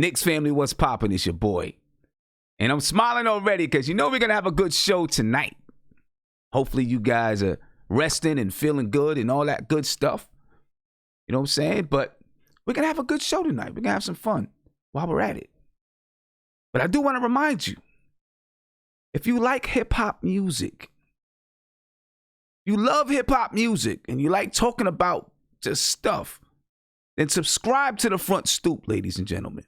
Knicks family, what's poppin'? It's your boy. And I'm smiling already because you know we're going to have a good show tonight. Hopefully you guys are resting and feeling good and all that good stuff. You know what I'm saying? But we're going to have a good show tonight. We're going to have some fun while we're at it. But I do want to remind you, if you like hip-hop music, you love hip-hop music, and you like talking about just stuff, then subscribe to The Front Stoop, ladies and gentlemen.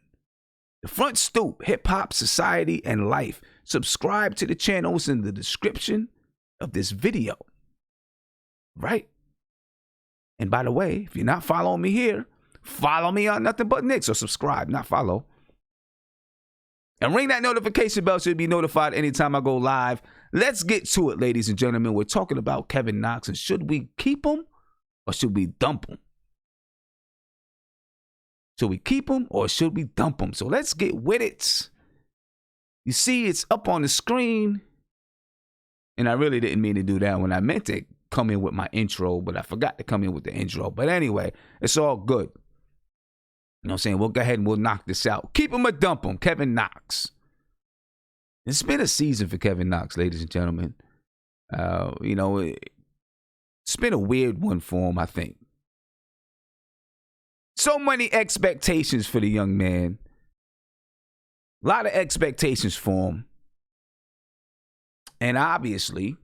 The Front Stoop, Hip-Hop, Society, and Life. Subscribe to the channels in the description of this video. Right? And by the way, if you're not following me here, follow me on Nothing But Knicks, or subscribe, not follow. And ring that notification bell so you'll be notified anytime I go live. Let's get to it, ladies and gentlemen. We're talking about Kevin Knox, and should we keep him or should we dump him? Should we keep him or should we dump him? So let's get with it. You see, it's up on the screen. And I really didn't mean to do that when I meant to come in with my intro, but I forgot to come in with the intro. But anyway, it's all good. You know what I'm saying? We'll go ahead and we'll knock this out. Keep him or dump him, Kevin Knox. It's been a season for Kevin Knox, ladies and gentlemen. You know, it's been a weird one for him, I think. So many expectations for the young man. A lot of expectations for him. And obviously,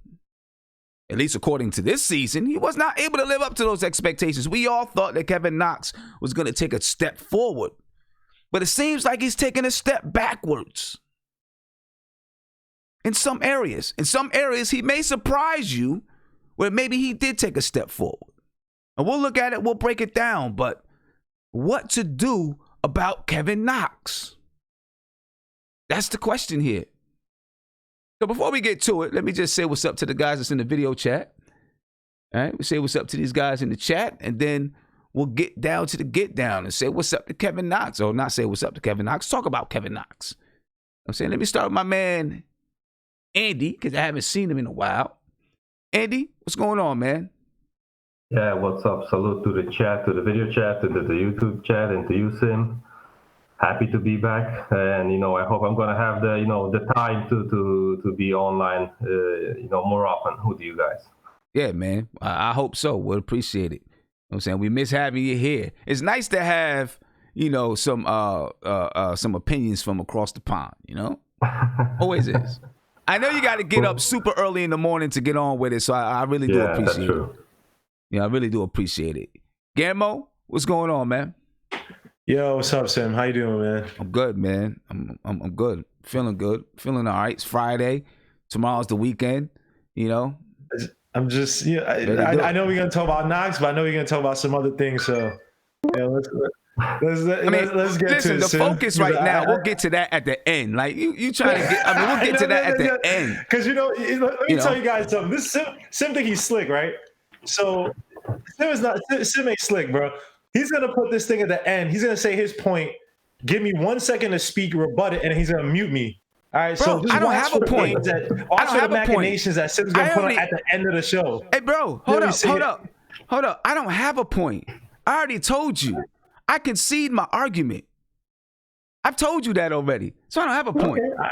at least according to this season, he was not able to live up to those expectations. We all thought that Kevin Knox was going to take a step forward. But it seems like he's taking a step backwards. In some areas. In some areas, he may surprise you where maybe he did take a step forward. And we'll look at it, we'll break it down. But what to do about Kevin Knox? That's the question here. So before we get to it, let me just say what's up to the guys that's in the video chat. All right, we say what's up to these guys in the chat, and then we'll get down to the get down and say what's up to Kevin Knox, or not say what's up to Kevin Knox, talk about Kevin Knox. I'm saying, let me start with my man, Andy, because I haven't seen him in a while. Andy, what's going on, man? Yeah, what's up? Salute to the chat, to the video chat, to the YouTube chat, and to you, Sim. Happy to be back, and I hope I'm gonna have the time to be online more often with you guys. Yeah, man, I hope so. We'll appreciate it. You know what I'm saying, we miss having you here. It's nice to have some opinions from across the pond. Always is. I know you got to get up super early in the morning to get on with it, so I really do appreciate it. Yeah, I really do appreciate it. Guillermo, what's going on, man? Yo, what's up, Sam? How you doing, man? I'm good, man. I'm good. Feeling good. Feeling all right. It's Friday. Tomorrow's the weekend. I'm just I know we're gonna talk about Knox, but I know we're gonna talk about some other things. So let's get to it. The focus right now. We'll get to that at the end. Like you trying to get. I mean, we'll get to that at the end. Because let me tell you guys something. This Sim think he's slick, right? So Sim ain't slick, bro. He's going to put this thing at the end. He's going to say his point, give me 1 second to speak, rebut it, and he's going to mute me. All right, bro, so just I don't have a point. Watch for the machinations that Sim's going to put on at the end of the show. Hey, bro, hold up. I don't have a point. I already told you. I concede my argument. I've told you that already, so I don't have a point. Okay.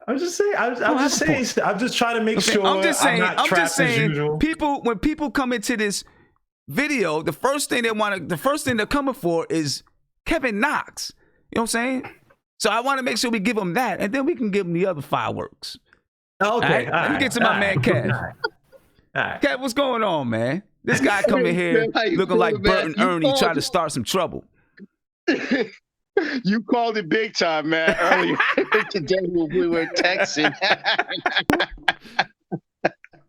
I'm just saying. I'm just trying to make sure I'm not trapped as usual. When people come into this video, the first thing they're coming for is Kevin Knox. You know what I'm saying? So I want to make sure we give them that, and then we can give them the other fireworks. Okay. Let me get to my man, Kev. All right. Kev, what's going on, man? This guy coming here looking like Bert and Ernie trying to start some trouble. You called it big time, man, earlier today when we were texting.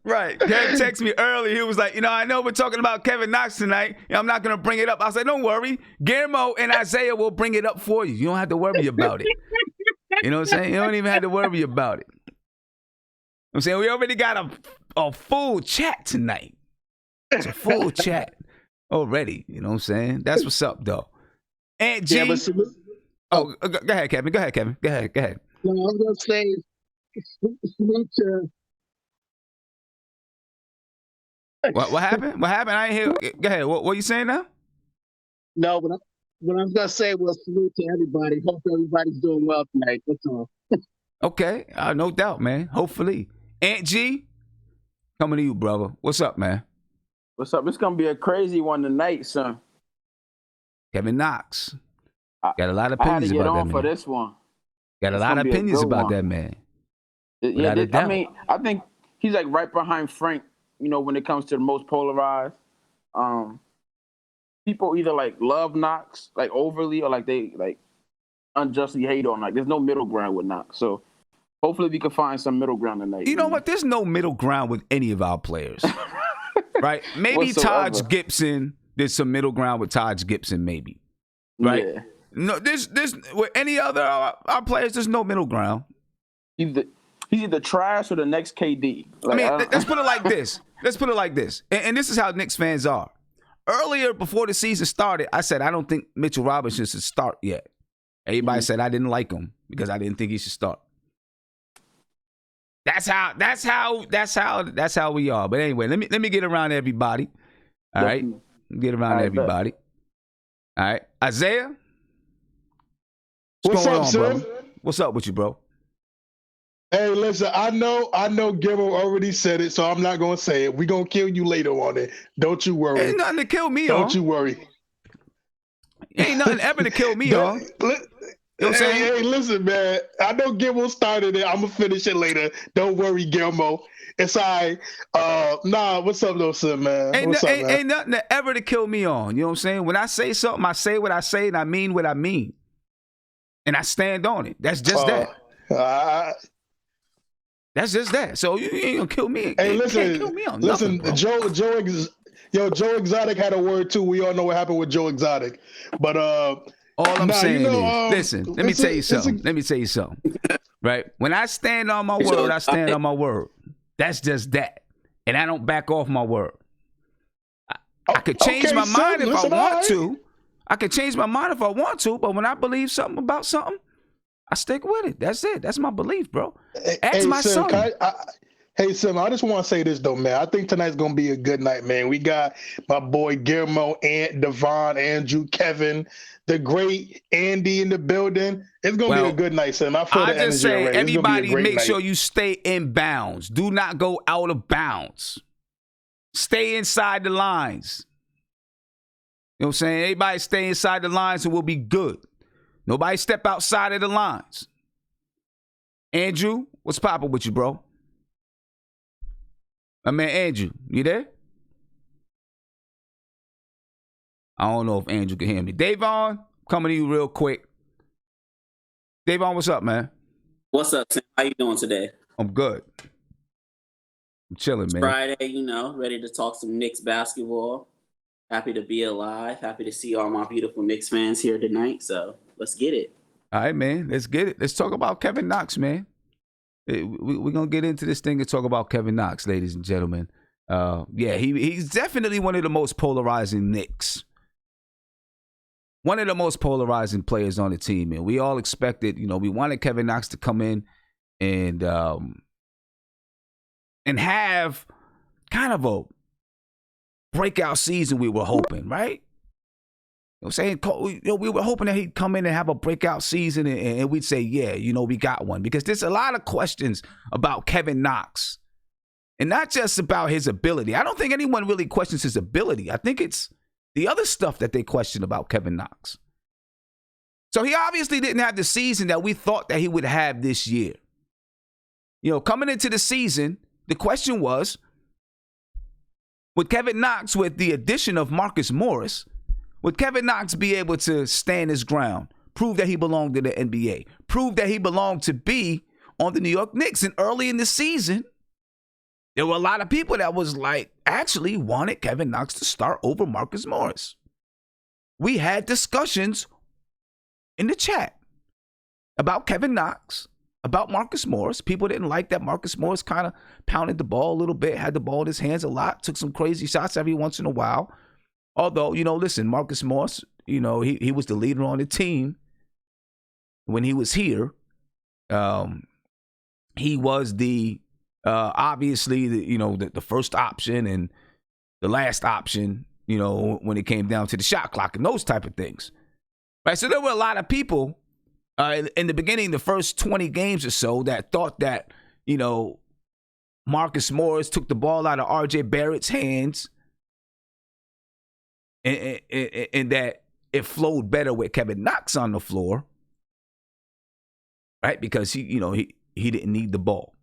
Right. Kev texted me early. He was like, I know we're talking about Kevin Knox tonight. I'm not going to bring it up. I said, don't worry. Guillermo and Isaiah will bring it up for you. You don't have to worry about it. You know what I'm saying? You don't even have to worry about it. I'm saying we already got a full chat tonight. It's a full chat already. You know what I'm saying? That's what's up, though. Aunt G. Yeah, go ahead, Kevin. Go ahead. No, I was going to say, What happened? What happened? I ain't hear. Go ahead. What are you saying now? No, but what I was gonna say was salute to everybody. Hope everybody's doing well tonight. That's all. Okay, no doubt, man. Hopefully. Aunt G, coming to you, brother. What's up, man? What's up? It's gonna be a crazy one tonight, son. Kevin Knox. Got a lot of I had to opinions get about that on for man. this one. Got a It's lot gonna of be a opinions good about one. that man. Yeah, Without a I doubt. mean, I think he's like right behind Frank. You know, when it comes to the most polarized, people either like love Knox like overly or like they like unjustly hate on. Like, there's no middle ground with Knox. So hopefully we can find some middle ground tonight. You know what? There's no middle ground with any of our players. Right? Maybe Whatsoever. Taj Gibson. There's some middle ground with Taj Gibson, maybe. Right? Yeah. No, there's with any other our players, there's no middle ground. He's either trash or the next KD. Like, I mean, let's put it like this. Let's put it like this. And this is how Knicks fans are. Earlier, before the season started, I said I don't think Mitchell Robinson should start yet. Everybody said I didn't like him because I didn't think he should start. That's how we are. But anyway, let me get around everybody. All right, get around everybody. All right, Isaiah. What's going up, on, sir? bro? What's up with you, bro? Hey, listen, I know Gilbert already said it, so I'm not going to say it. We're going to kill you later on it. Don't you worry. Ain't nothing to kill me on. Don't you worry. Ain't nothing ever to kill me on. You know what I'm saying? Hey, listen, man. I know Gilmo started it. I'm going to finish it later. Don't worry, Gilmo. It's all right. What's up, though, sir, man? Ain't man? nothing ever to kill me on. You know what I'm saying? When I say something, I say what I say, and I mean what I mean. And I stand on it. That's just that. That's just that. So you ain't gonna kill me. Hey, You listen, can't kill me on listen. nothing, Joe Exotic had a word too. We all know what happened with Joe Exotic, but all I'm saying is, listen. Let me tell you something. Let me tell you something. Right? When I stand on my word, I stand on my word. That's just that, and I don't back off my word. I could change my mind if I want to. I could change my mind if I want to, but when I believe something about something, I stick with it. That's it. That's my belief, bro. Ask my son. Hey, Sim, I just want to say this, though, man. I think tonight's going to be a good night, man. We got my boy Guillermo, Ant, Devon, Andrew, Kevin, the great Andy in the building. It's going to be a good night, Sim. I feel the energy just say, already. everybody make sure you stay in bounds. Do not go out of bounds. Stay inside the lines. You know what I'm saying? Everybody stay inside the lines and we'll be good. Nobody step outside of the lines. Andrew, what's poppin' with you, bro? My man Andrew, you there? I don't know if Andrew can hear me. Davon, coming to you real quick. Davon, what's up, man? What's up, Sam? How you doing today? I'm good. I'm chilling, man. Friday, ready to talk some Knicks basketball. Happy to be alive. Happy to see all my beautiful Knicks fans here tonight. So let's get it. All right, man. Let's get it. Let's talk about Kevin Knox, man. We're going to get into this thing and talk about Kevin Knox, ladies and gentlemen. He's definitely one of the most polarizing Knicks. One of the most polarizing players on the team. And we all expected, we wanted Kevin Knox to come in and have kind of a breakout season, we were hoping, right? You know what I'm saying? We were hoping that he'd come in and have a breakout season and we'd say, yeah, we got one. Because there's a lot of questions about Kevin Knox. And not just about his ability. I don't think anyone really questions his ability. I think it's the other stuff that they question about Kevin Knox. So he obviously didn't have the season that we thought that he would have this year. Coming into the season, the question was, would Kevin Knox, with the addition of Marcus Morris, would Kevin Knox be able to stand his ground, prove that he belonged to the NBA, prove that he belonged to be on the New York Knicks? And early in the season, there were a lot of people that was actually wanted Kevin Knox to start over Marcus Morris. We had discussions in the chat about Kevin Knox, about Marcus Morris. People didn't like that Marcus Morris kind of pounded the ball a little bit, had the ball in his hands a lot, took some crazy shots every once in a while. Although, listen, Marcus Morris, he was the leader on the team when he was here. He was obviously the first option and the last option, when it came down to the shot clock and those type of things. Right? So there were a lot of people in the beginning, the first 20 games or so, that thought that, Marcus Morris took the ball out of R.J. Barrett's hands and that it flowed better with Kevin Knox on the floor, right? Because he didn't need the ball.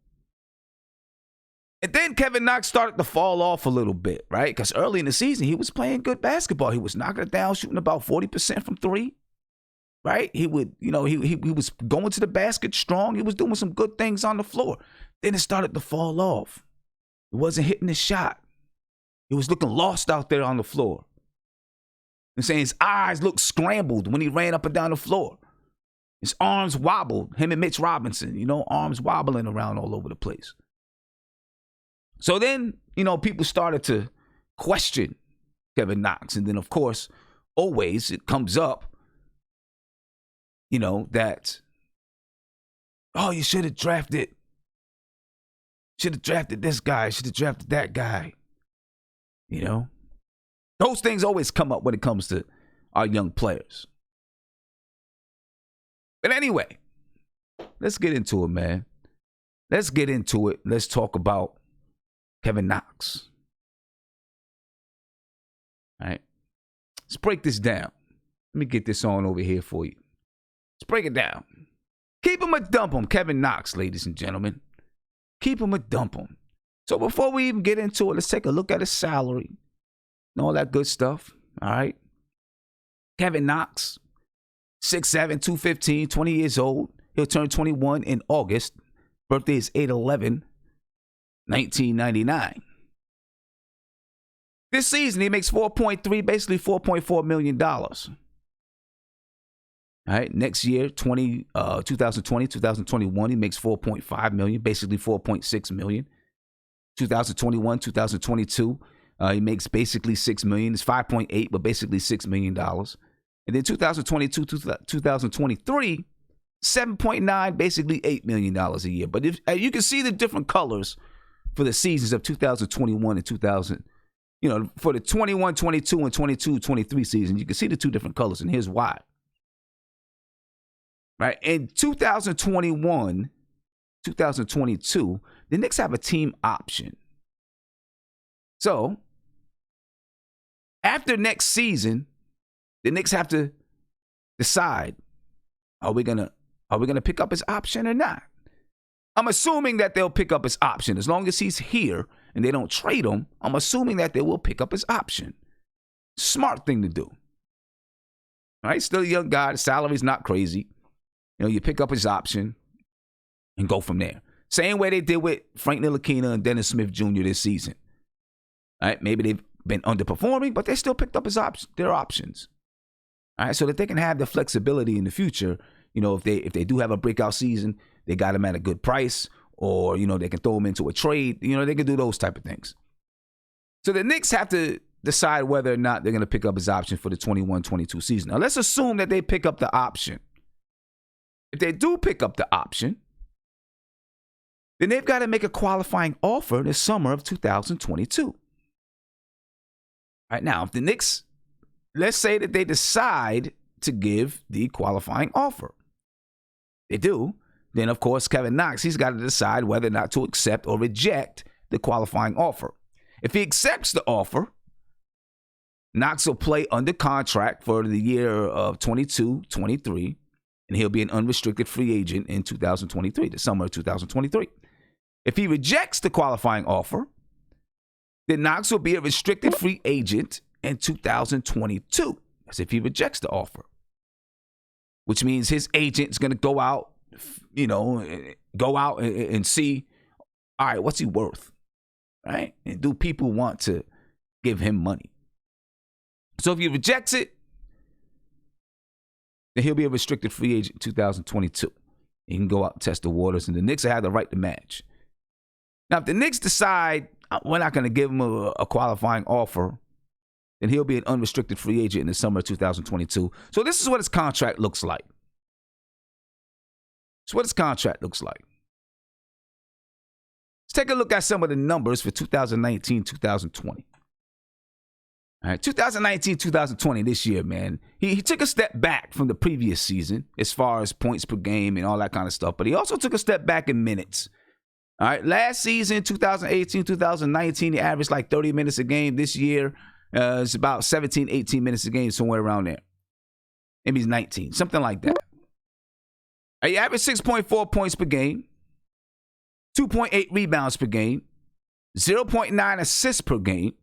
And then Kevin Knox started to fall off a little bit, right? Because early in the season, he was playing good basketball. He was knocking it down, shooting about 40% from three, right? He would, he was going to the basket strong. He was doing some good things on the floor. Then it started to fall off. He wasn't hitting his shot. He was looking lost out there on the floor. I'm saying his eyes looked scrambled when he ran up and down the floor. His arms wobbled. Him and Mitch Robinson, arms wobbling around all over the place. So then, people started to question Kevin Knox. And then, of course, always it comes up, that, you should have drafted this guy, should have drafted that guy. Those things always come up when it comes to our young players. But anyway, let's get into it, man. Let's get into it. Let's talk about Kevin Knox. All right. Let's break this down. Let me get this on over here for you. Let's break it down. Keep him or dump him, Kevin Knox, ladies and gentlemen. Keep him or dump him. So before we even get into it, let's take a look at his salary and all that good stuff. All right. Kevin Knox, 6'7", 215, 20 years old. He'll turn 21 in August. Birthday is 8/11. 1999. This season, he makes 4.3, basically $4.4 million. All right, next year, 2020, 2021, he makes 4.5 million, basically 4.6 million. 2021, 2022, he makes basically 6 million. It's 5.8, but basically $6 million. And then 2022, 2023, 7.9, basically $8 million a year. But if you can see the different colors for the seasons of 2021 and 2000, for the 21, 22, and 22, 23 season, you can see the two different colors, and here's why. Right? In 2021, 2022, the Knicks have a team option. So, after next season, the Knicks have to decide, are we gonna pick up his option or not? I'm assuming that they'll pick up his option. As long as he's here and they don't trade him, I'm assuming that they will pick up his option. Smart thing to do. All right, still a young guy. The salary's not crazy. You pick up his option and go from there. Same way they did with Frank Ntilikina and Dennis Smith Jr. this season. All right, maybe they've been underperforming, but they still picked up their options. All right, so that they can have the flexibility in the future. If they do have a breakout season, they got him at a good price, or, they can throw him into a trade. They can do those type of things. So the Knicks have to decide whether or not they're going to pick up his option for the 21-22 season. Now, let's assume that they pick up the option. If they do pick up the option, then they've got to make a qualifying offer in the summer of 2022. All right, now, if the Knicks, let's say that they decide to give the qualifying offer. They do. Then, of course, Kevin Knox, he's got to decide whether or not to accept or reject the qualifying offer. If he accepts the offer, Knox will play under contract for the year of 22-23, and he'll be an unrestricted free agent in 2023, the summer of 2023. If he rejects the qualifying offer, then Knox will be a restricted free agent in 2022. That's if he rejects the offer, which means his agent is going to go out, and see, all right, what's he worth, right? And do people want to give him money? So if he rejects it, then he'll be a restricted free agent in 2022. He can go out and test the waters, and the Knicks will have the right to match. Now, if the Knicks decide we're not going to give him a qualifying offer, then he'll be an unrestricted free agent in the summer of 2022. So this is what his contract looks like. Let's take a look at some of the numbers for 2019, 2020. All right, 2019, 2020, this year, man, he took a step back from the previous season as far as points per game and all that kind of stuff, but he also took a step back in minutes. All right, last season, 2018, 2019, he averaged like 30 minutes a game. This year, it's about 17, 18 minutes a game, somewhere around there. Maybe he's 19, something like that. He averaged 6.4 points per game, 2.8 rebounds per game, 0.9 assists per game,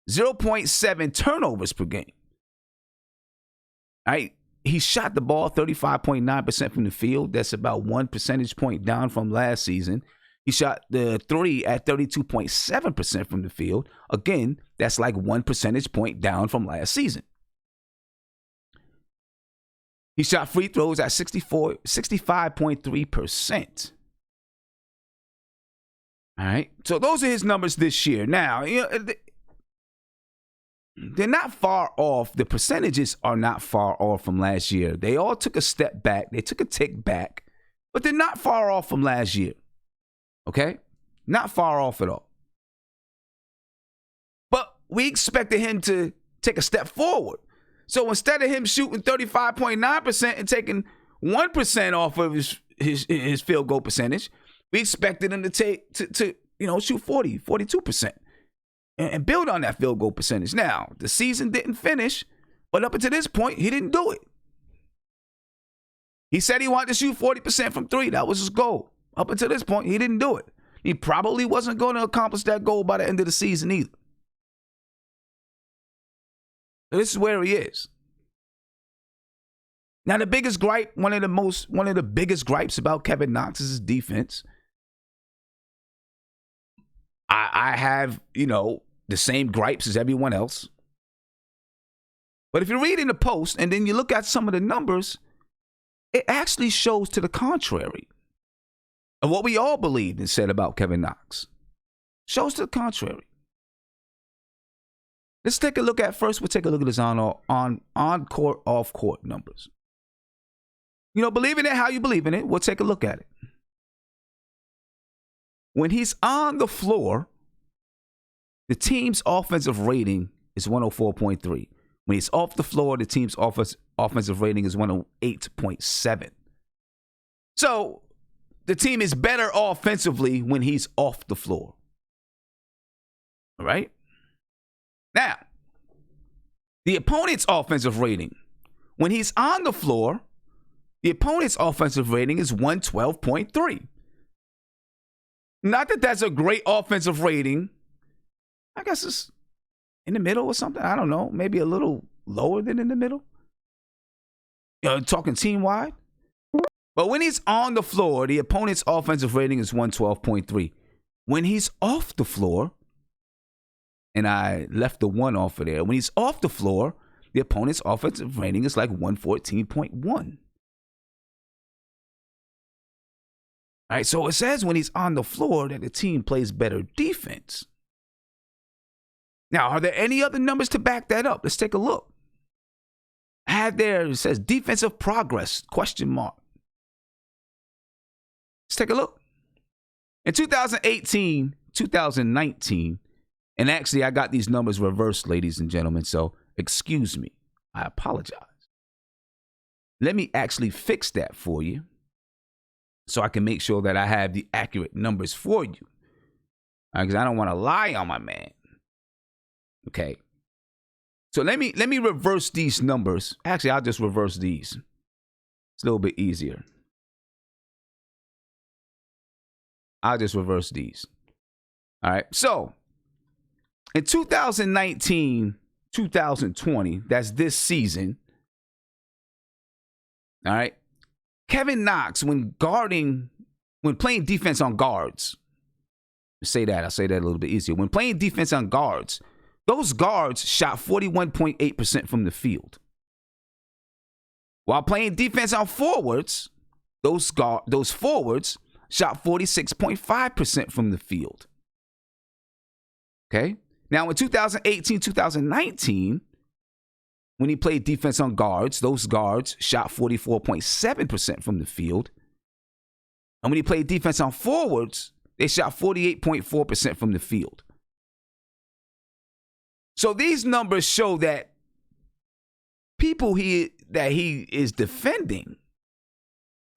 0.7 turnovers per game. All right, he shot the ball 35.9% from the field. That's about 1 percentage point down from last season. He shot the three at 32.7% from the field. Again, that's like 1 percentage point down from last season. He shot free throws at 65.3%. All right, so those are his numbers this year. Now, you know, they're not far off. The percentages are not far off from last year. They all took a step back. They took a tick back, but they're not far off from last year. Okay? Not far off at all. But we expected him to take a step forward. So instead of him shooting 35.9% and taking 1% off of his field goal percentage, we expected him to shoot 42%. And build on that field goal percentage. Now, the season didn't finish, but up until this point, he didn't do it. He said he wanted to shoot 40% from three. That was his goal. Up until this point, he didn't do it. He probably wasn't going to accomplish that goal by the end of the season either. So this is where he is. Now, the biggest gripe, one of the biggest gripes about Kevin Knox is his defense. I have, the same gripes as everyone else. But if you read in the Post and then you look at some of the numbers, it actually shows to the contrary of what we all believed and said about Kevin Knox. Shows to the contrary. Let's take a look at first. We'll take a look at his on-court, off-court numbers. Believe in it how you believe in it. We'll take a look at it. When he's on the floor, the team's offensive rating is 104.3. When he's off the floor, the team's offensive rating is 108.7. So the team is better offensively when he's off the floor. All right? Now, the opponent's offensive rating. When he's on the floor, the opponent's offensive rating is 112.3. Not that that's a great offensive rating. I guess it's in the middle or something. I don't know. Maybe a little lower than in the middle. Talking team-wide. But when he's on the floor, the opponent's offensive rating is 112.3. When he's off the floor, and I left the 1 off of there. When he's off the floor, the opponent's offensive rating is like 114.1. All right, so it says when he's on the floor that the team plays better defense. Now, are there any other numbers to back that up? Let's take a look. I had there, it says defensive progress, question mark. Let's take a look. In 2018, 2019, and actually I got these numbers reversed, ladies and gentlemen, so excuse me. I apologize. Let me actually fix that for you, so I can make sure that I have the accurate numbers for you. Because I don't want to lie on my man. Okay. So let me reverse these numbers. Actually, I'll just reverse these. It's a little bit easier. I'll just reverse these. All right. So in 2019, 2020, that's this season. All right. Kevin Knox, when playing defense on guards, I'll say that a little bit easier. When playing defense on guards, those guards shot 41.8% from the field. While playing defense on forwards, those forwards shot 46.5% from the field. Okay? Now in 2018, 2019, when he played defense on guards, those guards shot 44.7% from the field. And when he played defense on forwards, they shot 48.4% from the field. So these numbers show that people that he is defending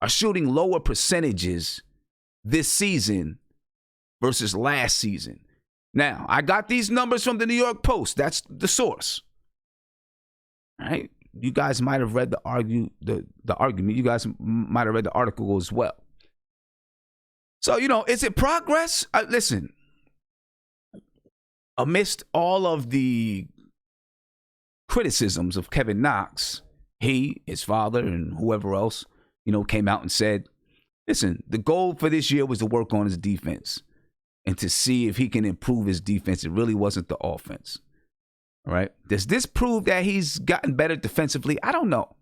are shooting lower percentages this season versus last season. Now, I got these numbers from the New York Post. That's the source. All right? You guys might have read the argument. You guys might have read the article as well. So, is it progress? Listen, amidst all of the criticisms of Kevin Knox, he, his father, and whoever else, came out and said, listen, the goal for this year was to work on his defense and to see if he can improve his defense. It really wasn't the offense. All right. Does this prove that he's gotten better defensively? I don't know.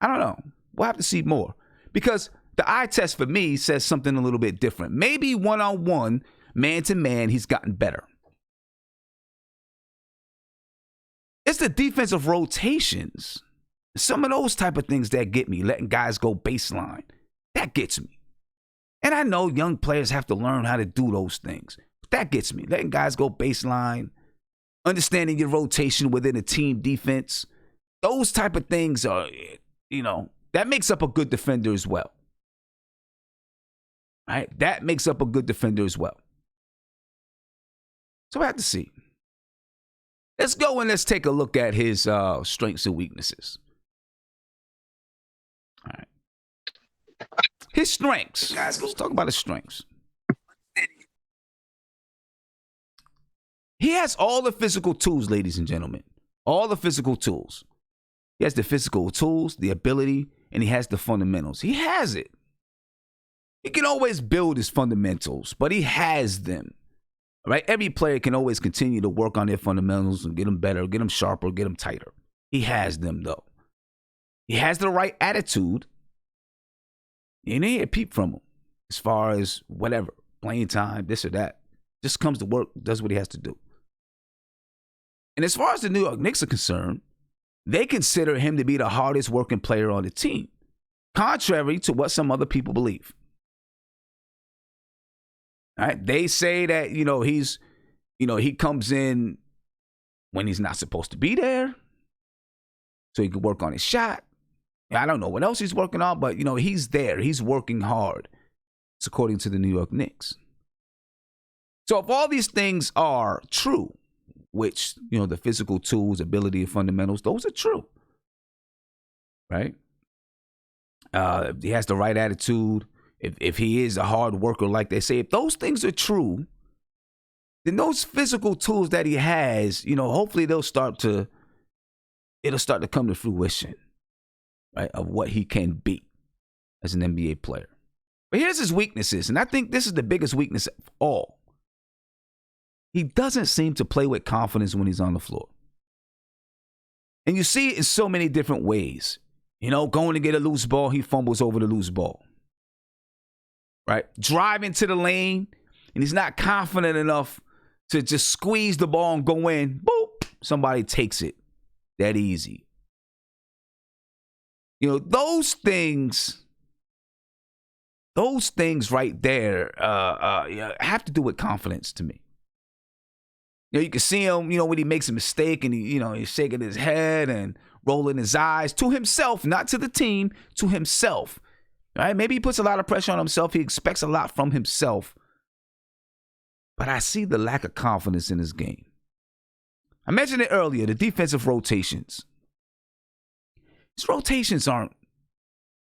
We'll have to see more, because the eye test for me says something a little bit different. Maybe one-on-one, man-to-man, he's gotten better. It's the defensive rotations. Some of those type of things that get me, letting guys go baseline. That gets me. And I know young players have to learn how to do those things. But that gets me. Letting guys go baseline, understanding your rotation within a team defense. Those type of things are, that makes up a good defender as well. Right? That makes up a good defender as well. So we have to see. Let's go and let's take a look at his strengths and weaknesses. All right. His strengths. Guys, let's talk about his strengths. He has all the physical tools, ladies and gentlemen. All the physical tools. He has the physical tools, the ability, and he has the fundamentals. He has it. He can always build his fundamentals, but he has them. All right? Every player can always continue to work on their fundamentals and get them better, get them sharper, get them tighter. He has them, though. He has the right attitude. You ain't a peep from him as far as whatever, playing time, this or that. Just comes to work, does what he has to do. And as far as the New York Knicks are concerned, they consider him to be the hardest working player on the team, contrary to what some other people believe. All right? They say that, he comes in when he's not supposed to be there so he can work on his shot. I don't know what else he's working on, but, he's there. He's working hard. It's according to the New York Knicks. So if all these things are true, which, the physical tools, ability, and fundamentals, those are true. Right? He has the right attitude. If he is a hard worker, like they say, if those things are true, then those physical tools that he has, hopefully it'll start to come to fruition. Right, of what he can be as an NBA player. But here's his weaknesses, and I think this is the biggest weakness of all. He doesn't seem to play with confidence when he's on the floor. And you see it in so many different ways. Going to get a loose ball, he fumbles over the loose ball. Right? Driving to the lane, and he's not confident enough to just squeeze the ball and go in. Boop! Somebody takes it. That easy. Those things right there have to do with confidence to me. You can see him, when he makes a mistake and he's shaking his head and rolling his eyes to himself, not to the team, to himself. Right? Maybe he puts a lot of pressure on himself. He expects a lot from himself. But I see the lack of confidence in his game. I mentioned it earlier, the defensive rotations. His rotations aren't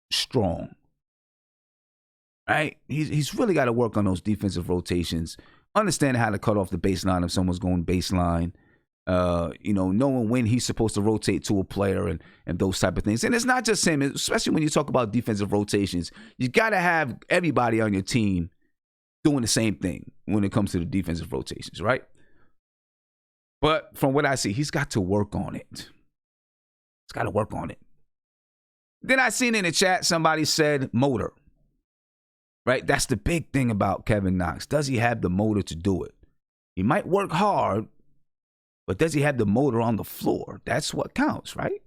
strong, right? He's really got to work on those defensive rotations, understanding how to cut off the baseline if someone's going baseline, knowing when he's supposed to rotate to a player and those type of things. And it's not just him, especially when you talk about defensive rotations. You got to have everybody on your team doing the same thing when it comes to the defensive rotations, right? But from what I see, he's got to work on it. He's got to work on it. Then I seen in the chat somebody said motor, right? That's the big thing about Kevin Knox. Does he have the motor to do it? He might work hard, but does he have the motor on the floor? That's what counts, right?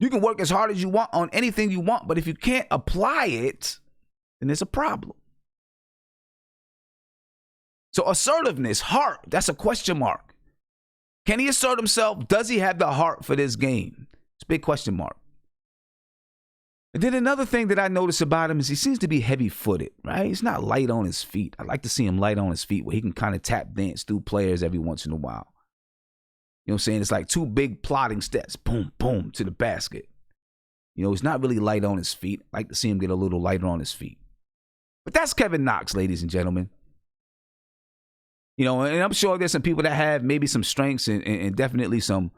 You can work as hard as you want on anything you want, but if you can't apply it, then there's a problem. So assertiveness, heart, that's a question mark. Can he assert himself? Does he have the heart for this game? It's a big question mark. And then another thing that I notice about him is he seems to be heavy-footed, right? He's not light on his feet. I like to see him light on his feet where he can kind of tap dance through players every once in a while. You know what I'm saying? It's like 2 big plodding steps, boom, boom, to the basket. You know, he's not really light on his feet. I like to see him get a little lighter on his feet. But that's Kevin Knox, ladies and gentlemen. You know, and I'm sure there's some people that have maybe some strengths and definitely some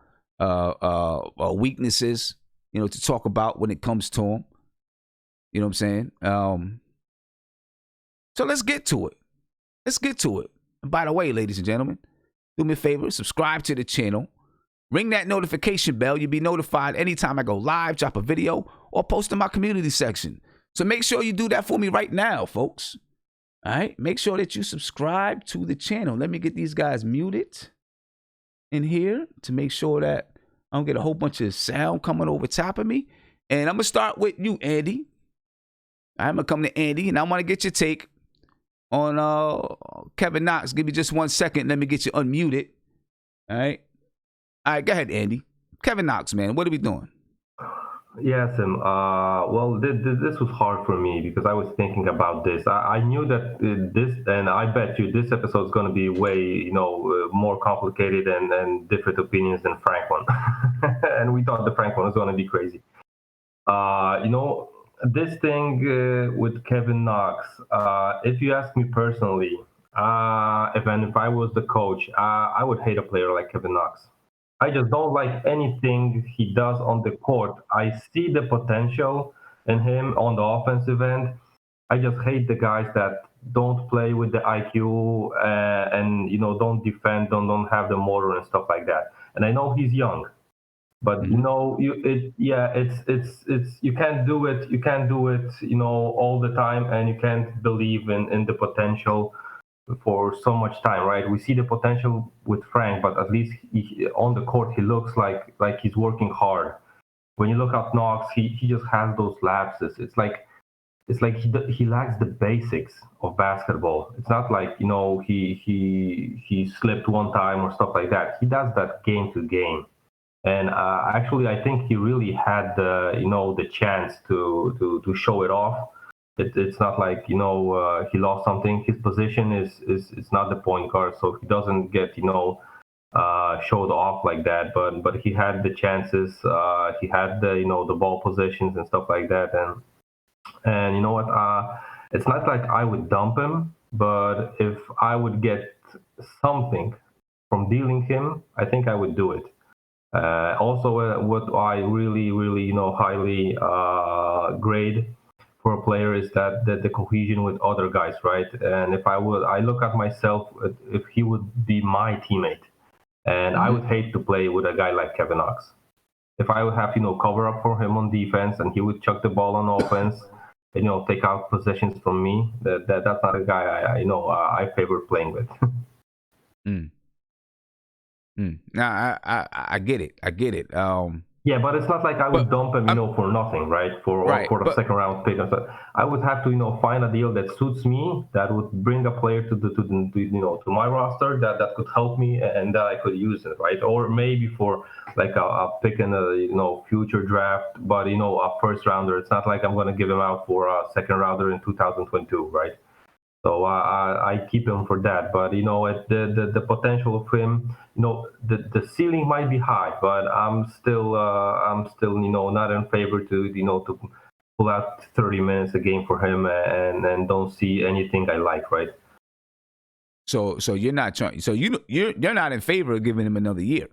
weaknesses, you know, to talk about when it comes to him. You know what I'm saying? So let's get to it. Let's get to it. And by the way, ladies and gentlemen, do me a favor, subscribe to the channel. Ring that notification bell. You'll be notified anytime I go live, drop a video, or post in my community section. So make sure you do that for me right now, folks. All right? Make sure that you subscribe to the channel. Let me get these guys muted in here to make sure that I don't get a whole bunch of sound coming over top of me. And I'm going to start with you, Andy. I'm going to come to Andy, and I want to get your take on Kevin Knox. Give me just 1 second. Let me get you unmuted. All right? All right, go ahead, Andy. Kevin Knox, man, what are we doing? Yeah, Sim. Well, this was hard for me because I was thinking about this. I knew that this, and I bet you this episode is going to be way, more complicated and different opinions than Frank one. And we thought the Frank one was going to be crazy. This thing with Kevin Knox, if you ask me personally, if I was the coach, I would hate a player like Kevin Knox. I just don't like anything he does on the court. I see the potential in him on the offensive end. I just hate the guys that don't play with the IQ and don't defend, don't have the motor and stuff like that. And I know he's young, but you can't do it. You can't do it, all the time, and you can't believe in the potential for so much time, right? We see the potential with Frank, but at least on the court he looks like he's working hard. When you look at Knox, he just has those lapses. It's like he lacks the basics of basketball. It's not like he slipped one time or stuff like that. He does that game to game, and actually I think he really had the chance to show it off. It's not like he lost something. His position is not the point guard, so he doesn't get showed off like that. But he had the chances. He had the ball positions and stuff like that. And you know what? It's not like I would dump him, but if I would get something from dealing him, I think I would do it. Also, what I really highly grade for a player is that the cohesion with other guys, right? And if I look at myself, if he would be my teammate, and I would hate to play with a guy like Kevin Knox. If I would have cover up for him on defense, and he would chuck the ball on offense, and take out possessions from me, that's not a guy I favor playing with. Now I get it. Yeah, but it's not like I would dump him, for nothing, right? For the second round pick. I would have to, find a deal that suits me, that would bring a player to my roster that could help me and that I could use it, right? Or maybe for like a pick in a future draft, but a first rounder. It's not like I'm going to give him out for a second rounder in 2022, right? So I keep him for that, but the potential of him, the ceiling might be high, but I'm still not in favor to pull out 30 minutes a game for him and don't see anything I like, right? So you're not trying. So you're not in favor of giving him another year.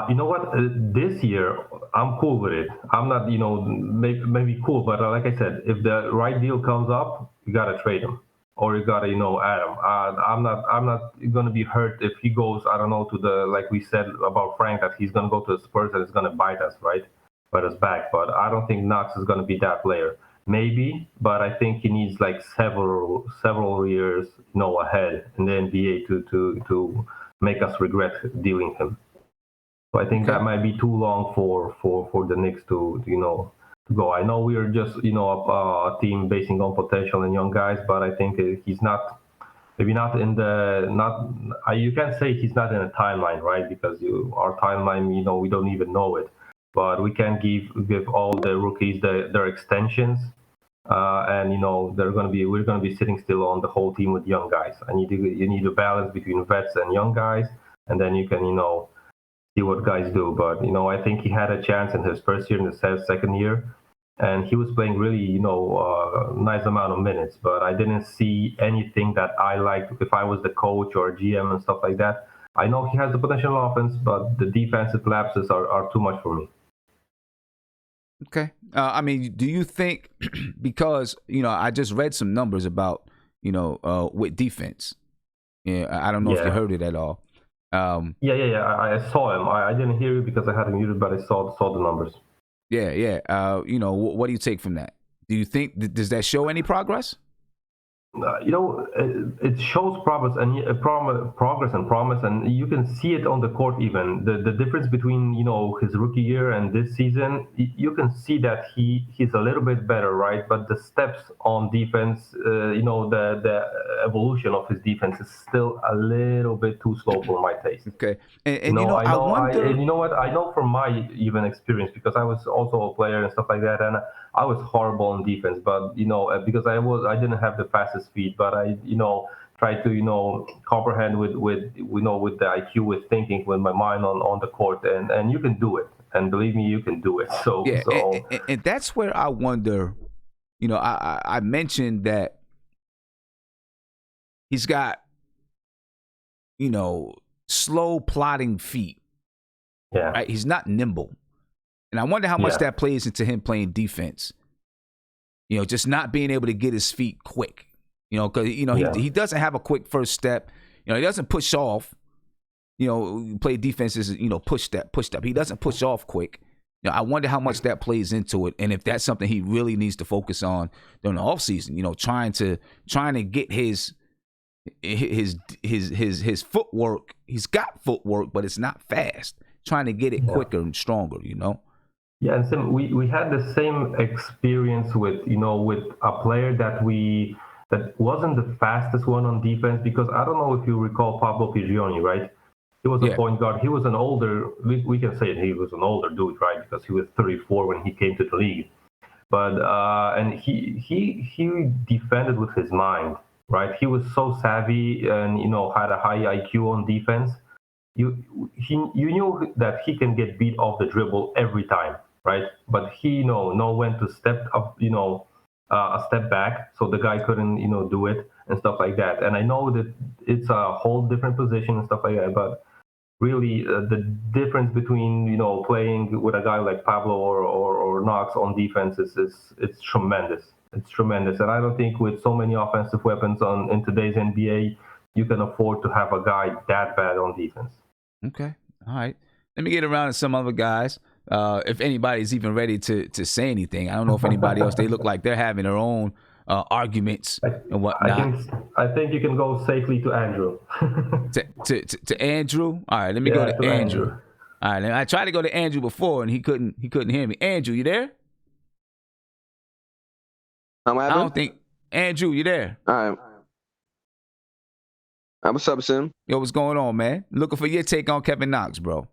You know what? This year, I'm cool with it. I'm not, maybe cool, but like I said, if the right deal comes up, you gotta trade him, or you gotta, add him. I'm not gonna be hurt if he goes, I don't know, to the, like we said about Frank, that he's gonna go to the Spurs and it's gonna bite us, right? Bite us back. But I don't think Knox is gonna be that player. Maybe, but I think he needs like several years, ahead in the NBA to make us regret dealing him. So I think that might be too long for the Knicks to go. I know we are just a team basing on potential and young guys, but I think he's not maybe not in the you can't say he's not in a timeline, right? Because our timeline, we don't even know it, but we can give all the rookies their extensions, and we're going to be sitting still on the whole team with young guys. You need a balance between vets and young guys, and then you can see what guys do. But I think he had a chance in his first year, in the second year, and he was playing really nice amount of minutes. But I didn't see anything that I liked. If I was the coach or GM and stuff like that, I know he has the potential offense, but the defensive lapses are too much for me. Okay. I mean, do you think, because, I just read some numbers about, with defense. Yeah, I don't know if you heard it at all. Yeah. I saw him. I didn't hear it because I had it muted, but I saw the numbers. Yeah. What do you take from that? Do you think, does that show any progress? It shows progress and promise, and you can see it on the court. Even the difference between his rookie year and this season, you can see that he's a little bit better, right? But the steps on defense, the evolution of his defense is still a little bit too slow for my taste. Okay, I wonder. I know from my even experience, because I was also a player and stuff like that, and I was horrible on defense, but because I didn't have the fastest feet, but I try to comprehend with the IQ, with thinking, with my mind on the court, and you can do it, and believe me, you can do it. So yeah, and that's where I wonder. I mentioned that he's got slow plodding feet. Yeah, right? He's not nimble. And I wonder how much that plays into him playing defense. Just not being able to get his feet quick. Because he doesn't have a quick first step. He doesn't push off. Play defense is push step. He doesn't push off quick. I wonder how much that plays into it, and if that's something he really needs to focus on during the offseason. Trying to get his footwork. He's got footwork, but it's not fast. Trying to get it quicker and stronger. Yeah, and Sim, we had the same experience with a player that wasn't the fastest one on defense, because I don't know if you recall Pablo Pigioni, right? He was a point guard. He was an older, we can say he was an older dude, right? Because he was 34 when he came to the league. But and he defended with his mind, right? He was so savvy and had a high IQ on defense. You knew that he can get beat off the dribble every time, right? But he know when to step up, a step back, so the guy couldn't do it and stuff like that. And I know that it's a whole different position and stuff like that, but really the difference between playing with a guy like Pablo or Knox on defense it's tremendous. It's tremendous, and I don't think with so many offensive weapons in today's NBA, you can afford to have a guy that bad on defense. Okay. All right. Let me get around to some other guys. If anybody's even ready to say anything. I don't know if anybody else, they look like they're having their own arguments and whatnot. I think you can go safely to Andrew. to Andrew? All right, let me go to Andrew. All right, I tried to go to Andrew before and he couldn't hear me. Andrew, you there? I don't think. Andrew, you there? All right. What's up, Sim? Yo, what's going on, man? Looking for your take on Kevin Knox, bro.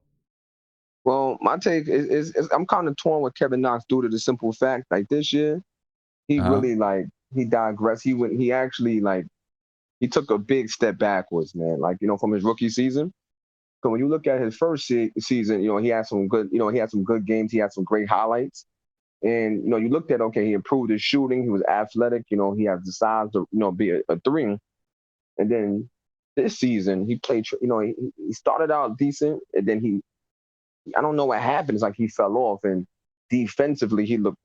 Well, my take is I'm kind of torn with Kevin Knox due to the simple fact, like this year, he really he digressed. He actually he took a big step backwards, man. From his rookie season. So when you look at his first season, he had some good, he had some good games. He had some great highlights. And, you looked at, okay, he improved his shooting. He was athletic. He has the size to, be a three. And then this season, he played, he started out decent. And then I don't know what happened. It's like he fell off. And defensively, he looked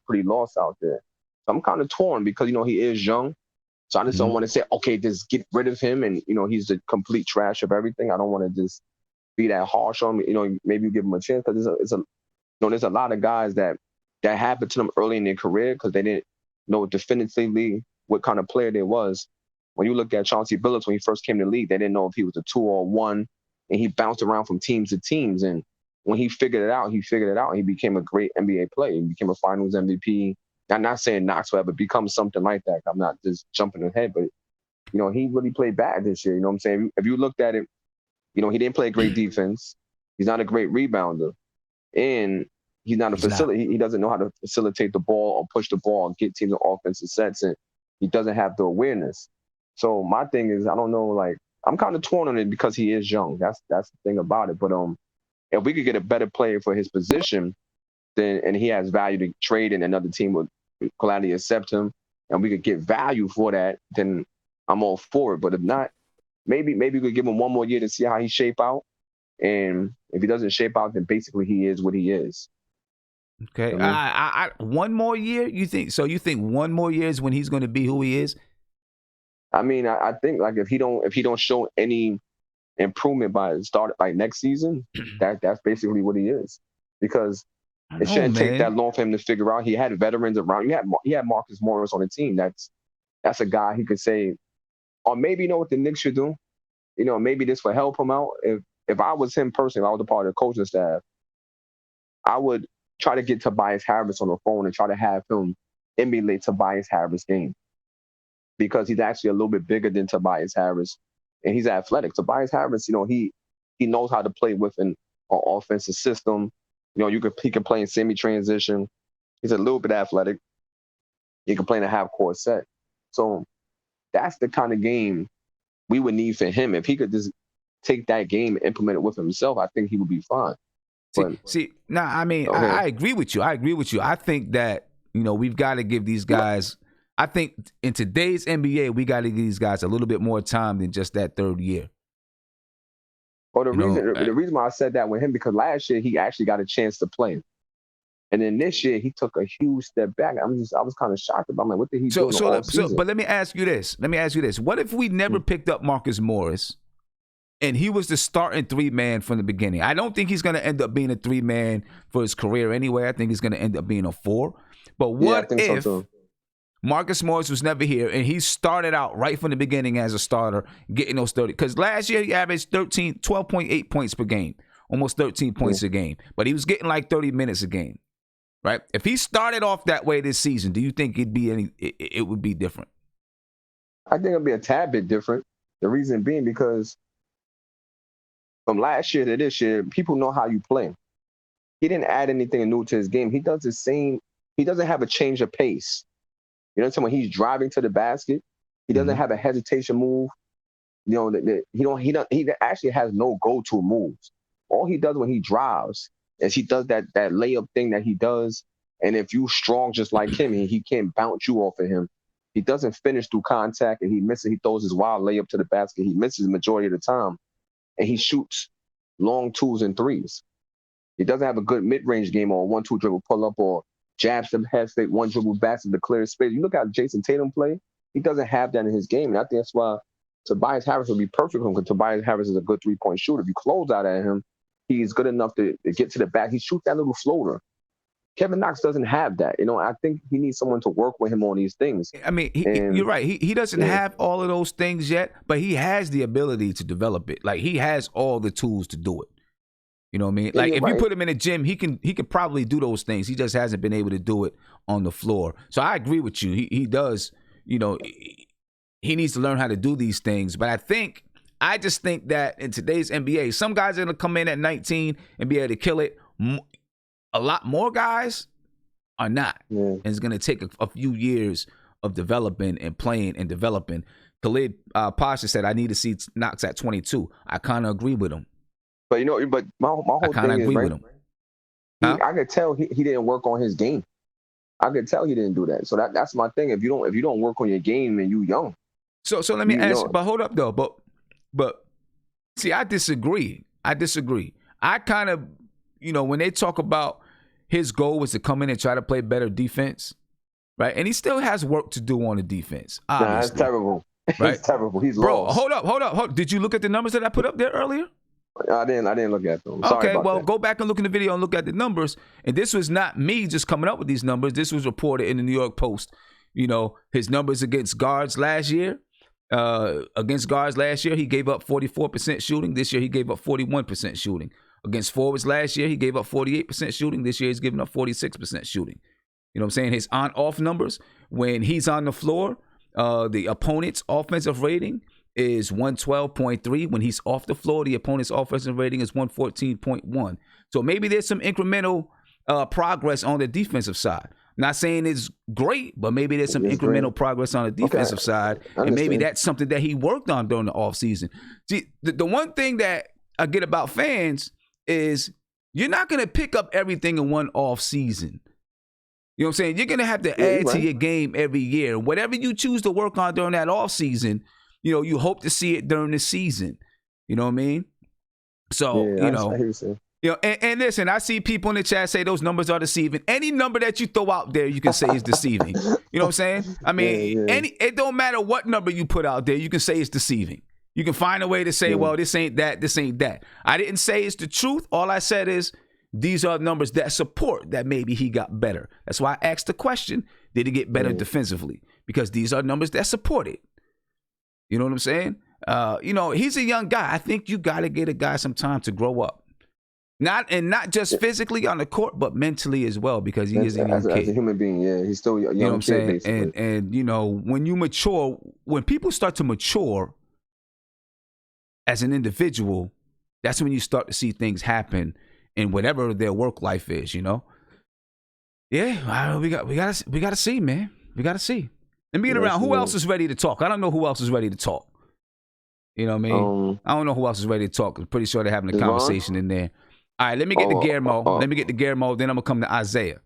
pretty lost out there. So I'm kind of torn because, he is young. So I just don't want to say, okay, just get rid of him. And, he's the complete trash of everything. I don't want to just be that harsh on him. Maybe you give him a chance because there's a lot of guys that happened to them early in their career because they didn't know definitively what kind of player they was. When you look at Chauncey Billups, when he first came to the league, they didn't know if he was a 2 or 1, and he bounced around from teams to teams. And when he figured it out, he became a great NBA player. He became a Finals MVP. I'm not saying Knox will ever become something like that. I'm not just jumping ahead, but he really played bad this year. You know what I'm saying? If you looked at it, he didn't play great defense. He's not a great rebounder, and he's not a facility. He doesn't know how to facilitate the ball or push the ball and get teams in offensive sets, and he doesn't have the awareness. So my thing is, I don't know, like, I'm kind of torn on it because he is young. That's the thing about it. But if we could get a better player for his position, then and he has value to trade, and another team would gladly accept him, and we could get value for that, then I'm all for it. But if not, maybe we could give him one more year to see how he shape out. And if he doesn't shape out, then basically he is what he is. Okay. One more year, you think? So you think one more year is when he's going to be who he is? I mean, I think like if he don't show any improvement by next season, that's basically what he is. Because it shouldn't take that long for him to figure out. He had veterans around. He had Marcus Morris on the team. That's a guy he could say, or maybe what the Knicks should do. Maybe this would help him out. If I was him personally, if I was a part of the coaching staff, I would try to get Tobias Harris on the phone and try to have him emulate Tobias Harris' game. Because he's actually a little bit bigger than Tobias Harris, and he's athletic. Tobias Harris, he knows how to play within an offensive system. He can play in semi-transition. He's a little bit athletic. He can play in a half-court set. So that's the kind of game we would need for him. If he could just take that game and implement it with himself, I think he would be fine. I agree with you. I think that, we've got to give these guys – I think in today's NBA, we got to give these guys a little bit more time than just that third year. Well, the reason why I said that with him, because last year he actually got a chance to play. And then this year he took a huge step back. I was kind of shocked about, I'm like, what did he do in the offseason? But let me ask you this. What if we never picked up Marcus Morris and he was the starting 3-man from the beginning? I don't think he's going to end up being a 3-man for his career anyway. I think he's going to end up being a 4. But what if Marcus Morris was never here and he started out right from the beginning as a starter, getting those 30? Because last year he averaged 12.8 points per game, almost 13 points a game. But he was getting like 30 minutes a game, right? If he started off that way this season, do you think it would be different? I think it'll be a tad bit different. The reason being because from last year to this year, people know how you play. He didn't add anything new to his game. He does the same. He doesn't have a change of pace. You know what I'm saying? When he's driving to the basket, he doesn't have a hesitation move. He actually has no go-to moves. All he does when he drives is he does that layup thing that he does. And if you strong just like him, he can't bounce you off of him. He doesn't finish through contact, and he misses. He throws his wild layup to the basket. He misses the majority of the time, and he shoots long 2s and 3s. He doesn't have a good mid-range game or 1-2 dribble pull-up or jab step, head fake, 1 dribble back to the clear space. You look at Jason Tatum play, he doesn't have that in his game. And I think that's why Tobias Harris would be perfect for him, because Tobias Harris is a good 3-point shooter. If you close out at him, he's good enough to get to the back. He shoots that little floater. Kevin Knox doesn't have that. I think he needs someone to work with him on these things. I mean, you're right. He doesn't have all of those things yet, but he has the ability to develop it. Like, he has all the tools to do it. You know what I mean? Like, if you put him in a gym, he could probably do those things. He just hasn't been able to do it on the floor. So I agree with you. He does, he needs to learn how to do these things. But I just think that in today's NBA, some guys are going to come in at 19 and be able to kill it. A lot more guys are not. Yeah. And it's going to take a few years of developing and playing and developing. Khalid Pasha said, I need to see Knox at 22. I kind of agree with him. But my whole thing is, right, I could tell he didn't work on his game. I could tell he didn't do that. So that's my thing. If you don't work on your game and you young. So let me ask. But hold up though. But see, I disagree. I kind of, when they talk about his goal was to come in and try to play better defense, right? And he still has work to do on the defense. Obviously. Nah, that's terrible. Right? It's terrible. He's lost. Hold up. Did you look at the numbers that I put up there earlier? I didn't look at them. Okay, well, go back and look in the video and look at the numbers. And this was not me just coming up with these numbers. This was reported in the New York Post. His numbers against guards last year. He gave up 44% shooting. This year, he gave up 41% shooting. Against forwards last year, he gave up 48% shooting. This year, he's giving up 46% shooting. You know what I'm saying? His on-off numbers, when he's on the floor, The opponent's offensive rating is 112.3. When he's off the floor, the opponent's offensive rating is 114.1. So maybe there's some incremental progress on the defensive side. Not saying it's great, but maybe there's some incremental progress on the defensive side. And maybe that's something that he worked on during the offseason. See, the one thing that I get about fans is you're not going to pick up everything in one offseason. You know what I'm saying? You're going to have to add to your game every year. Whatever you choose to work on during that offseason, you hope to see it during the season. You know what I mean? So, and listen, I see people in the chat say those numbers are deceiving. Any number that you throw out there, you can say is deceiving. You know what I'm saying? I mean, it don't matter what number you put out there, you can say it's deceiving. You can find a way to say, well, this ain't that, this ain't that. I didn't say it's the truth. All I said is these are numbers that support that maybe he got better. That's why I asked the question, did he get better defensively? Because these are numbers that support it. You know what I'm saying? He's a young guy. I think you got to get a guy some time to grow up. Not just physically on the court, but mentally as well, because he is a young kid. As a human being, he's still a young kid. You know what I'm saying? Basically. And when you mature, when people start to mature as an individual, that's when you start to see things happen in whatever their work life is. Yeah, we got to see, man. We got to see. Let me get around. Who else is ready to talk? I don't know who else is ready to talk. You know what I mean? I don't know who else is ready to talk. I'm pretty sure they're having a conversation in there. All right, let me get to Guillermo. Let me get to Guillermo, then I'm going to come to Isaiah.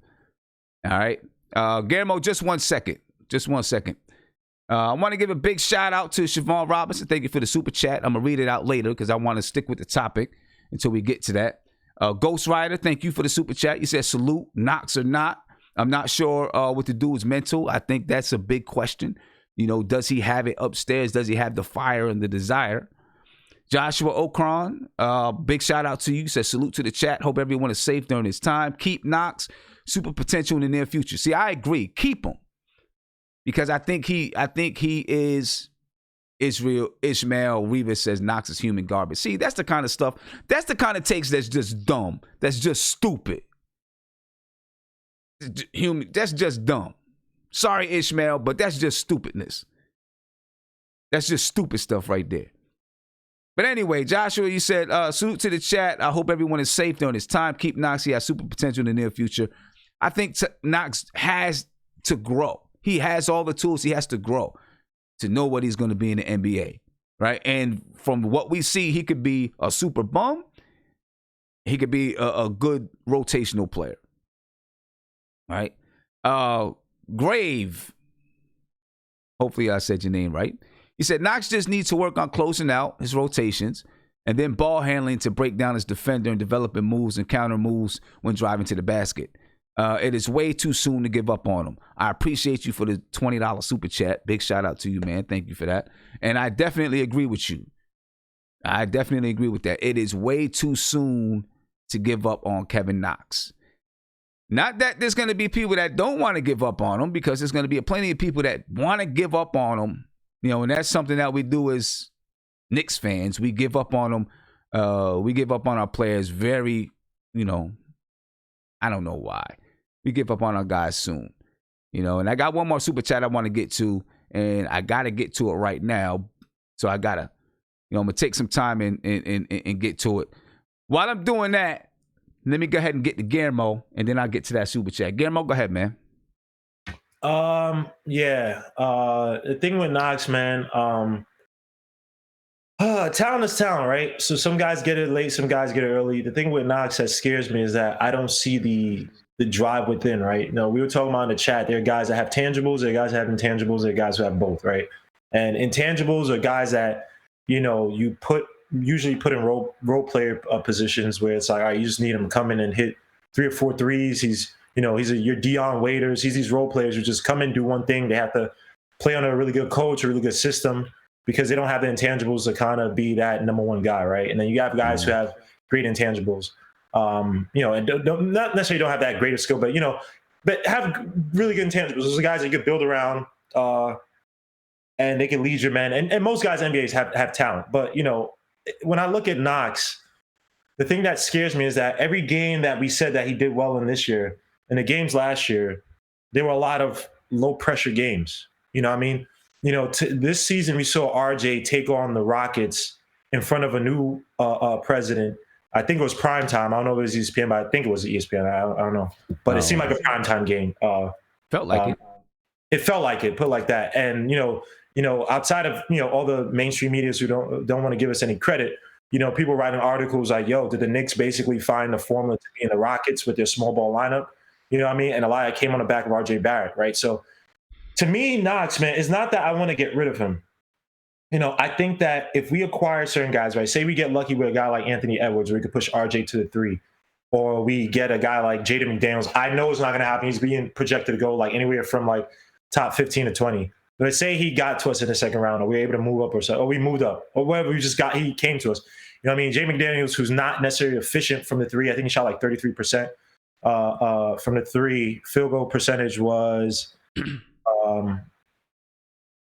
All right. Guillermo, just 1 second. Just 1 second. I want to give a big shout out to Siobhan Robinson. Thank you for the super chat. I'm going to read it out later because I want to stick with the topic until we get to that. Ghost Rider, thank you for the super chat. You said salute, Knox or not. I'm not sure what the dude's mental. I think that's a big question. Does he have it upstairs? Does he have the fire and the desire? Joshua Okron, big shout out to you. Says salute to the chat. Hope everyone is safe during this time. Keep Knox, super potential in the near future. See, I agree. Keep him because I think he is Israel. Ishmael Rivas says Knox is human garbage. See, that's the kind of stuff. That's the kind of takes that's just dumb. That's just stupid. That's just dumb. Sorry, Ishmael, but that's just stupidness. That's just stupid stuff right there. But anyway, Joshua, you said, salute to the chat. I hope everyone is safe during this time. Keep Knox. He has super potential in the near future. I think Knox has to grow. He has all the tools. He has to grow to know what he's going to be in the NBA, right? And from what we see, he could be a super bum. He could be a good rotational player, right? Grave. Hopefully I said your name right. He said Knox just needs to work on closing out his rotations and then ball handling to break down his defender and developing moves and counter moves when driving to the basket. It is way too soon to give up on him. I appreciate you for the $20 super chat. Big shout out to you, man. Thank you for that. And I definitely agree with you. I definitely agree with that. It is way too soon to give up on Kevin Knox. Not that there's going to be people that don't want to give up on him, because there's going to be plenty of people that want to give up on him. And that's something that we do as Knicks fans. We give up on them. We give up on our players very, I don't know why. We give up on our guys soon. And I got one more super chat I want to get to, and I got to get to it right now. So I got to, I'm going to take some time and get to it. While I'm doing that, let me go ahead and get to Guillermo, and then I'll get to that super chat. Guillermo, go ahead, man. The thing with Knox, man, talent is talent, right? So some guys get it late, some guys get it early. The thing with Knox that scares me is that I don't see the drive within, right? We were talking about in the chat, there are guys that have tangibles, there are guys that have intangibles, there are guys who have both, right? And intangibles are guys that, you usually put in role player positions where it's like, all right, you just need him to come in and hit 3 or 4 threes. He's your Dion Waiters. He's these role players who just come in, do one thing. They have to play on a really good coach, a really good system, because they don't have the intangibles to kind of be that number one guy, right? And then you have guys who have great intangibles, and not necessarily don't have that great of skill, but have really good intangibles. Those are guys that you can build around, and they can lead your man. And most guys in NBAs have talent. But, when I look at Knox, the thing that scares me is that every game that we said that he did well in this year, in the games last year, there were a lot of low pressure games. You know what I mean? this season we saw RJ take on the Rockets in front of a new president. I think it was prime time. I don't know if it was ESPN, but I think it was ESPN. I don't know. But it seemed like a prime time game. Felt like it. It felt like it, put like that. And, outside of, all the mainstream medias who don't want to give us any credit, people writing articles like, yo, did the Knicks basically find the formula to be in the Rockets with their small ball lineup? You know what I mean? And a lot came on the back of RJ Barrett, right? So to me, Knox, man, it's not that I want to get rid of him. I think that if we acquire certain guys, right, say we get lucky with a guy like Anthony Edwards where we could push RJ to the 3, or we get a guy like Jaden McDaniels. I know it's not going to happen. He's being projected to go like anywhere from like top 15 to 20. But say he got to us in the second round, or we were able to move up, or we moved up, or whatever. He came to us. You know what I mean? Jay McDaniels, who's not necessarily efficient from the 3. I think he shot like 33% from the 3. Field goal percentage was around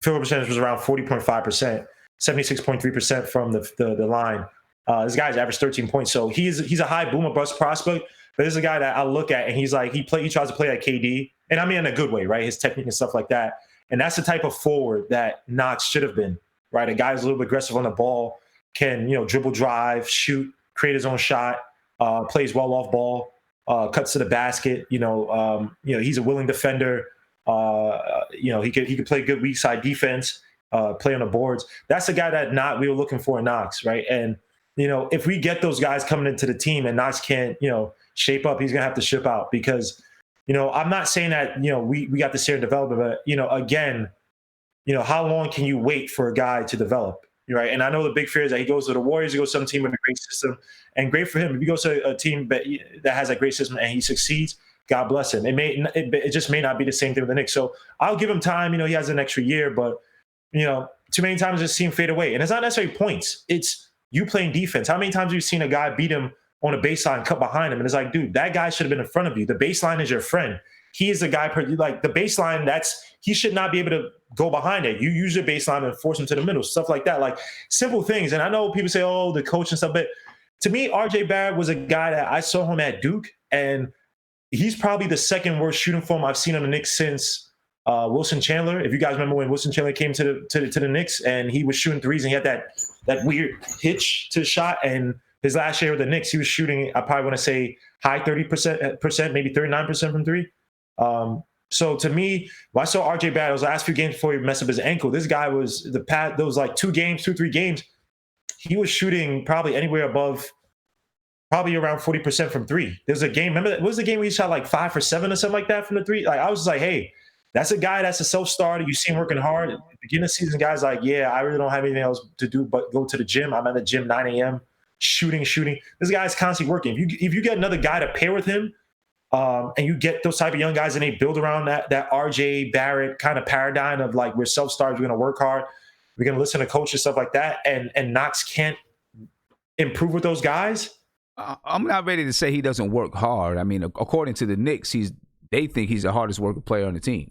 40.5%, 76.3% from the line. This guy's averaged 13 points, so he's a high boomer bust prospect. But this is a guy that I look at, and he's like he tries to play like KD, and I mean in a good way, right? His technique and stuff like that. And that's the type of forward that Knox should have been, right? A guy who's a little bit aggressive on the ball, can dribble, drive, shoot, create his own shot, plays well off ball, cuts to the basket. He's a willing defender. He could play good weak side defense, play on the boards. That's the guy that we were looking for in Knox, right? And if we get those guys coming into the team and Knox can't shape up, he's gonna have to ship out because I'm not saying that we got to see her develop, but again, how long can you wait for a guy to develop, right? And I know the big fear is that he goes to the Warriors, he goes to some team with a great system, and great for him. If he goes to a team that has a great system and he succeeds, God bless him. It just may not be the same thing with the Knicks. So I'll give him time. He has an extra year, but too many times I just see him fade away. And it's not necessarily points. It's you playing defense. How many times have you seen a guy beat him on a baseline, cut behind him? And it's like, dude, that guy should have been in front of you. The baseline is your friend. He is the guy, like the baseline, he should not be able to go behind it. You use your baseline and force him to the middle, stuff like that. Like simple things. And I know people say, oh, the coach and stuff, but to me, RJ Barrett was a guy that I saw him at Duke, and he's probably the second worst shooting form I've seen on the Knicks since Wilson Chandler. If you guys remember when Wilson Chandler came to the Knicks and he was shooting threes and he had that weird hitch to the shot. And his last year with the Knicks, he was shooting, I probably want to say high 30%, maybe 39% from 3. So to me, when I saw RJ Barrett, it was the last few games before he messed up his ankle. This guy was those like 3 games, he was shooting probably anywhere above probably around 40% from 3. There's a game, remember, what was the game where he shot like 5 for 7 or something like that from the 3? Like I was just like, hey, that's a guy that's a self-starter. You see him working hard. At the beginning of the season, guys like, yeah, I really don't have anything else to do but go to the gym. I'm at the gym 9 a.m. shooting. This guy's constantly working. If you get another guy to pair with him, and you get those type of young guys and they build around that RJ Barrett kind of paradigm of like we're self-starters, we're going to work hard, we're going to listen to coaches, stuff like that, and Knox can't improve with those guys. I'm not ready to say he doesn't work hard. I mean, according to the Knicks, they think he's the hardest working player on the team.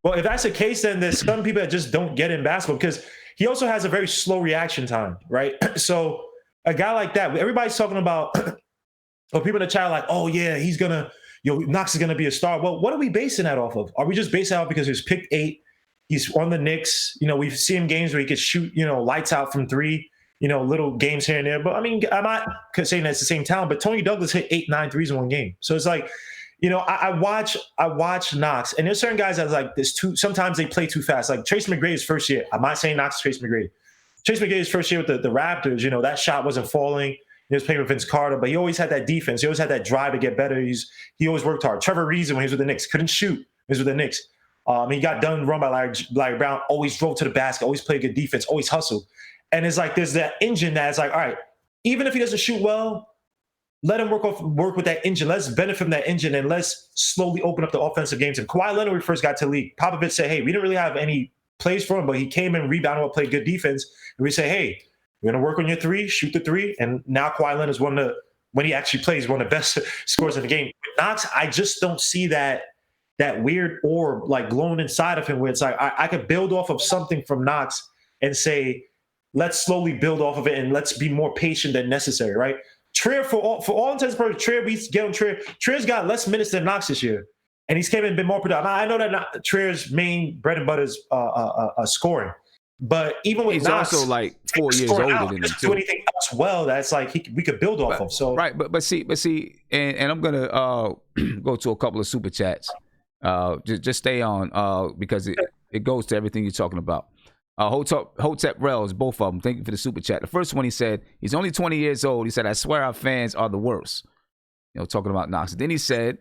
Well, if that's the case, then there's some people that just don't get in basketball because he also has a very slow reaction time, right? So a guy like that, everybody's talking about, or people in the chat are like, oh yeah, Knox is gonna be a star. Well, what are we basing that off of? Are we just basing it off because he was picked 8? He's on the Knicks. We've seen games where he could shoot, lights out from 3. Little games here and there. But I mean, I'm not saying that's the same talent, but Tony Douglas hit 8-9 threes in one game. So it's like, I watch Knox, and there's certain guys that's like this too. Sometimes they play too fast. Like Tracy McGrady's first year. I'm not saying Knox is Tracy McGrady. Tracy McGrady's first year with the Raptors, that shot wasn't falling. He was playing with Vince Carter, but he always had that defense. He always had that drive to get better. He always worked hard. Trevor Reason, when he was with the Knicks, couldn't shoot. He was with the Knicks. He got done run by Larry Brown. Always drove to the basket. Always played good defense. Always hustled. And it's like there's that engine that's like, all right, even if he doesn't shoot well, let him work with that engine. Let's benefit from that engine and let's slowly open up the offensive games. And Kawhi Leonard, when we first got to the league, Popovich said, hey, we didn't really have any plays for him, but he came in, rebounded, well, played good defense. And we say, hey, we're going to work on your 3, shoot the 3. And now Kawhi Leonard is when he actually plays, one of the best scorers in the game. With Knox, I just don't see that weird orb like glowing inside of him where it's like, I could build off of something from Knox and say, let's slowly build off of it and let's be more patient than necessary, right? Trier, for all intents and purposes, we get on Trier. Trier's got less minutes than Knox this year. and he's came in a bit more productive. I know that Trier's main bread and butter is scoring, but even with he's Knox, also like 4 years older than him do too. anything else well that's like we could build off of. So right, but see, and I'm gonna go to a couple of super chats. Just stay on because it goes to everything you're talking about. Hotep Rels, both of them. Thank you for the super chat. The first one, he said he's only 20 years old. He said, "I swear our fans are the worst." Talking about Knox. Then he said,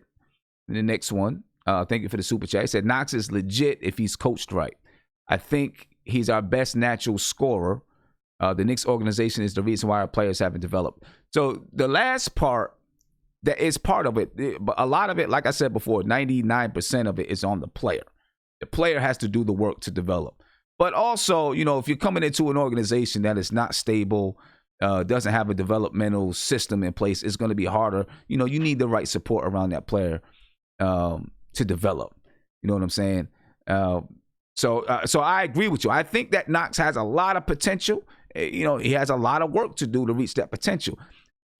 in the next one, thank you for the super chat. He said Knox is legit if he's coached right. I think he's our best natural scorer. The Knicks organization is the reason why our players haven't developed. So the last part, that is part of it, but a lot of it, like I said before, 99% of it is on the player. The player has to do the work to develop. But also, if you're coming into an organization that is not stable, doesn't have a developmental system in place, it's going to be harder. You need the right support around that player to develop. You know what I'm saying? So I agree with you. I think that Knox has a lot of potential. He has a lot of work to do to reach that potential.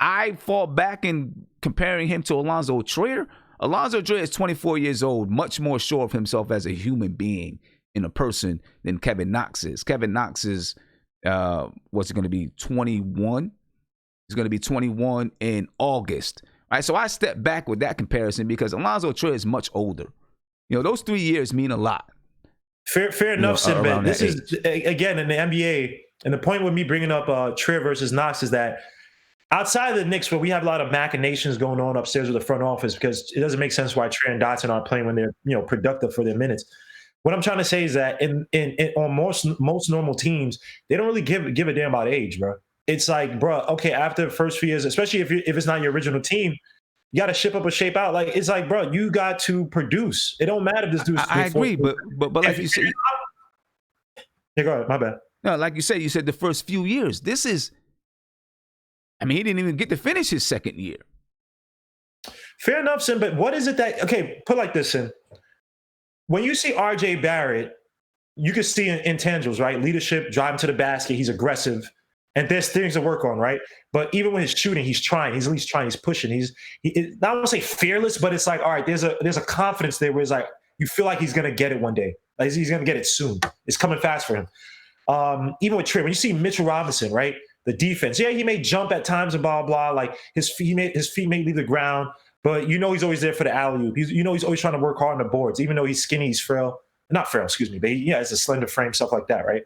I fall back in comparing him to Alonzo Trier. Alonzo Trier is 24 years old, much more sure of himself as a human being and a person than Kevin Knox is. Kevin Knox is, what's it going to be, 21? He's going to be 21 in August. All right, so I step back with that comparison because Alonzo Trier is much older. Those 3 years mean a lot. Fair enough, Sinbad. This is, again, in the NBA, and the point with me bringing up Trier versus Knox is that outside of the Knicks, where we have a lot of machinations going on upstairs with the front office, because it doesn't make sense why Trier and Dotson aren't playing when they're productive for their minutes. What I'm trying to say is that on most normal teams, they don't really give a damn about age, bro. It's like, bro, okay, after the first few years, especially if it's not your original team, you got to ship up or shape out. Like, it's like, bro, you got to produce. It don't matter if this dude's. I agree, but like you said, yeah, go ahead. My bad. No, like you said the first few years. This is, he didn't even get to finish his second year. Fair enough, Sin. But what is it that? Okay, put it like this, Sin. When you see R.J. Barrett, you can see intangibles, right? Leadership, drive him to the basket. He's aggressive. And there's things to work on, right? But even with his shooting, he's trying. He's at least trying. He's pushing. I don't want to say fearless, but it's like, all right, there's a confidence there where it's like, you feel like he's going to get it one day. Like he's going to get it soon. It's coming fast for him. Even with Trey, when you see Mitchell Robinson, right? The defense, yeah, he may jump at times and blah, blah, like his feet may leave the ground, but he's always there for the alley-oop. He's always trying to work hard on the boards, even though he's skinny, he's frail. Not frail, excuse me, but he has a slender frame, stuff like that, right?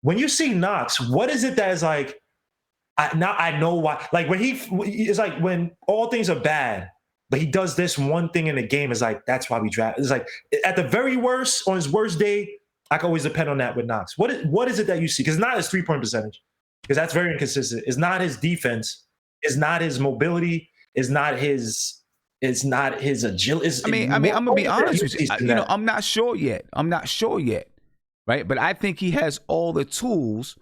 When you see Knox, what is it that is like, I know why. Like it's like when all things are bad, but he does this one thing in the game, is like, that's why we draft. It's like, at the very worst, on his worst day, I can always depend on that with Knox. What is it that you see? Because it's not his three-point percentage, because that's very inconsistent. It's not his defense. It's not his mobility. It's not his agility. I'm gonna be honest with you. I'm not sure yet. Right? But I think he has all the tools,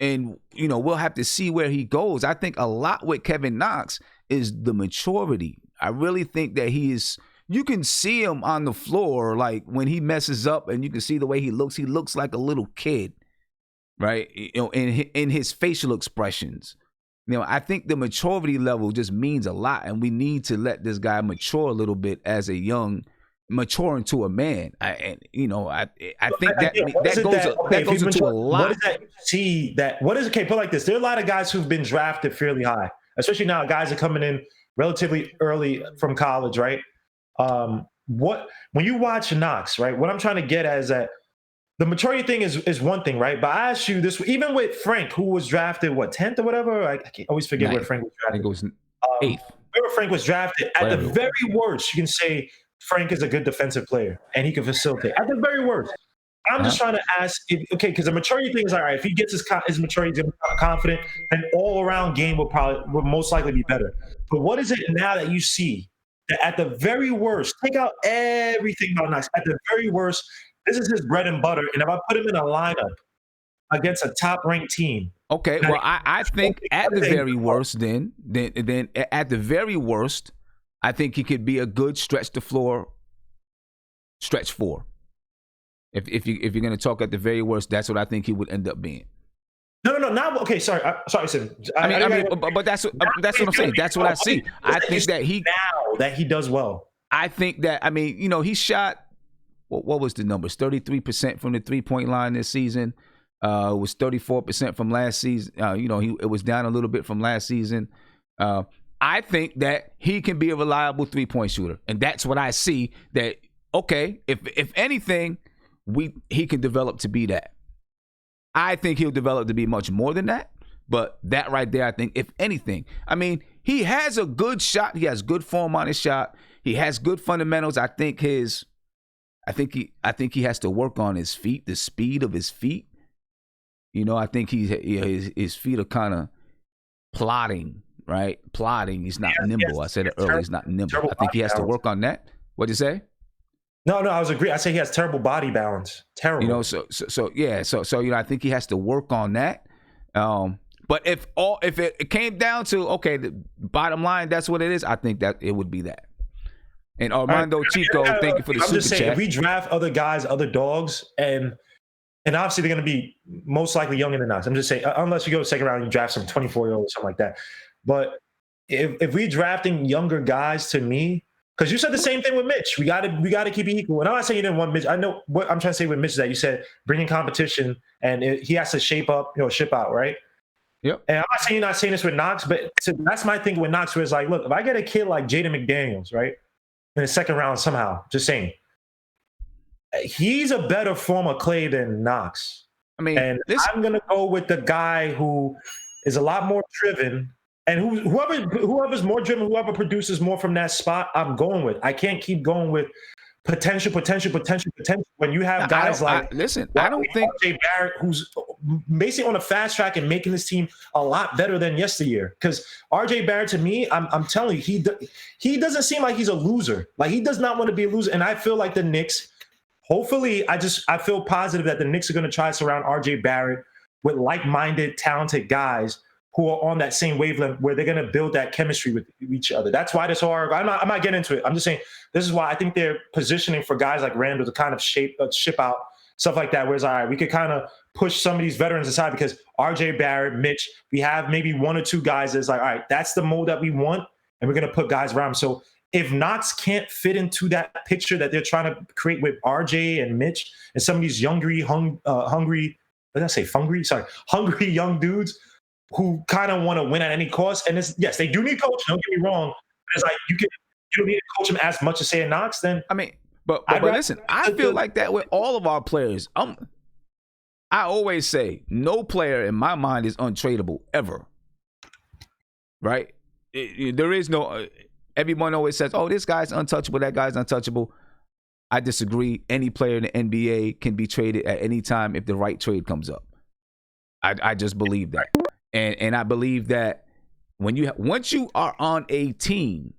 and we'll have to see where he goes. I think a lot with Kevin Knox is the maturity. I really think that you can see him on the floor, like when he messes up, and you can see the way he looks like a little kid, right? In his facial expressions. I think the maturity level just means a lot, and we need to let this guy mature a little bit as mature into a man. I think that goes into a lot. What is that you see that? What is okay? Put like this: there are a lot of guys who've been drafted fairly high, especially now. Guys are coming in relatively early from college, right? When you watch Knox, right? What I'm trying to get at is that the maturity thing is one thing, right? But I ask you this: even with Frank, who was drafted 10th or whatever, I always forget where Frank was drafted. I think it was 8th. Wherever Frank was drafted, at the very worst, you can say Frank is a good defensive player and he can facilitate. At the very worst, I'm just trying to ask, because the maturity thing is all right. If he gets his maturity, he's confident, then all around game will most likely be better. But what is it now that you see that at the very worst, take out everything about Knox, at the very worst, this is his bread and butter. And if I put him in a lineup against a top-ranked team. Okay, well, I think at the very worst, then at the very worst, I think he could be a good stretch four. If you're going to talk at the very worst, that's what I think he would end up being. No. Not okay. Sorry, Sim. But that's what I'm saying. That's what I see. I think that he does well. I think that, I mean, you know, he shot, what was the numbers? 33% from the 3-point line this season. It was 34% from last season. You know, it was down a little bit from last season. I think that he can be a reliable 3-point shooter. And that's what I see that, okay, if anything, he can develop to be that. I think he'll develop to be much more than that. But that right there, I think, if anything, I mean, he has a good shot. He has good form on his shot. He has good fundamentals. I think he has to work on his feet, the speed of his feet. You know, I think his feet are kind of plodding, right? Plodding. He's not nimble. I said it earlier. He's not nimble. I think he has to work on that. What'd you say? No, I was agree. I say he has terrible body balance. Terrible. You know, so you know, I think he has to work on that. But if it came down to, okay, the bottom line, that's what it is, I think that it would be that. And Armando Chico, thank you for the super chat. I'm just saying, if we draft other guys, other dogs, and obviously they're going to be most likely younger than us. I'm just saying, unless you go to second round and you draft some 24-year-old or something like that. But if we drafting younger guys, to me, because you said the same thing with Mitch, we got to keep it equal. And I'm not saying you didn't want Mitch. I know what I'm trying to say with Mitch is that you said bringing competition and he has to ship out, right? Yep. And I'm not saying you're not saying this with Knox, but that's my thing with Knox, where it's like, look, if I get a kid like Jaden McDaniels, right, in the second round somehow, just saying, he's a better form of Clay than Knox. I mean, I'm gonna go with the guy who is a lot more driven, and whoever's more driven, whoever produces more from that spot, I'm going with. I can't keep going with potential when you have guys I don't think RJ Barrett, who's basically on a fast track and making this team a lot better than yesteryear. Because RJ Barrett, to me, I'm telling you, he doesn't seem like he's a loser. Like, he does not want to be a loser. And I feel like the Knicks, hopefully, I feel positive that the Knicks are going to try to surround RJ Barrett with like-minded, talented guys who are on that same wavelength, where they're going to build that chemistry with each other. That's why this whole article, I'm not getting into it. I'm just saying, this is why I think they're positioning for guys like Randall to kind of ship out, stuff like that, where it's all right, we could kind of push some of these veterans aside, because RJ Barrett, Mitch, we have maybe one or two guys that's like, all right, that's the mold that we want, and we're going to put guys around them. So if Knox can't fit into that picture that they're trying to create with RJ and Mitch and some of these hungry young dudes who kind of want to win at any cost. And yes, they do need coaching. Don't get me wrong. But it's like you don't need to coach them as much as say Knox. Then I mean, but listen, I feel like that with all of our players. I always say no player in my mind is untradeable ever. Right? There is no. Everyone always says, "Oh, this guy's untouchable. That guy's untouchable." I disagree. Any player in the NBA can be traded at any time if the right trade comes up. I just believe that. And I believe that once you are on a team,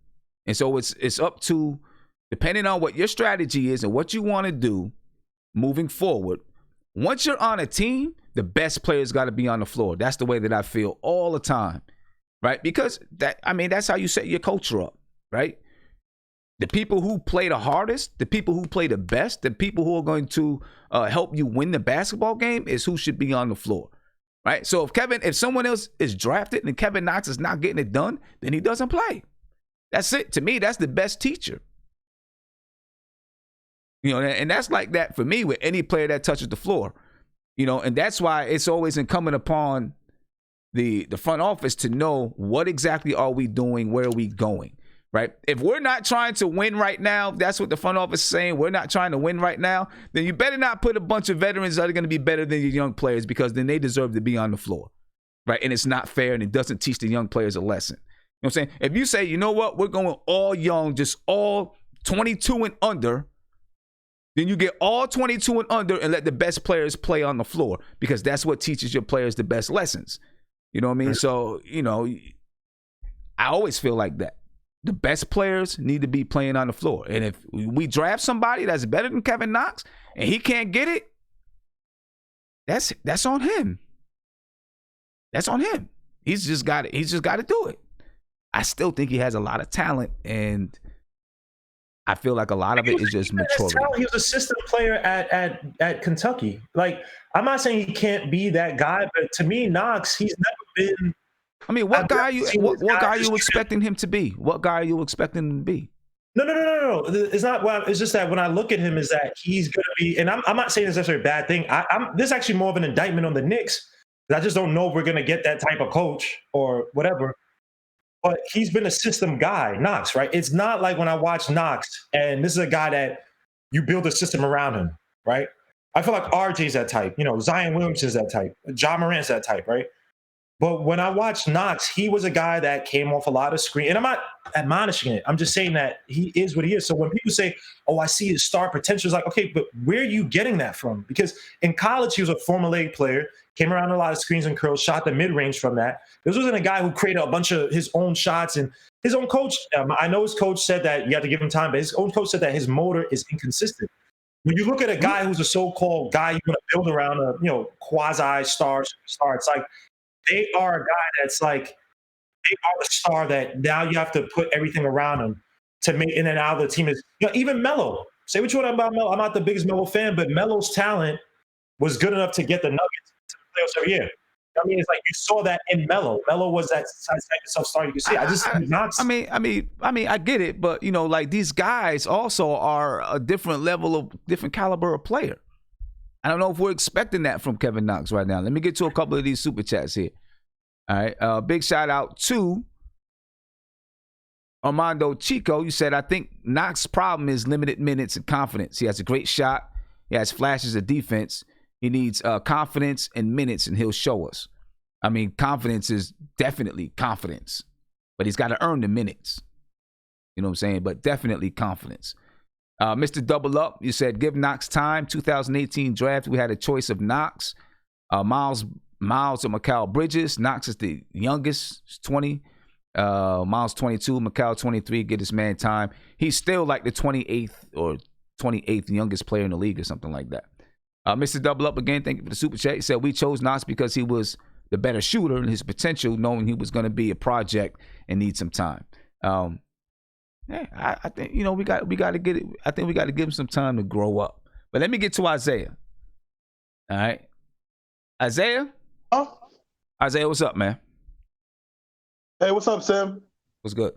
and so it's up to, depending on what your strategy is and what you want to do moving forward, once you're on a team, the best players got to be on the floor. That's the way that I feel all the time, right? Because that's how you set your culture up, right? The people who play the hardest, the people who play the best, the people who are going to help you win the basketball game is who should be on the floor. Right, so if someone else is drafted and Kevin Knox is not getting it done, then he doesn't play. That's it. To me, that's the best teacher. You know, and that's like that for me with any player that touches the floor. You know, and that's why it's always incumbent upon the front office to know what exactly are we doing, where are we going, right? If we're not trying to win right now, that's what the front office is saying, we're not trying to win right now, then you better not put a bunch of veterans that are going to be better than your young players, because then they deserve to be on the floor, right? And it's not fair, and it doesn't teach the young players a lesson. You know what I'm saying? If you say, you know what, we're going all young, just all 22 and under, then you get all 22 and under and let the best players play on the floor, because that's what teaches your players the best lessons. You know what I mean? So, you know, I always feel like that. The best players need to be playing on the floor. And if we draft somebody that's better than Kevin Knox and he can't get it, that's on him. That's on him. He's just got to do it. I still think he has a lot of talent, and I feel like a lot of it is just maturity. He was an assistant player at Kentucky. Like, I'm not saying he can't be that guy, but to me, Knox, he's never been. I mean, what guy are you expecting him to be? What guy are you expecting him to be? No. It's not. Well, it's just that when I look at him, is that he's going to be, and I'm not saying this is necessarily a bad thing. This is actually more of an indictment on the Knicks. I just don't know if we're going to get that type of coach or whatever. But he's been a system guy, Knox, right? It's not like when I watch Knox, and this is a guy that you build a system around him, right? I feel like RJ's that type. Zion Williamson's that type. Ja Morant's that type, right? But when I watched Knox, he was a guy that came off a lot of screen. And I'm not admonishing it. I'm just saying that he is what he is. So when people say, oh, I see his star potential, it's like, okay, but where are you getting that from? Because in college, he was a formulaic player, came around a lot of screens and curls, shot the mid-range from that. This wasn't a guy who created a bunch of his own shots. And his own coach, I know his coach said that you have to give him time, but his own coach said that his motor is inconsistent. When you look at a guy who's a so-called guy you want to build around a quasi-star, it's like, they are a guy that's like, they are the star that now you have to put everything around him to make in and out of the team. Is even Melo. Say what you want about Melo. I'm not the biggest Melo fan, but Melo's talent was good enough to get the Nuggets to the playoffs every year. I mean, it's like you saw that in Melo. Melo was that type of self-star you could see. I get it, but like these guys also are a different caliber of player. I don't know if we're expecting that from Kevin Knox right now. Let me get to a couple of these super chats here. All right. Big shout out to Armando Chico. You said, I think Knox's problem is limited minutes and confidence. He has a great shot. He has flashes of defense. He needs confidence and minutes, and he'll show us. I mean, confidence is definitely confidence, but he's got to earn the minutes. You know what I'm saying? But definitely confidence. Mr. Double Up, you said, give Knox time. 2018 draft, we had a choice of Knox, Miles or Mikal Bridges. Knox is the youngest, 20. Miles 22, Mikal 23. Get this man time. He's still like the 28th or 28th youngest player in the league or something like that. Mr. Double Up, again, thank you for the super chat. He said, we chose Knox because he was the better shooter and his potential, knowing he was going to be a project and need some time. Yeah, I think we got to get it. I think we got to give him some time to grow up. But let me get to Isaiah. All right, Isaiah. Oh, Isaiah, what's up, man? Hey, what's up, Sam? What's good?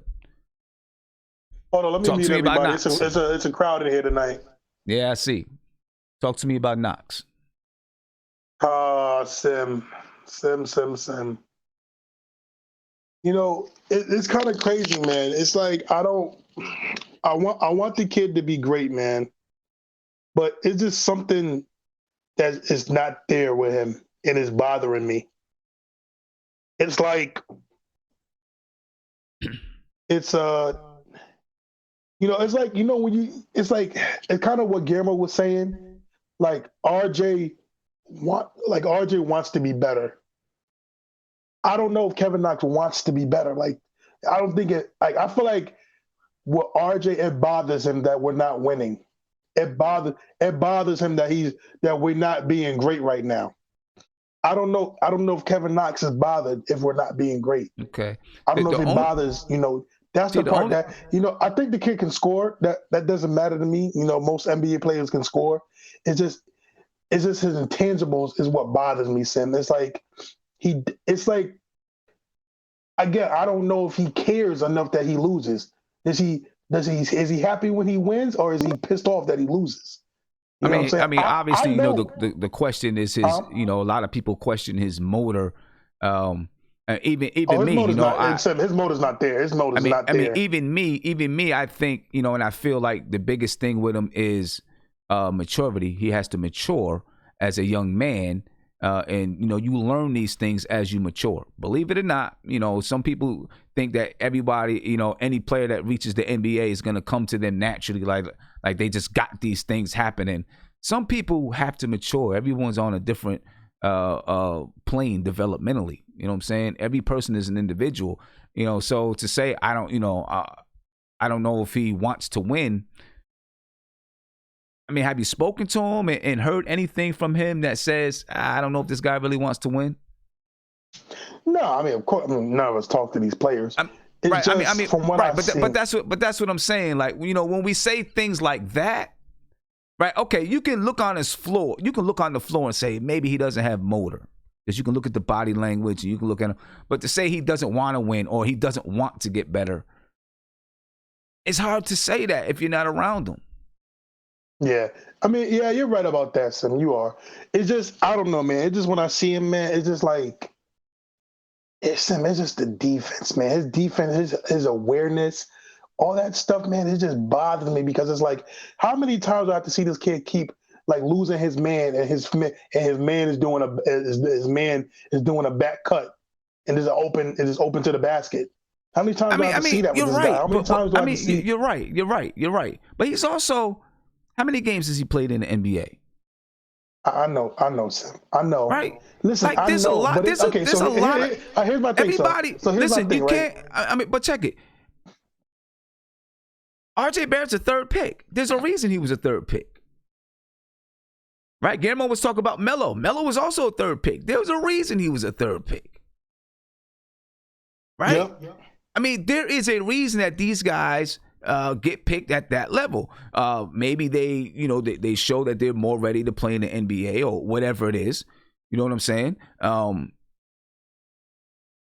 Hold on, let me mute everybody. It's a crowd in here tonight. Yeah, I see. Talk to me about Knox. Sim. It's kind of crazy, man. It's like I want the kid to be great, man. But it's just something that is not there with him and is bothering me. It's like it's like it's kind of what Guillermo was saying. Like RJ wants to be better. I don't know if Kevin Knox wants to be better. Like, I don't think it. Like, I feel like what RJ, it bothers him that we're not winning. It bothers him that we're not being great right now. I don't know if Kevin Knox is bothered if we're not being great. Okay. I don't know if it bothers. That's the part that I think the kid can score. That doesn't matter to me. Most NBA players can score. It's just his intangibles is what bothers me, Sim. It's like again, I don't know if he cares enough that he loses. Is he happy when he wins, or is he pissed off that he loses? Obviously, the question is his. A lot of people question his motor. Even me, his motor's not there. His motor's not there. I mean, even me, I think, and I feel like the biggest thing with him is maturity. He has to mature as a young man. And you learn these things as you mature. Believe it or not, some people think that everybody, any player that reaches the NBA is going to come to them naturally, like they just got these things happening. Some people have to mature. Everyone's on a different plane developmentally. You know what I'm saying? Every person is an individual. So to say I don't know if he wants to win. I mean, have you spoken to him and heard anything from him that says, I don't know if this guy really wants to win? No, I mean, of course, none of us talk to these players. But that's what I'm saying. Like, when we say things like that, right? Okay, you can look on his floor. You can look on the floor and say maybe he doesn't have motor, because you can look at the body language and you can look at him. But to say he doesn't want to win or he doesn't want to get better, it's hard to say that if you're not around them. Yeah. I mean, yeah, you're right about that, Sim. You are. It's just, I don't know, man. It's just when I see him, man, it's just like, it's just the defense, man. His defense, his awareness, all that stuff, man, it just bothers me because it's like, how many times do I have to see this kid keep like losing his man and his man is doing a back cut and is open to the basket? How many times do I have to see that with this guy? How many times do I have to see? You're right. But he's also, how many games has he played in the NBA? I know, Sam. I know. Right. Listen, like, there's I know. A lot, there's a lot. Here's my thing. Everybody, so here's listen, my thing, you right? can't. But check it. RJ Barrett's a third pick. There's a reason he was a third pick. Right? Guillermo was talking about Melo. Melo was also a third pick. There was a reason he was a third pick. Right? Yep. I mean, there is a reason that these guys get picked at that level. Maybe they show that they're more ready to play in the NBA or whatever it is. You know what I'm saying?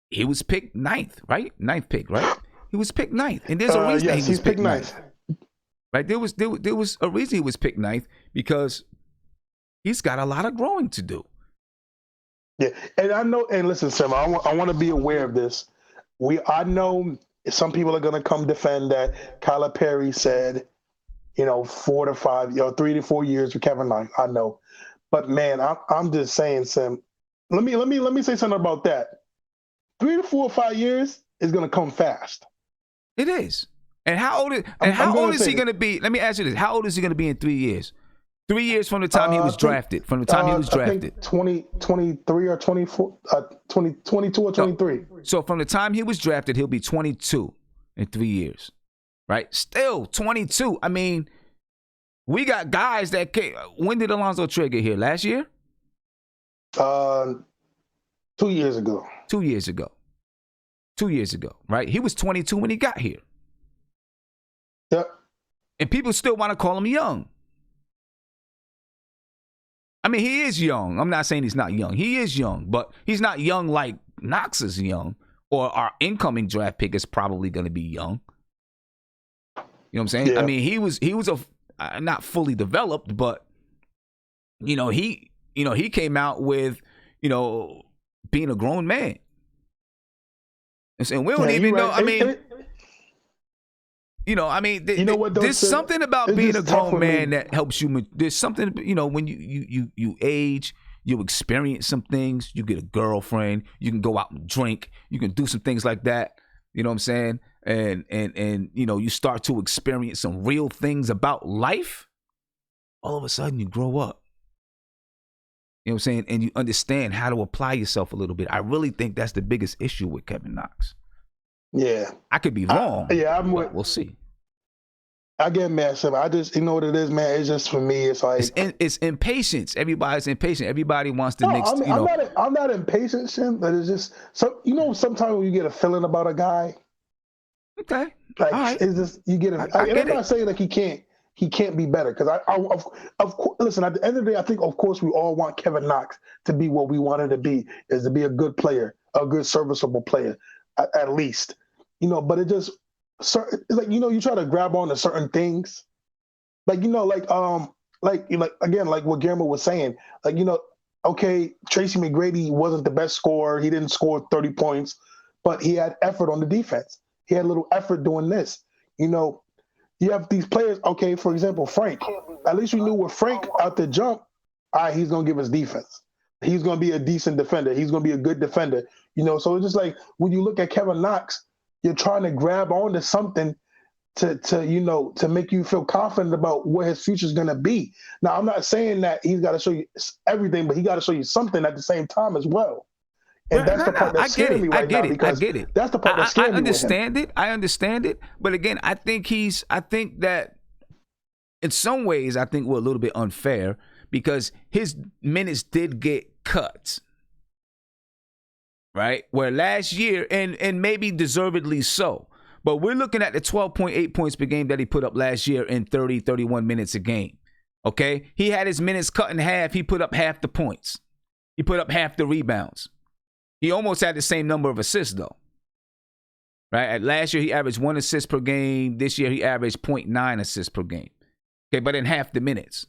He was picked ninth, right? Ninth pick, right? He was picked ninth, and there's a reason he was picked ninth. Right? There was a reason he was picked ninth because he's got a lot of growing to do. Yeah, and I know. And listen, Sam, I want to be aware of this. I know some people are going to come defend that Kyler Perry said, 4 to 5, 3 to 4 years with Kevin Knox. I know, but man, I'm just saying, Sam. Let me say something about that. 3 to 4 or 5 years is going to come fast. It is. And how old is he going to be? Let me ask you this: how old is he going to be in 3 years? 3 years from the time he was drafted. From the time he was drafted. I think 23 or 24, 22 or 23. So from the time he was drafted, he'll be 22 in 3 years, right? Still 22. I mean, we got guys that came. When did Alonzo Trier get here? Last year? 2 years ago. 2 years ago. 2 years ago, right? He was 22 when he got here. Yep. And people still want to call him young. I mean, he is young. I'm not saying he's not young. He is young, but he's not young like Knox is young, or our incoming draft pick is probably going to be young. You know what I'm saying? Yeah. I mean, he was not fully developed, but he came out with being a grown man. And we don't even know. I mean, there's something about being a grown man that helps you. There's something, when you age, you experience some things. You get a girlfriend. You can go out and drink. You can do some things like that. You know what I'm saying? And you start to experience some real things about life. All of a sudden, you grow up. You know what I'm saying? And you understand how to apply yourself a little bit. I really think that's the biggest issue with Kevin Knox. Yeah. I could be wrong. We'll see. I get mad, Sam. I just, what it is, man. It's just for me. It's like it's impatience. Everybody's impatient. Everybody wants the next. I'm not impatient, Sam. But it's just sometimes when you get a feeling about a guy. Okay. Like right. It's just you get it. I'm not saying like he can't be better because of course, listen, at the end of the day, I think of course we all want Kevin Knox to be what we wanted to be, is to be a good player, a good serviceable player, at least, but it just, it's like, you try to grab on to certain things, like again, like what Guillermo was saying, like, okay, Tracy McGrady wasn't the best scorer. He didn't score 30 points, but he had effort on the defense. He had a little effort doing this, You have these players, okay, for example, Frank. At least we knew with Frank out the jump, he's going to give us defense. He's going to be a decent defender. He's going to be a good defender. So it's just like when you look at Kevin Knox, you're trying to grab onto something to make you feel confident about what his future is going to be. Now, I'm not saying that he's got to show you everything, but he got to show you something at the same time as well. And that's the part that's scaring me right now. I get it. That's the part that's scaring me. I understand it. But again, I think that in some ways, I think we're a little bit unfair because his minutes did get cut. Right? Where last year, and maybe deservedly so, but we're looking at the 12.8 points per game that he put up last year in 30, 31 minutes a game. Okay? He had his minutes cut in half. He put up half the points. He put up half the rebounds. He almost had the same number of assists, though. right? Last year, he averaged 1 assist per game. This year, he averaged 0.9 assists per game. Okay, but in half the minutes.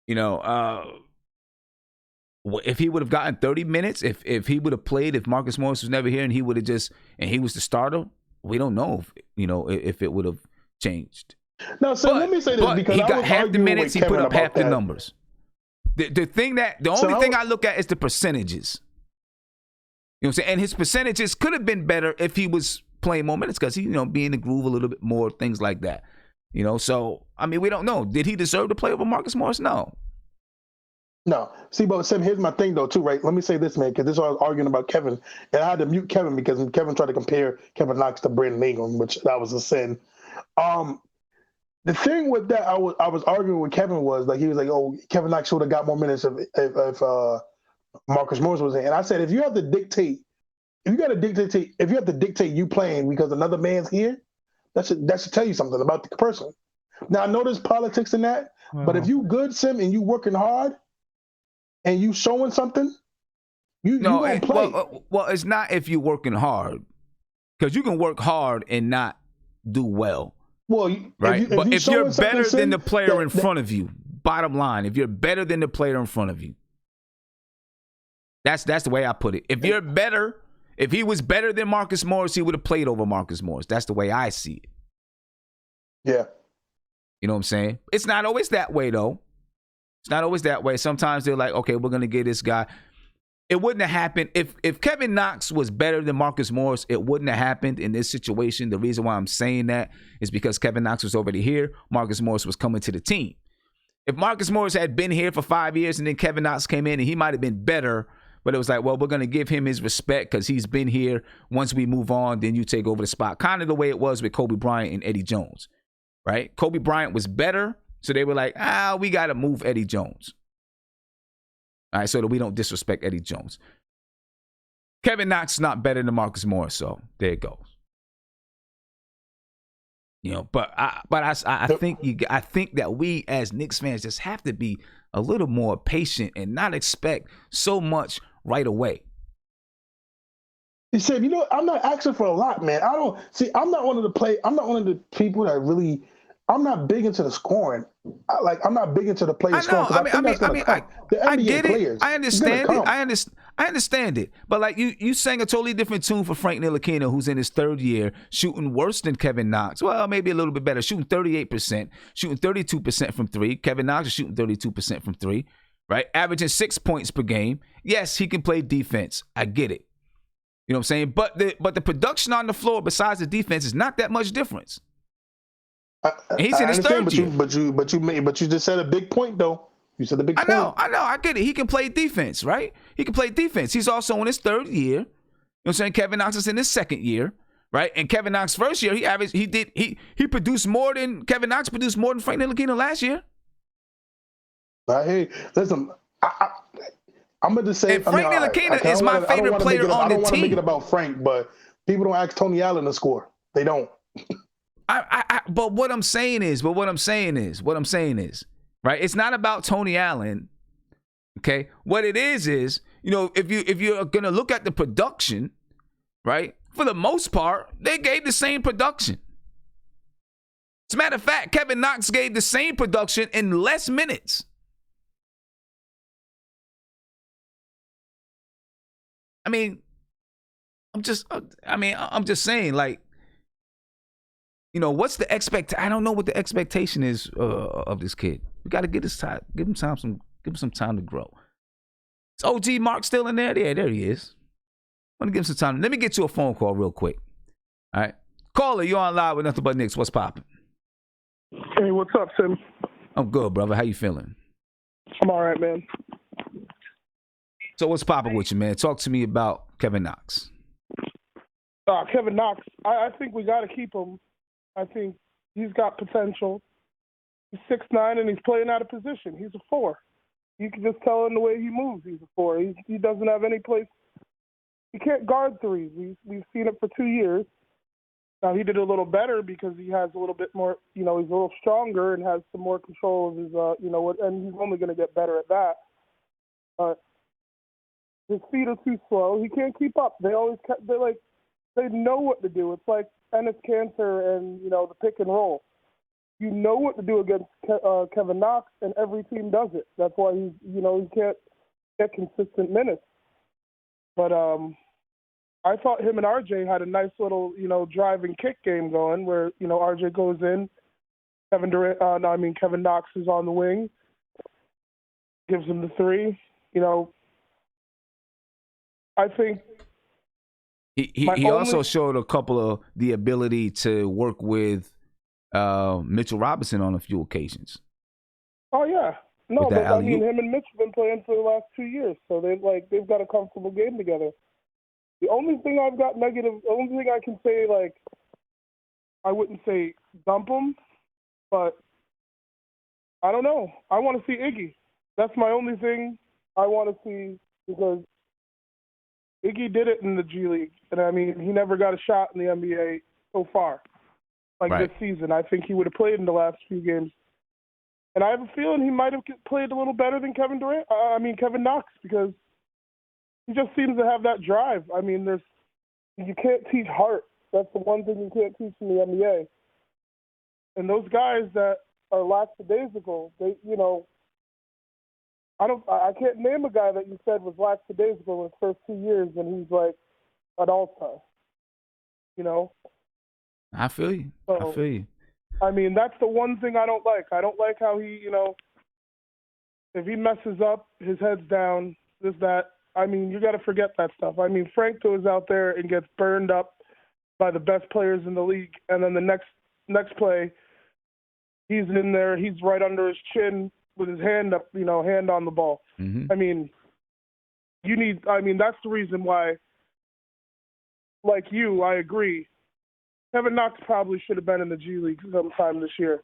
You know, if he would have gotten 30 minutes, if he would have played, if Marcus Morris was never here and he would have and he was the starter, we don't know if it would have changed. No, so let me say this, because he I got was half the arguing minutes, with he put Kevin up half about the numbers. The only thing I look at is the percentages. You know what I'm saying? And his percentages could have been better if he was playing more minutes, because he, be in the groove a little bit more, things like that. So I mean, we don't know. Did he deserve to play over Marcus Morris? No. No. See, but Sam, here's my thing though, too, right? Let me say this, man, because this is why I was arguing about Kevin, and I had to mute Kevin because Kevin tried to compare Kevin Knox to Brandon Ingram, which that was a sin. The thing with that, I was arguing with Kevin was like, he was like, "Oh, Kevin Knox should have got more minutes if Marcus Morris was in." And I said, if you have to dictate you playing because another man's here, that should tell you something about the person. Now, I know there's politics in that, but if you good, Sim, and you working hard and you showing something, you gonna play. Well, it's not if you working hard, because you can work hard and not do well. Well, right. But if you're better than the player in front of you, bottom line, if you're better than the player in front of you, that's the way I put it. If you're better, if he was better than Marcus Morris, he would have played over Marcus Morris. That's the way I see it. Yeah. You know what I'm saying? It's not always that way, though. It's not always that way. Sometimes they're like, okay, we're going to get this guy. It wouldn't have happened. If Kevin Knox was better than Marcus Morris, it wouldn't have happened in this situation. The reason why I'm saying that is because Kevin Knox was already here. Marcus Morris was coming to the team. If Marcus Morris had been here for 5 years and then Kevin Knox came in and he might have been better, but it was like, well, we're going to give him his respect because he's been here. Once we move on, then you take over the spot. Kind of the way it was with Kobe Bryant and Eddie Jones, right? Kobe Bryant was better, so they were like, we got to move Eddie Jones. All right, so that we don't disrespect Eddie Jones. Kevin Knox is not better than Marcus Morris, so there it goes. But I think that we as Knicks fans just have to be a little more patient and not expect so much right away. He said, I'm not asking for a lot, man. I'm not one of the people that really. I'm not big into the scoring. I'm not big into the players scoring. I get it. I understand it. I understand it. But like you sang a totally different tune for Frank Ntilikina, who's in his third year, shooting worse than Kevin Knox. Well, maybe a little bit better, shooting 38%, shooting 32% from three. Kevin Knox is shooting 32% from three, right? Averaging 6 points per game. Yes, he can play defense. I get it. You know what I'm saying? But the production on the floor besides the defense is not that much difference. He's in his third year. But you just said a big point, though. You said a big point. I know. I get it. He can play defense, right? He can play defense. He's also in his third year. You know what I'm saying? Kevin Knox is in his second year, right? And Kevin Knox first year, he produced more than Kevin Knox produced more than Frank Ntilikina last year. Hey, listen, I'm going to say, and Frank Ntilikina is my favorite player on the team. I don't want to make it about Frank, but people don't ask Tony Allen to score. They don't. But what I'm saying is, right? It's not about Tony Allen. Okay. What it is, if you're gonna look at the production, right? For the most part, they gave the same production. As a matter of fact, Kevin Knox gave the same production in less minutes. I mean, I'm just saying, like, what's the I don't know what the expectation is of this kid. We got to give him some time to grow. Is OG Mark still in there? Yeah, there he is. I want to give him some time. Let me get you a phone call real quick. All right. Caller, you're on live with Nothing But Knicks. What's popping? Hey, what's up, Tim? I'm good, brother. How you feeling? I'm all right, man. So what's popping with you, man? Talk to me about Kevin Knox. Kevin Knox, I think we got to keep him. I think he's got potential. He's 6'9", and he's playing out of position. He's a 4. You can just tell in the way he moves he's a 4. He doesn't have any place. He can't guard threes. We've seen it for 2 years. Now, he did a little better because he has a little bit more, he's a little stronger and has some more control of his, and he's only going to get better at that. But His feet are too slow. He can't keep up. They know what to do. It's like Ennis Cantor and the pick and roll. You know what to do against Kevin Knox, and every team does it. That's why he can't get consistent minutes. But I thought him and RJ had a nice little drive and kick game going, where RJ goes in, Kevin Knox is on the wing, gives him the three. I think he also showed a couple of the ability to work with Mitchell Robinson on a few occasions. Oh yeah, no, but him and Mitch have been playing for the last 2 years, so they've got a comfortable game together. The only thing I've got negative, the only thing I can say, I wouldn't say dump him, but I don't know. I want to see Iggy. That's my only thing I want to see, because Iggy did it in the G League, and he never got a shot in the NBA so far. This season, I think he would have played in the last few games, and I have a feeling he might have played a little better than Kevin Knox, because he just seems to have that drive. You can't teach heart. That's the one thing you can't teach in the NBA. And those guys that are lackadaisical, I can't name a guy that you said was lackadaisical in his first 2 years, and he's like an all-star. I feel you. So, that's the one thing I don't like. I don't like how he, if he messes up, his head's down, this, that. You got to forget that stuff. Frank goes out there and gets burned up by the best players in the league, and then the next play, he's in there, he's right under his chin with his hand up, hand on the ball. Mm-hmm. That's the reason why, like you, I agree. Kevin Knox probably should have been in the G League sometime this year.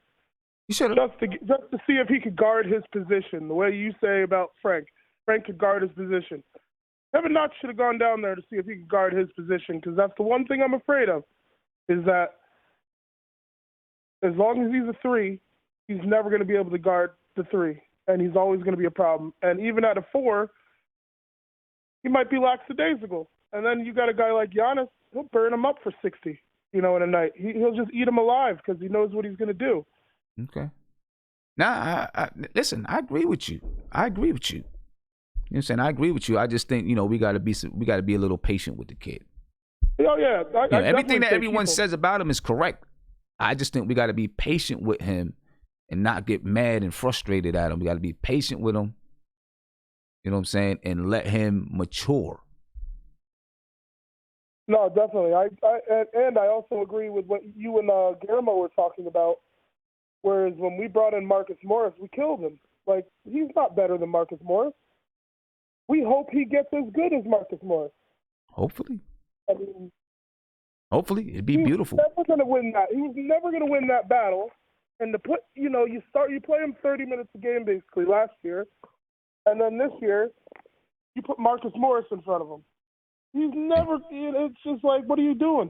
You should have. Just to see if he could guard his position, the way you say about Frank. Frank could guard his position. Kevin Knox should have gone down there to see if he could guard his position, because that's the one thing I'm afraid of, is that as long as he's a three, he's never going to be able to guard the three, and he's always going to be a problem. And even at a four, he might be lackadaisical. And then you got a guy like Giannis, he'll burn him up for 60, in a night. He'll just eat him alive because he knows what he's going to do. Okay. Now, listen, I agree with you. I agree with you. You know what I'm saying? I agree with you. I just think, we got to be a little patient with the kid. Oh, yeah. Everything that everyone says about him is correct. I just think we got to be patient with him and not get mad and frustrated at him. We got to be patient with him. You know what I'm saying? And let him mature. No, definitely. I also agree with what you and Guillermo were talking about. Whereas when we brought in Marcus Morris, we killed him. He's not better than Marcus Morris. We hope he gets as good as Marcus Morris. Hopefully. Hopefully, it'd be beautiful. He was never going to win that battle. And to put, you play him 30 minutes a game basically last year, and then this year you put Marcus Morris in front of him. He's never. It's just like, what are you doing?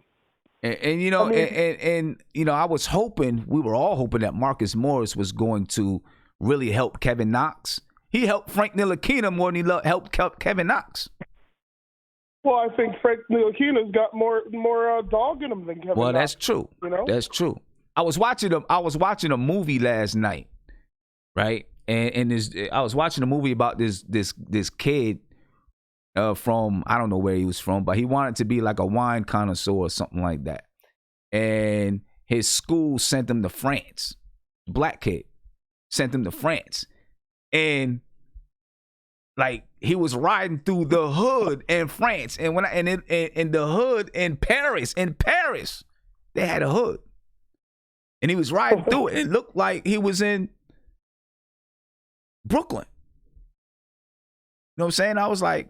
And I was hoping, we were all hoping that Marcus Morris was going to really help Kevin Knox. He helped Frank Ntilikina more than he helped Kevin Knox. Well, I think Frank Ntilikina's got more dog in him than Kevin Knox. Well, that's true. That's true. I was watching a movie last night, right? And I was watching a movie about this kid from, I don't know where he was from, but he wanted to be like a wine connoisseur or something like that. And his school sent him to France. Black kid sent him to France. And he was riding through the hood in France, and in the hood in Paris, they had a hood, and he was riding through it. It looked like he was in Brooklyn. You know what I'm saying? I was like,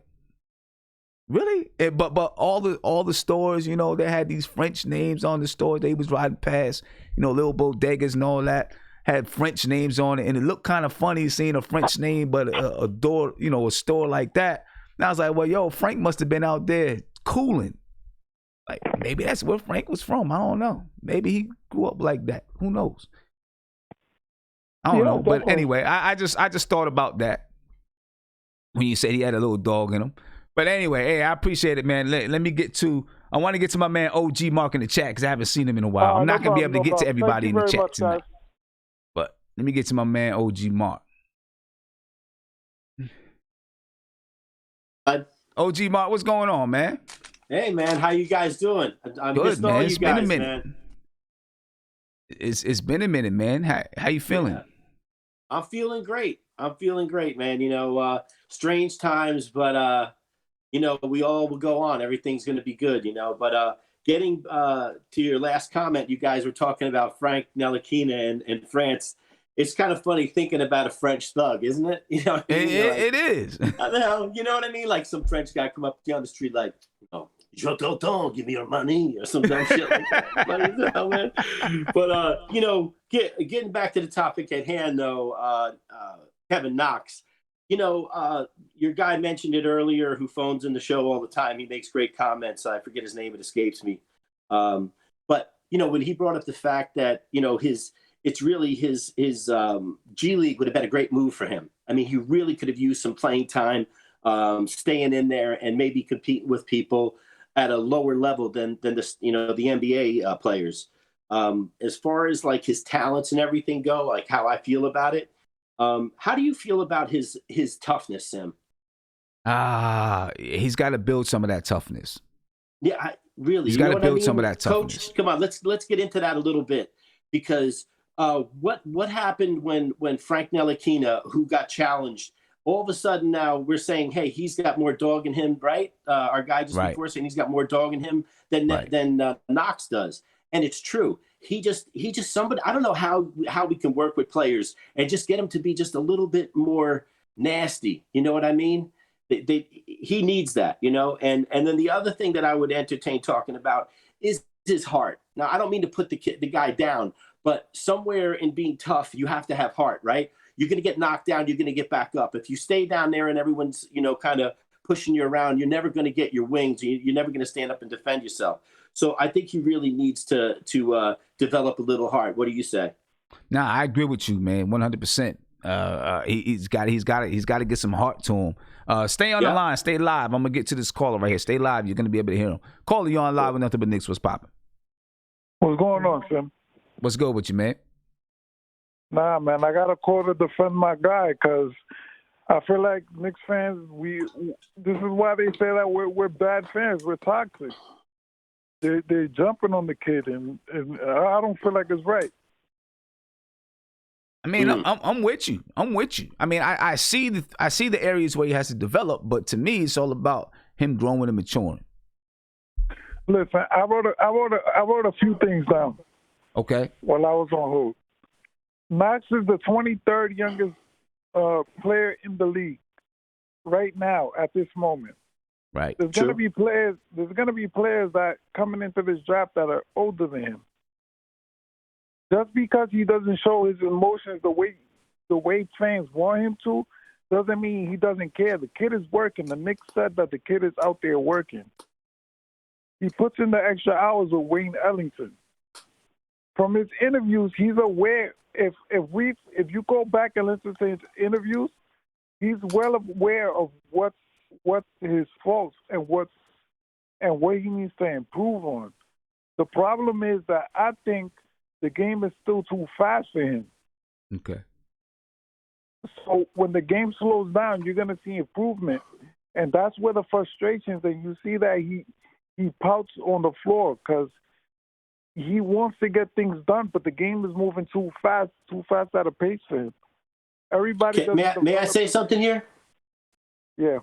really? But all the stores, they had these French names on the stores. They was riding past, little bodegas and all that. Had French names on it, and it looked kind of funny seeing a French name, but a door, a store like that. And I was like, well, Frank must have been out there cooling. Maybe that's where Frank was from. I don't know. Maybe he grew up like that. Who knows? I don't know. But anyway, I just thought about that when you said he had a little dog in him. But anyway, hey, I appreciate it, man. Let me get to. I want to get to my man OG Mark in the chat because I haven't seen him in a while. I'm not gonna be able to get to everybody in the chat tonight. But let me get to my man OG Mark. OG Mark, what's going on, man? Hey, man, how you guys doing? I'm good, missing man. all It's you been guys, a minute. man. It's been a minute, man. How you feeling? Yeah. I'm feeling great. I'm feeling great, man. You know, strange times, but you know, we all will go on. Everything's going to be good, you know. But getting to your last comment, you guys were talking about Frank Ntilikina and France. It's kind of funny thinking about a French thug, isn't it? You know what I mean? It is. I know, you know what I mean? Like some French guy come up to you on the street like, you know, Je t'entends, give me your money, or some dumb shit like that. Man. But, you know, getting back to the topic at hand, though, Kevin Knox, you know, your guy mentioned it earlier who phones in the show all the time. He makes great comments. I forget his name. It escapes me. But, you know, when he brought up the fact that, you know, it's really his G League would have been a great move for him. I mean, he really could have used some playing time, staying in there and maybe competing with people at a lower level than the, you know, the NBA players. As far as like his talents and everything go, like how I feel about it. How do you feel about his toughness, Sim? He's got to build some of that toughness. Yeah, really. He's got to build I mean? some of that toughness. Coach, come on, let's get into that a little bit because what happened when Frank Ntilikina, who got challenged, all of a sudden now we're saying, hey, he's got more dog in him, right? Our guy just before saying he's got more dog in him than Knox does, and it's true. He just somebody. I don't know how we can work with players and just get him to be just a little bit more nasty. You know what I mean? He needs that, you know. And then the other thing that I would entertain talking about is his heart. Now, I don't mean to put the guy down, but somewhere in being tough, you have to have heart, right? You're going to get knocked down. You're going to get back up. If you stay down there and everyone's, you know, kind of pushing you around, you're never going to get your wings. You're never going to stand up and defend yourself. So I think he really needs to develop a little heart. What do you say? Nah, I agree with you, man, 100%. He's got to get some heart to him. Stay on the line. Stay live. I'm gonna get to this caller right here. Stay live. You're gonna be able to hear him. Caller, you on live with Nothing But Knicks. What's popping? What's going on, Sim? What's good with you, man? Nah, man, I got to call to defend my guy because I feel like Knicks fans, this is why they say that we're bad fans. We're toxic. They're jumping on the kid, and I don't feel like it's right. I mean, I'm with you. I mean, I see the areas where he has to develop, but to me, it's all about him growing and maturing. Listen, I wrote a few things down. Okay. While I was on hold. Knox is the 23rd youngest player in the league right now at this moment. Right. There's gonna be players that coming into this draft that are older than him. Just because he doesn't show his emotions the way fans want him to, doesn't mean he doesn't care. The kid is working. The Knicks said that the kid is out there working. He puts in the extra hours with Wayne Ellington. From his interviews, he's aware. If you go back and listen to his interviews, he's well aware of what's his faults and what he needs to improve on. The problem is that I think the game is still too fast for him. Okay. So when the game slows down, you're gonna see improvement, and that's where the frustrations. And you see that he pouts on the floor because he wants to get things done, but the game is moving too fast at a pace for him. Everybody. May I say something here? Yeah.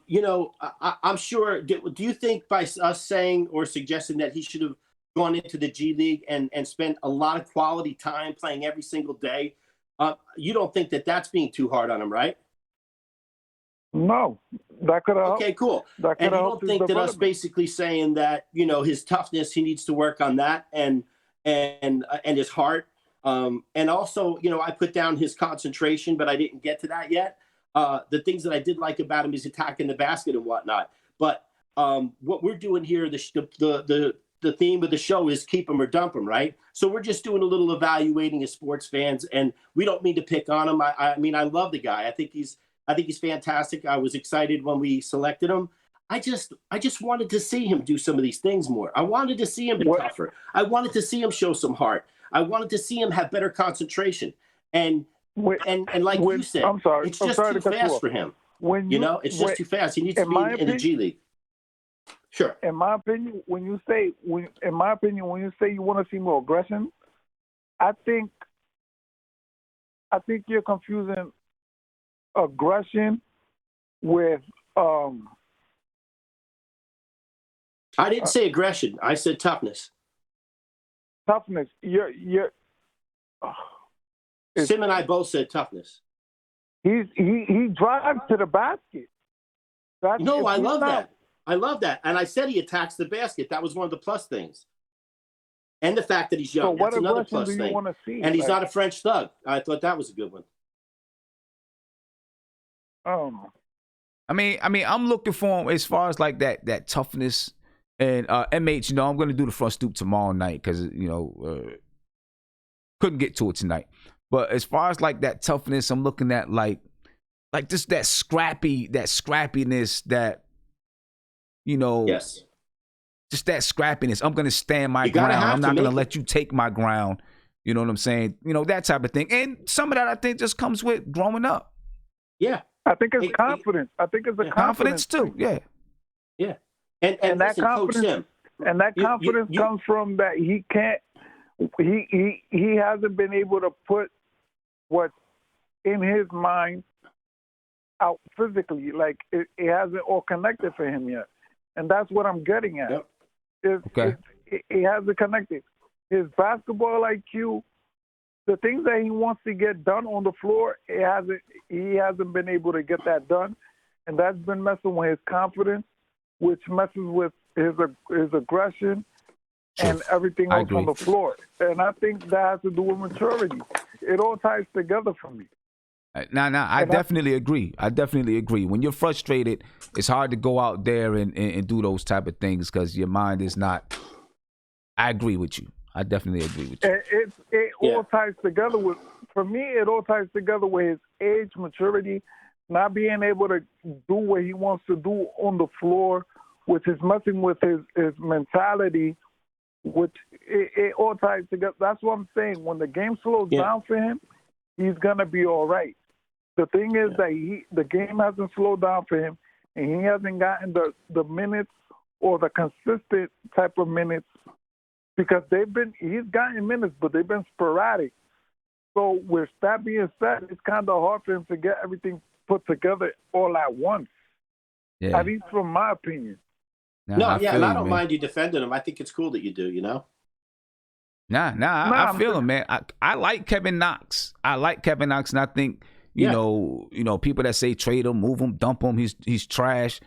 You know, I'm sure. Do you think by us saying or suggesting that he should have gone into the G League and spent a lot of quality time playing every single day, you don't think that that's being too hard on him, right? No, that could have. Okay, cool. And you don't think that us basically saying that, you know, his toughness, he needs to work on that, and his heart, and also, you know, I put down his concentration, but I didn't get to that yet. The things that I did like about him is attacking the basket and whatnot. But what we're doing here, the theme of the show is keep him or dump him, right? So we're just doing a little evaluating as sports fans, and we don't mean to pick on him. I mean, I love the guy. I think he's I think he's fantastic. I was excited when we selected him. I just wanted to see him do some of these things more. I wanted to see him be tougher. I wanted to see him show some heart. I wanted to see him have better concentration. And like you said, I'm sorry, it's just too fast for him. It's just too fast. He needs to be in the G League. Sure. In my opinion, when you say you want to see more aggression, I think you're confusing aggression with I didn't say aggression. I said toughness. Toughness. Sim and I both said toughness. He drives to the basket. I love that. I love that. And I said he attacks the basket. That was one of the plus things. And the fact that he's young. That's another plus thing. And he's not a French thug. I thought that was a good one. I mean, I'm looking for him as far as like that toughness. And MH, I'm going to do the front stoop tomorrow night because, couldn't get to it tonight. But as far as like that toughness, I'm looking at like just that scrappiness that, yes, just that scrappiness. I'm going to stand my ground. I'm not going to let you take my ground. You know what I'm saying? That type of thing. And some of that I think just comes with growing up. Yeah. I think it's confidence. I think it's a confidence too. Yeah. Yeah. And that confidence, comes from that he hasn't been able to put what's in his mind out physically. Like it hasn't all connected for him yet, and that's what I'm getting at. Yep. It hasn't connected. His basketball IQ, the things that he wants to get done on the floor, he hasn't been able to get that done, and that's been messing with his confidence, which messes with his aggression and everything else on the floor. And I think that has to do with maturity. It all ties together for me. I definitely agree. When you're frustrated, it's hard to go out there and do those type of things because your mind is not. I agree with you. I definitely agree with you. It all ties together with, for me, it all ties together with his age, maturity, not being able to do what he wants to do on the floor, which is messing with his mentality, which it all ties together. That's what I'm saying. When the game slows down for him, he's going to be all right. The thing is that the game hasn't slowed down for him, and he hasn't gotten the minutes or the consistent type of minutes because he's gotten minutes, but they've been sporadic. So with that being said, it's kind of hard for him to get everything put together all at once. Yeah. At least from my opinion. And I don't mind you defending him. I think it's cool that you do, I feel him, man. I like Kevin Knox. And I think, people that say trade him, move him, dump him, he's trash.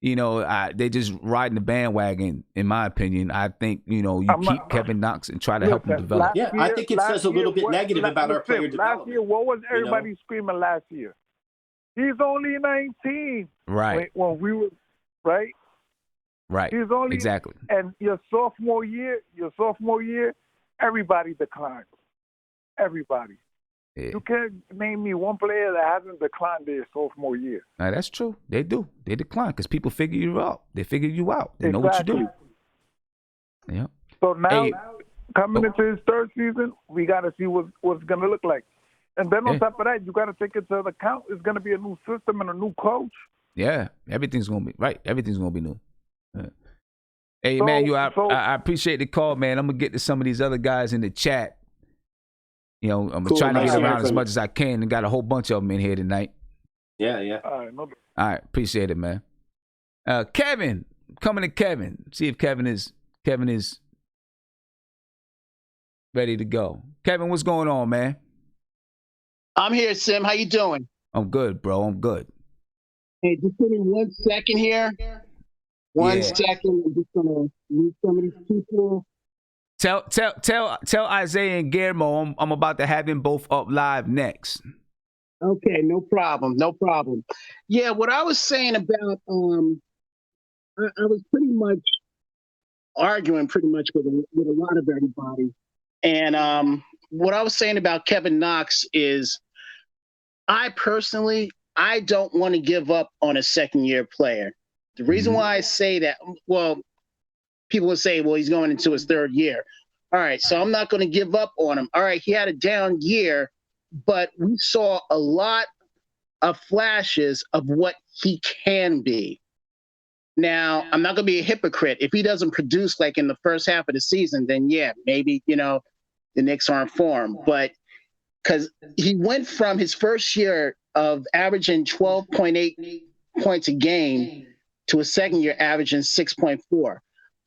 They just riding the bandwagon, in my opinion. I think, keep Kevin Knox and try to help him develop. Yeah, I think it says a little bit negative about our player development. Last year, what was everybody screaming last year? He's only 19. Right. When we were, right? Right. He's only exactly. And your sophomore year, everybody declined. Everybody. Yeah. You can't name me one player that hasn't declined their sophomore year. Now, that's true. They do. They decline because people figure you out. They figure you out. They know what you do. Yeah. So now, coming into his third season, we got to see what's going to look like. And then on top of that, you got to take into account it's going to be a new system and a new coach. Yeah, everything's going to be right. Everything's going to be new. Hey, Emmanuel, I appreciate the call, man. I'm going to get to some of these other guys in the chat. I'm trying to get around as much as I can and got a whole bunch of them in here tonight. Yeah. All right, appreciate it, man. Kevin, coming to Kevin. See if Kevin is ready to go. Kevin, what's going on, man? I'm here, Sim. How you doing? I'm good, bro. I'm good. Hey, just give me 1 second here. One second. I'm just gonna meet some of these people. Tell Isaiah and Guillermo I'm about to have them both up live next. Okay, no problem. Yeah, what I was saying about I was pretty much arguing with a lot of everybody, and what I was saying about Kevin Knox is, I personally I don't want to give up on a second-year player. The reason why I say that, well, people will say, well, he's going into his third year. All right, so I'm not going to give up on him. All right, he had a down year, but we saw a lot of flashes of what he can be. Now, I'm not going to be a hypocrite. If he doesn't produce like in the first half of the season, then yeah, maybe, the Knicks aren't for him. But because he went from his first year of averaging 12.8 points a game to a second year averaging 6.4.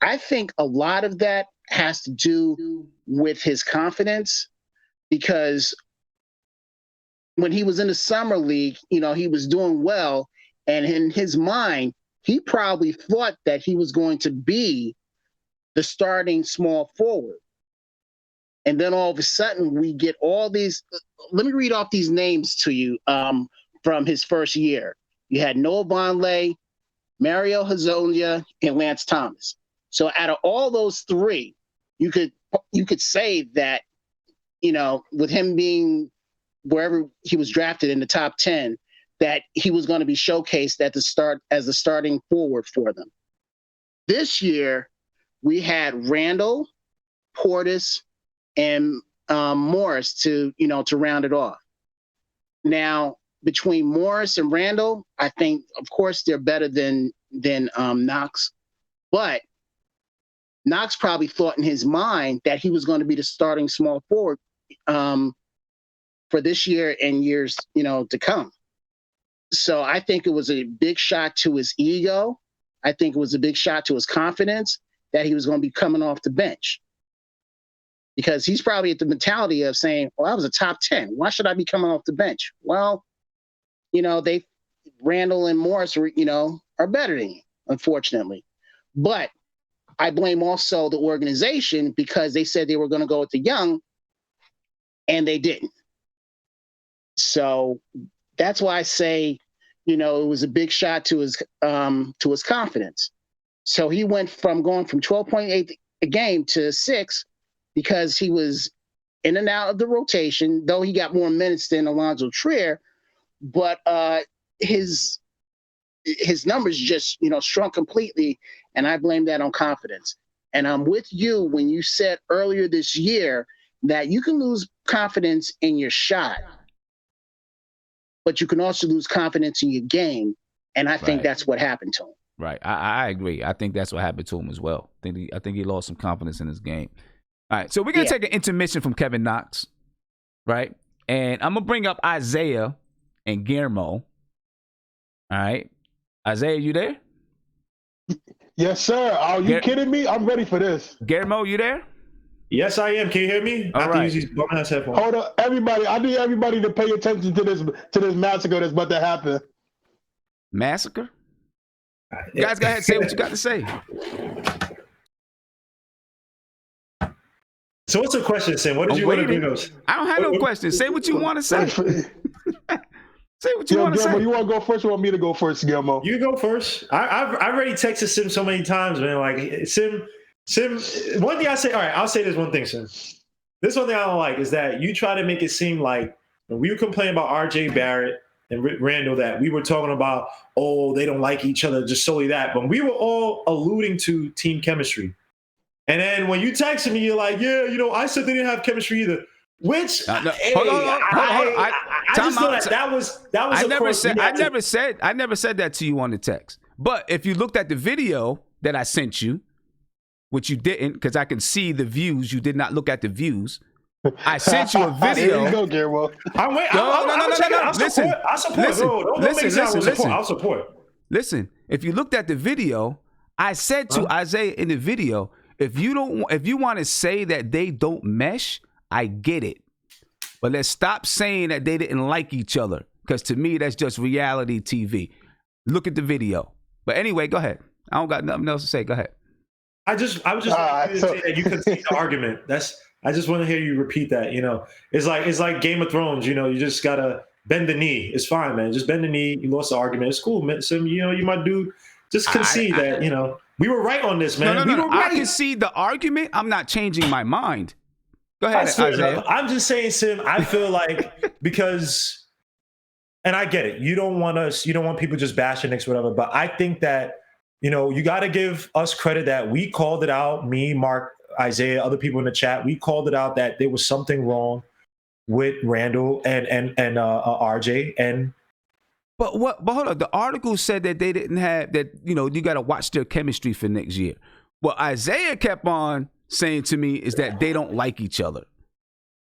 I think a lot of that has to do with his confidence, because when he was in the summer league, he was doing well. And in his mind, he probably thought that he was going to be the starting small forward. And then all of a sudden we get all these, let me read off these names to you from his first year. You had Noah Vonleh, Mario Hezonja, and Lance Thomas. So out of all those three, you could say that, with him being wherever he was drafted in the top 10, that he was going to be showcased at the start as the starting forward for them. This year, we had Randall, Portis, and Morris to round it off. Now, between Morris and Randall, I think, of course, they're better than Knox, but Knox probably thought in his mind that he was going to be the starting small forward for this year and years, to come. So I think it was a big shot to his ego. I think it was a big shot to his confidence that he was going to be coming off the bench, because he's probably at the mentality of saying, well, I was a top 10. Why should I be coming off the bench? Well, Randall and Morris are better than you, unfortunately. But I blame also the organization, because they said they were going to go with the young and they didn't. So that's why I say, it was a big shot to his confidence. So he went from going from 12.8 a game to 6, because he was in and out of the rotation, though he got more minutes than Alonzo Trier, but his numbers just, shrunk completely, and I blame that on confidence. And I'm with you when you said earlier this year that you can lose confidence in your shot, but you can also lose confidence in your game, and I think that's what happened to him. Right, I agree. I think that's what happened to him as well. I think he lost some confidence in his game. All right, so we're gonna take an intermission from Kevin Knox, right? And I'm gonna bring up Isaiah and Guillermo. All right, Isaiah, you there? Yes, sir. Are you kidding me? I'm ready for this. Guillermo, you there? Yes, I am. Can you hear me? All right. Hold on, everybody. I need everybody to pay attention to this massacre that's about to happen. Massacre? You guys, go ahead and say what you got to say. So what's the question, Sam? What did you want to do? I don't have no questions. Say what you want to say. Say what you want to say. You want to go first or want me to go first, Guillermo? You go first. I've already texted Sim so many times, man. Like, Sim, one thing I say, all right, I'll say this one thing, Sim. This one thing I don't like is that you try to make it seem like when we were complaining about RJ Barrett and Randall, that we were talking about, oh, they don't like each other, just solely that. But we were all alluding to team chemistry. And then when you texted me, you're like, yeah, I said they didn't have chemistry either. Which, hold on. I just know that was. I never said that to you on the text. But if you looked at the video that I sent you, which you didn't, because I can see the views, you did not look at the views. I sent you a video. There you go, Guillermo. I'll support. Listen, if you looked at the video, I said to Isaiah in the video, if you want to say that they don't mesh, I get it. But let's stop saying that they didn't like each other, because to me, that's just reality TV. Look at the video. But anyway, go ahead. I don't got nothing else to say. Go ahead. I was just saying that you could see the argument. I just want to hear you repeat that. It's like Game of Thrones. You just gotta bend the knee. It's fine, man. Just bend the knee. You lost the argument. It's cool, man. So you might do. Just concede that. We were right on this, man. No. I concede the argument. I'm not changing my mind. Go ahead, Isaiah. I'm just saying, Sim, I feel like because and I get it. You don't want people just bashing Knicks, whatever. But I think that, you got to give us credit that we called it out. Me, Mark, Isaiah, other people in the chat, we called it out that there was something wrong with Randall and RJ. But hold on. The article said that they didn't have that. You got to watch their chemistry for next year. What Isaiah kept on saying to me is that they don't like each other,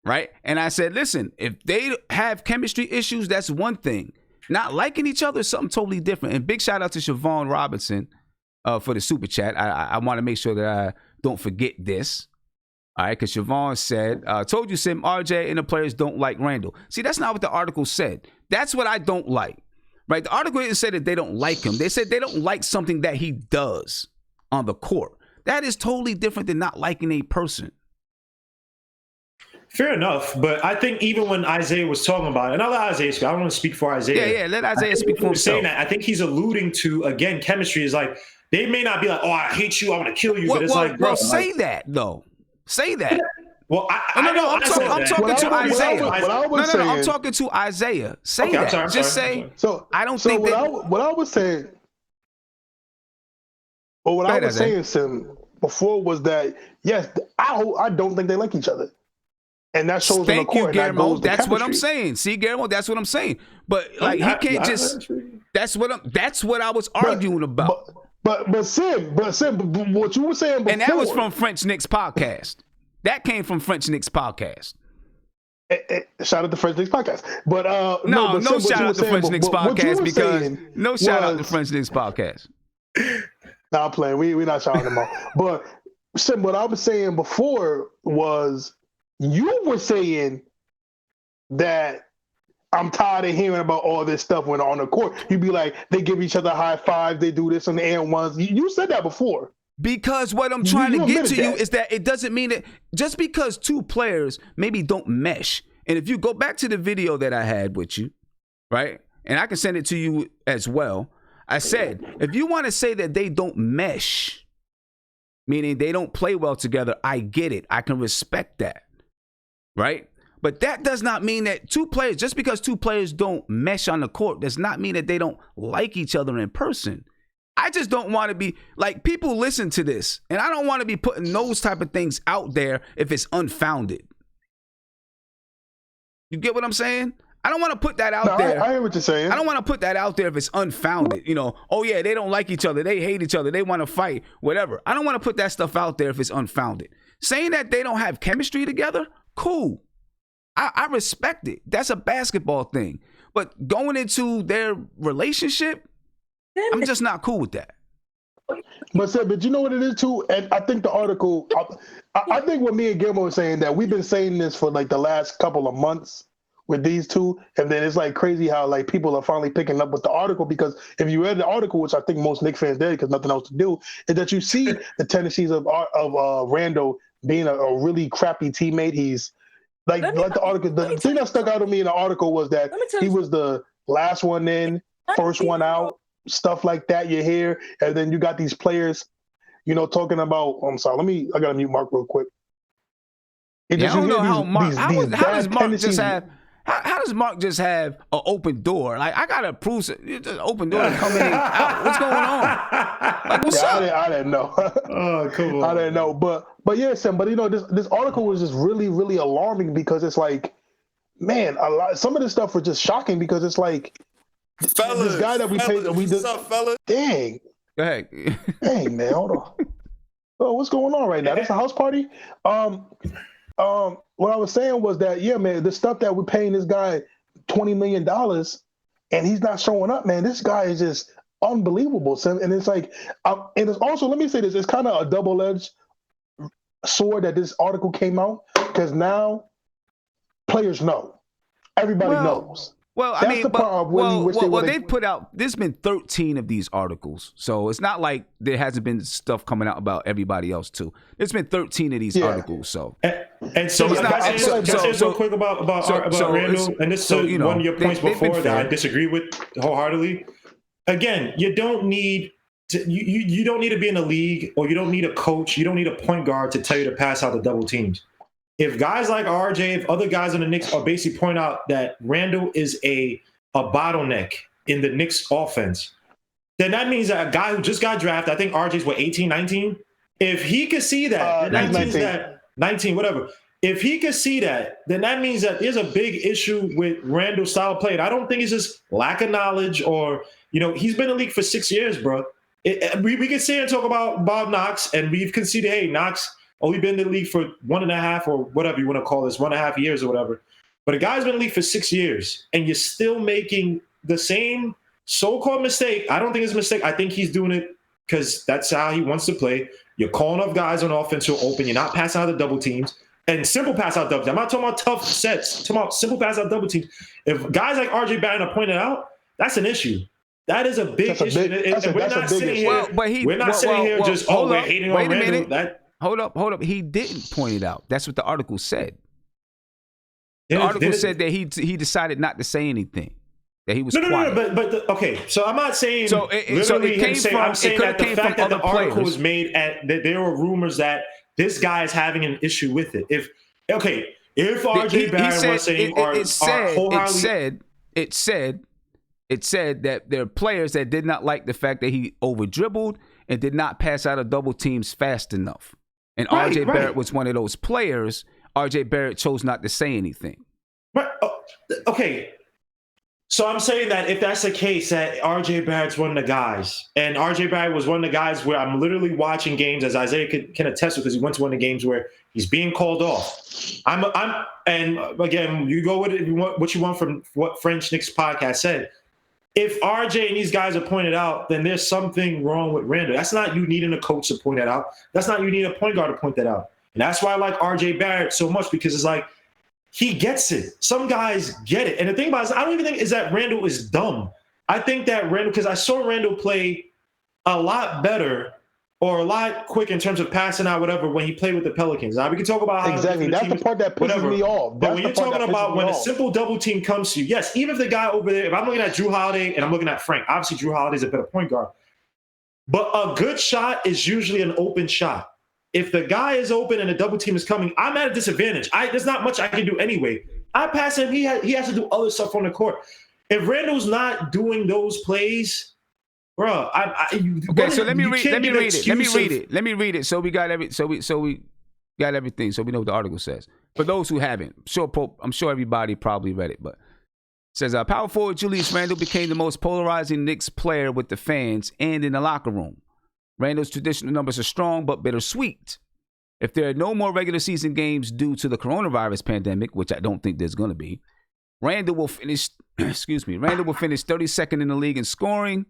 right? And I said, listen, if they have chemistry issues, that's one thing. Not liking each other is something totally different. And big shout out to Siobhan Robinson for the super chat. I want to make sure that I don't forget this. All right, because Siobhan said, told you, Sim, RJ and the players don't like Randall. See, that's not what the article said. That's what I don't like, right? The article didn't say that they don't like him. They said they don't like something that he does on the court. That is totally different than not liking a person. Fair enough, but I think even when Isaiah was talking about it, and I'll let Isaiah speak. I don't want to speak for Isaiah. Yeah, let Isaiah speak for himself. Saying that, I think he's alluding to, again, chemistry is like, they may not be like, oh, I hate you, I want to kill you, but it's like, bro. Well, say that, though. Say that. Well, I'm talking to Isaiah. I'm talking to Isaiah. Say that. Just say, I don't think that. What I was saying, or what I was saying, Sim, before was that, yes, I don't think they like each other. And that shows in the court. Thank you, Guillermo. That's what I'm saying. See, Guillermo, that's what I'm saying. But like, he can't just. That's what I was arguing about. But Sim, what you were saying before, and that was from French Knicks podcast. That came from French Knicks podcast. Shout out to French Knicks podcast. But no shout out to French Knicks podcast because no shout out to French Knicks podcast. Nah, I'm playing. We're not shouting them out. But Sim, what I was saying before was you were saying that I'm tired of hearing about all this stuff when on the court. You'd be like, they give each other high fives, they do this on the and ones. You said that before. Because what I'm trying to get to you is that it doesn't mean that just because two players maybe don't mesh. And if you go back to the video that I had with you, right? And I can send it to you as well. I said, if you want to say that they don't mesh, meaning they don't play well together, I get it. I can respect that, right? But that does not mean that just because two players don't mesh on the court, does not mean that they don't like each other in person. I just don't want to be like, people listen to this, and I don't want to be putting those type of things out there if it's unfounded. You get what I'm saying? I don't want to put that out there. I hear what you're saying. I don't want to put that out there if it's unfounded. Oh yeah, they don't like each other. They hate each other. They want to fight, whatever. I don't want to put that stuff out there if it's unfounded. Saying that they don't have chemistry together, cool. I respect it. That's a basketball thing. But going into their relationship, I'm just not cool with that. But you know what it is too? And I think the article, I think what me and Guillermo were saying, that we've been saying this for like the last couple of months with these two. And then it's like crazy how like people are finally picking up with the article, because if you read the article, which I think most Knicks fans did because nothing else to do, is that you see the tendencies of Randall being a really crappy teammate. He's like the article, the thing that stuck out to me in the article was that he was the last one in, first one out, stuff like that you hear. And then you got these players, talking about, I'm sorry, I gotta mute Mark real quick. I don't know how Mark, how does Mark just have, how does Mark just have an open door? Like, I gotta prove it. Just open door and come in and out. What's going on? Like, what's up? I didn't know. Oh, cool. I didn't know. But yeah, Sam, but this article was just really, really alarming, because it's like, man, some of this stuff was just shocking, because it's like, this guy that we paid, what's up, fellas? Dang. Go ahead. Dang, man, hold on. Oh, what's going on right now? This a house party? What I was saying was that, yeah, man, the stuff that we're paying this guy $20 million and he's not showing up, man. This guy is just unbelievable. So, and it's like, and it's also, let me say this, it's kind of a double-edged sword that this article came out, because now players know. Everybody knows. Well, That's the part they've put out, there's been 13 of these articles. So it's not like there hasn't been stuff coming out about everybody else too. There's been 13 of these articles. So and so it's not so quick about Randall, and this is one of your points before that I disagree with wholeheartedly. Again, you don't need you don't need to be in the league, or you don't need a coach, you don't need a point guard to tell you to pass out the double teams. If guys like RJ, if other guys in the Knicks are basically pointing out that Randall is a a bottleneck in the Knicks offense, then that means that a guy who just got drafted, I think RJ's what, 18, 19? If he could see that, then that means that 19, whatever. If he could see that, then that means that there's a big issue with Randall's style of play. And I don't think it's just lack of knowledge or, he's been in the league for 6 years, bro. We can sit here and talk about Bob Knox, and we've conceded, hey, Knox only been in the league for 1.5 or whatever you want to call this, 1.5 years or whatever. But a guy's been in the league for 6 years, and you're still making the same so-called mistake. I don't think it's a mistake. I think he's doing it because that's how he wants to play. You're calling up guys on offense who are open. You're not passing out the double teams. And simple pass out double teams. I'm not talking about tough sets. I'm talking about simple pass out double teams. If guys like RJ Barrett are pointed out, that's an issue. That is a big issue. We're not sitting here. We're not sitting here just, we're hating on Randall. Hold up. He didn't point it out. That's what the article said. The article said that he decided not to say anything. That he was quiet. But okay. So I'm not saying. I'm saying that the fact that the article was made that there were rumors that this guy is having an issue with it. If RJ Barrett was saying, it said that there are players that did not like the fact that he over dribbled and did not pass out of double teams fast enough. And RJ Barrett was one of those players. RJ Barrett chose not to say anything. Right. Okay. So I'm saying that if that's the case, that RJ Barrett's one of the guys, and RJ Barrett was one of the guys where I'm literally watching games, as Isaiah can attest to, because he went to one of the games where he's being called off. And again, you go with it, what you want from what French Knicks podcast said. If RJ and these guys are pointed out, then there's something wrong with Randall. That's not you needing a coach to point that out. That's not you need a point guard to point that out. And that's why I like RJ Barrett so much, because it's like, he gets it. Some guys get it. And the thing about it is, I don't even think is that Randall is dumb. I think that Randall, because I saw Randall play a lot better or a lot quick in terms of passing out, whatever, when he played with the Pelicans. Now, we can talk about how exactly. That's the part that pisses me off. But when you're talking about when a simple double team comes to you, yes, even if the guy over there, if I'm looking at Drew Holiday and I'm looking at Frank, obviously Drew Holiday's a better point guard. But a good shot is usually an open shot. If the guy is open and the double team is coming, I'm at a disadvantage. There's not much I can do anyway. I pass him. He has to do other stuff on the court. If Randall's not doing those plays, bro, so let me read it. So we got everything. So we know what the article says. For those who haven't, I'm sure everybody probably read it, but it says power forward Julius Randle became the most polarizing Knicks player with the fans and in the locker room. Randall's traditional numbers are strong but bittersweet. If there are no more regular season games due to the coronavirus pandemic, which I don't think there's going to be, Randall will finish 32nd in the league in scoring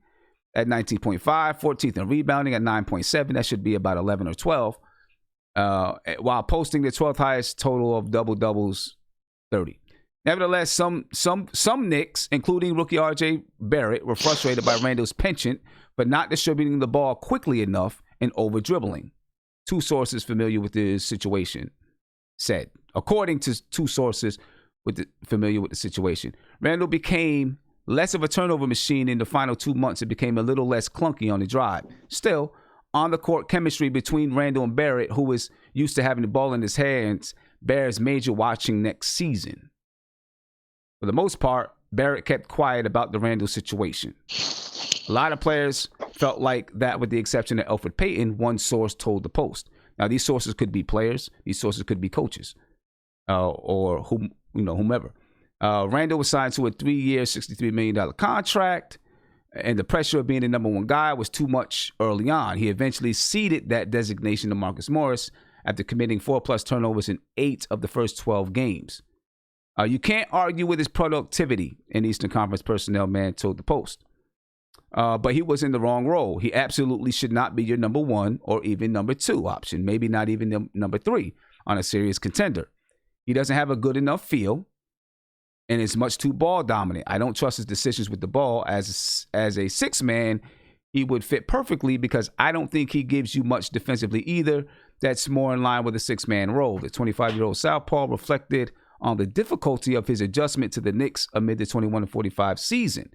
at 19.5, 14th in rebounding at 9.7. That should be about 11 or 12, while posting the 12th highest total of double-doubles, 30. Nevertheless, some Knicks, including rookie RJ Barrett, were frustrated by Randall's penchant but not distributing the ball quickly enough and over-dribbling. Two sources familiar with the situation said. According to two sources familiar with the situation, Randall became less of a turnover machine in the final 2 months. It became a little less clunky on the drive. Still, on-the-court chemistry between Randall and Barrett, who is used to having the ball in his hands, bears major watching next season. For the most part, Barrett kept quiet about the Randall situation. A lot of players felt like that, with the exception of Elfrid Payton, one source told the Post. Now, these sources could be players. These sources could be coaches or whomever. Randall was signed to a 3-year, $63 million contract, and the pressure of being the number one guy was too much early on. He eventually ceded that designation to Marcus Morris after committing 4+ turnovers in 8 of the first 12 games. You can't argue with his productivity, an Eastern Conference personnel man told the Post. But he was in the wrong role. He absolutely should not be your number 1 or even number 2 option, maybe not even the number 3 on a serious contender. He doesn't have a good enough feel and is much too ball dominant. I don't trust his decisions with the ball. As a 6-man, he would fit perfectly because I don't think he gives you much defensively either. That's more in line with a 6-man role. The 25-year-old southpaw reflected on the difficulty of his adjustment to the Knicks amid the 21-45 season.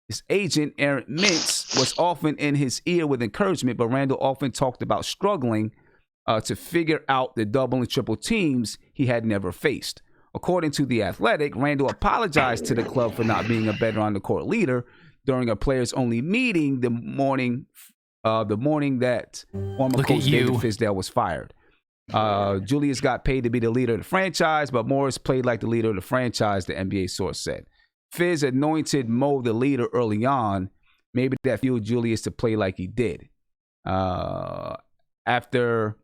His agent, Aaron Mintz, was often in his ear with encouragement, but Randall often talked about struggling to figure out the double and triple teams he had never faced. According to The Athletic, Randle apologized to the club for not being a better on-the-court leader during a players-only meeting the morning that former coach David Fizdale was fired. Julius got paid to be the leader of the franchise, but Morris played like the leader of the franchise, the NBA source said. Fizz anointed Mo the leader early on. Maybe that fueled Julius to play like he did. After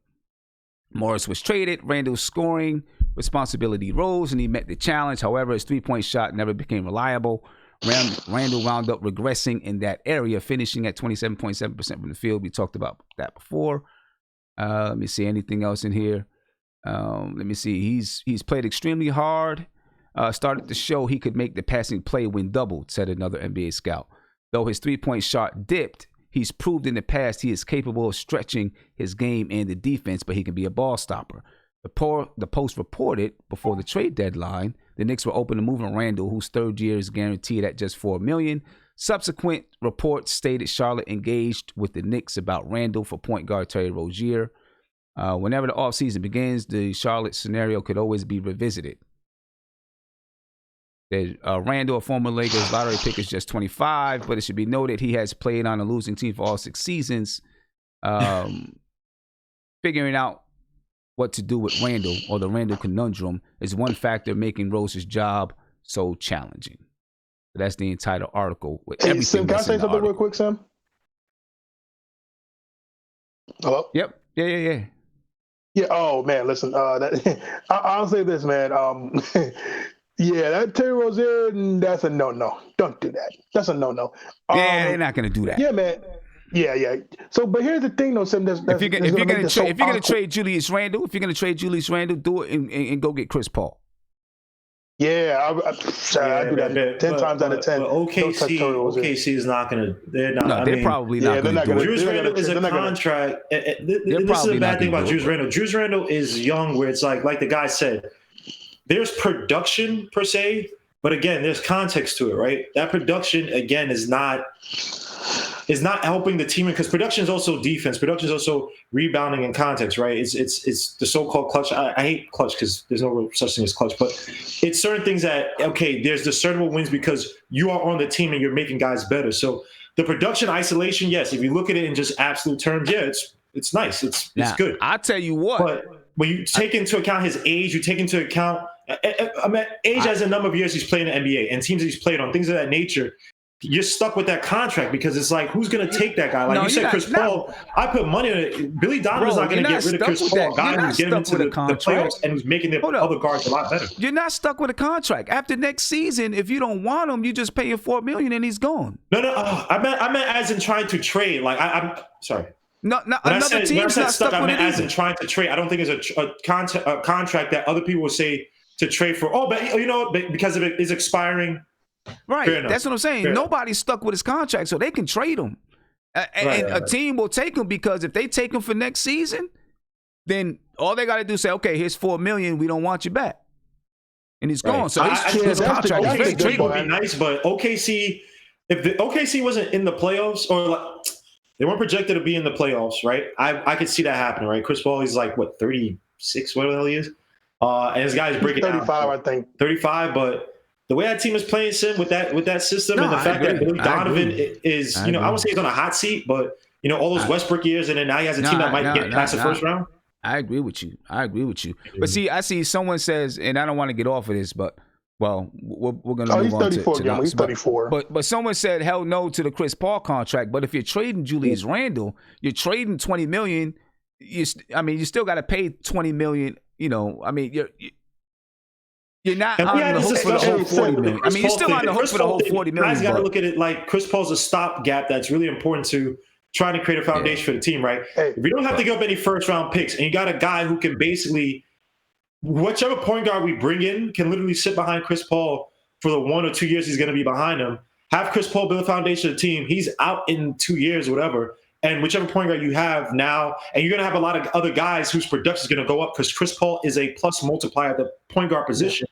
Morris was traded, Randle's scoring responsibility rose and he met the challenge. However, his three-point shot never became reliable. Randle wound up regressing in that area, finishing at 27.7% from the field. We talked about that before. Let me see anything else in here. Let me see. He's played extremely hard. Started to show he could make the passing play when doubled, said another NBA scout. Though his three-point shot dipped, he's proved in the past he is capable of stretching his game and the defense, but he can be a ball stopper. The Post reported before the trade deadline, the Knicks were open to moving Randle, whose third year is guaranteed at just $4 million. Subsequent reports stated Charlotte engaged with the Knicks about Randle for point guard Terry Rozier. Whenever the offseason begins, the Charlotte scenario could always be revisited. Randle, a former Lakers lottery pick, is just 25, but it should be noted he has played on a losing team for all 6 seasons. Figuring out what to do with Randle, or the Randle conundrum, is one factor making Rose's job so challenging. That's the entitled article. With hey, everything Sim, can I say something real quick, Sam? Hello? Yep. Yeah. Yeah. Oh man, listen. I'll say this, man. Yeah, that Terry Rozier, that's a no. Don't do that. That's a no. Yeah, they're not gonna do that. Yeah, man. Yeah. So, but here's the thing, though, Sim. If you're gonna trade Julius Randle, do it and go get Chris Paul. Yeah, I do that 10 times out of 10. But OKC is not going to. They're not. No, they're probably not going to do it. Julius Randle is a contract. This is a bad thing about Julius Randle. Julius Randle is young, where it's like the guy said, there's production per se, but again, there's context to it, right? That production again is not helping the team, because production is also defense. Production is also rebounding and context, right? It's the so-called clutch. I hate clutch because there's no real such thing as clutch, but it's certain things that, okay, there's discernible wins because you are on the team and you're making guys better. So the production isolation, yes, if you look at it in just absolute terms, yeah, it's nice. It's good. I'll tell you what. But when you take into account his age, you take into account age as a number of years he's played in the NBA and teams he's played on, things of that nature, you're stuck with that contract because it's like, who's going to take that guy? Like you said, Chris Paul, I put money on it. Billy Donovan's not going to get rid of Chris Paul, guy who's getting into the playoffs and who's making the other guards a lot better. You're not stuck with a contract. After next season, if you don't want him, you just pay him $4 million and he's gone. No. I meant as in trying to trade. Like I'm sorry. No. Another team's not stuck with it as in trying to trade. I don't think it's a contract that other people will say to trade for. Oh, but you know, because of it is expiring. Right, that's what I'm saying. Nobody's stuck with his contract, so they can trade him. And a team will take him, because if they take him for next season, then all they got to do is say, okay, here's $4 million, we don't want you back. And he's gone. So his contract is very trade would be nice, but OKC, if the OKC wasn't in the playoffs, or like, they weren't projected to be in the playoffs, right? I could see that happening, right? Chris Paul, he's like, what, 36, whatever the hell he is? And his guy's breaking 35, down. I think. 35, but the way that team is playing, Sim, with that system, and the fact that Billy Donovan is, I won't say he's on a hot seat, but all those Westbrook years, and then now he has a team that might get past the first round. I agree with you. But see, I see someone says, and I don't want to get off of this, but we're going to move on to Knox. He's 34. But someone said hell no to the Chris Paul contract. But if you're trading Julius Randle, you're trading $20 million. You still got to pay $20 million. You're not on the hook for the whole $40 million. You're still on the hook for the whole $40 million. Guys got to look at it like Chris Paul's a stopgap that's really important to trying to create a foundation for the team, right? If you don't have to give up any first-round picks, and you got a guy who can basically, whichever point guard we bring in, can literally sit behind Chris Paul for the 1 or 2 years he's going to be behind him. Have Chris Paul build a foundation of the team. He's out in 2 years or whatever. And whichever point guard you have now, and you're going to have a lot of other guys whose production is going to go up because Chris Paul is a plus multiplier at the point guard position.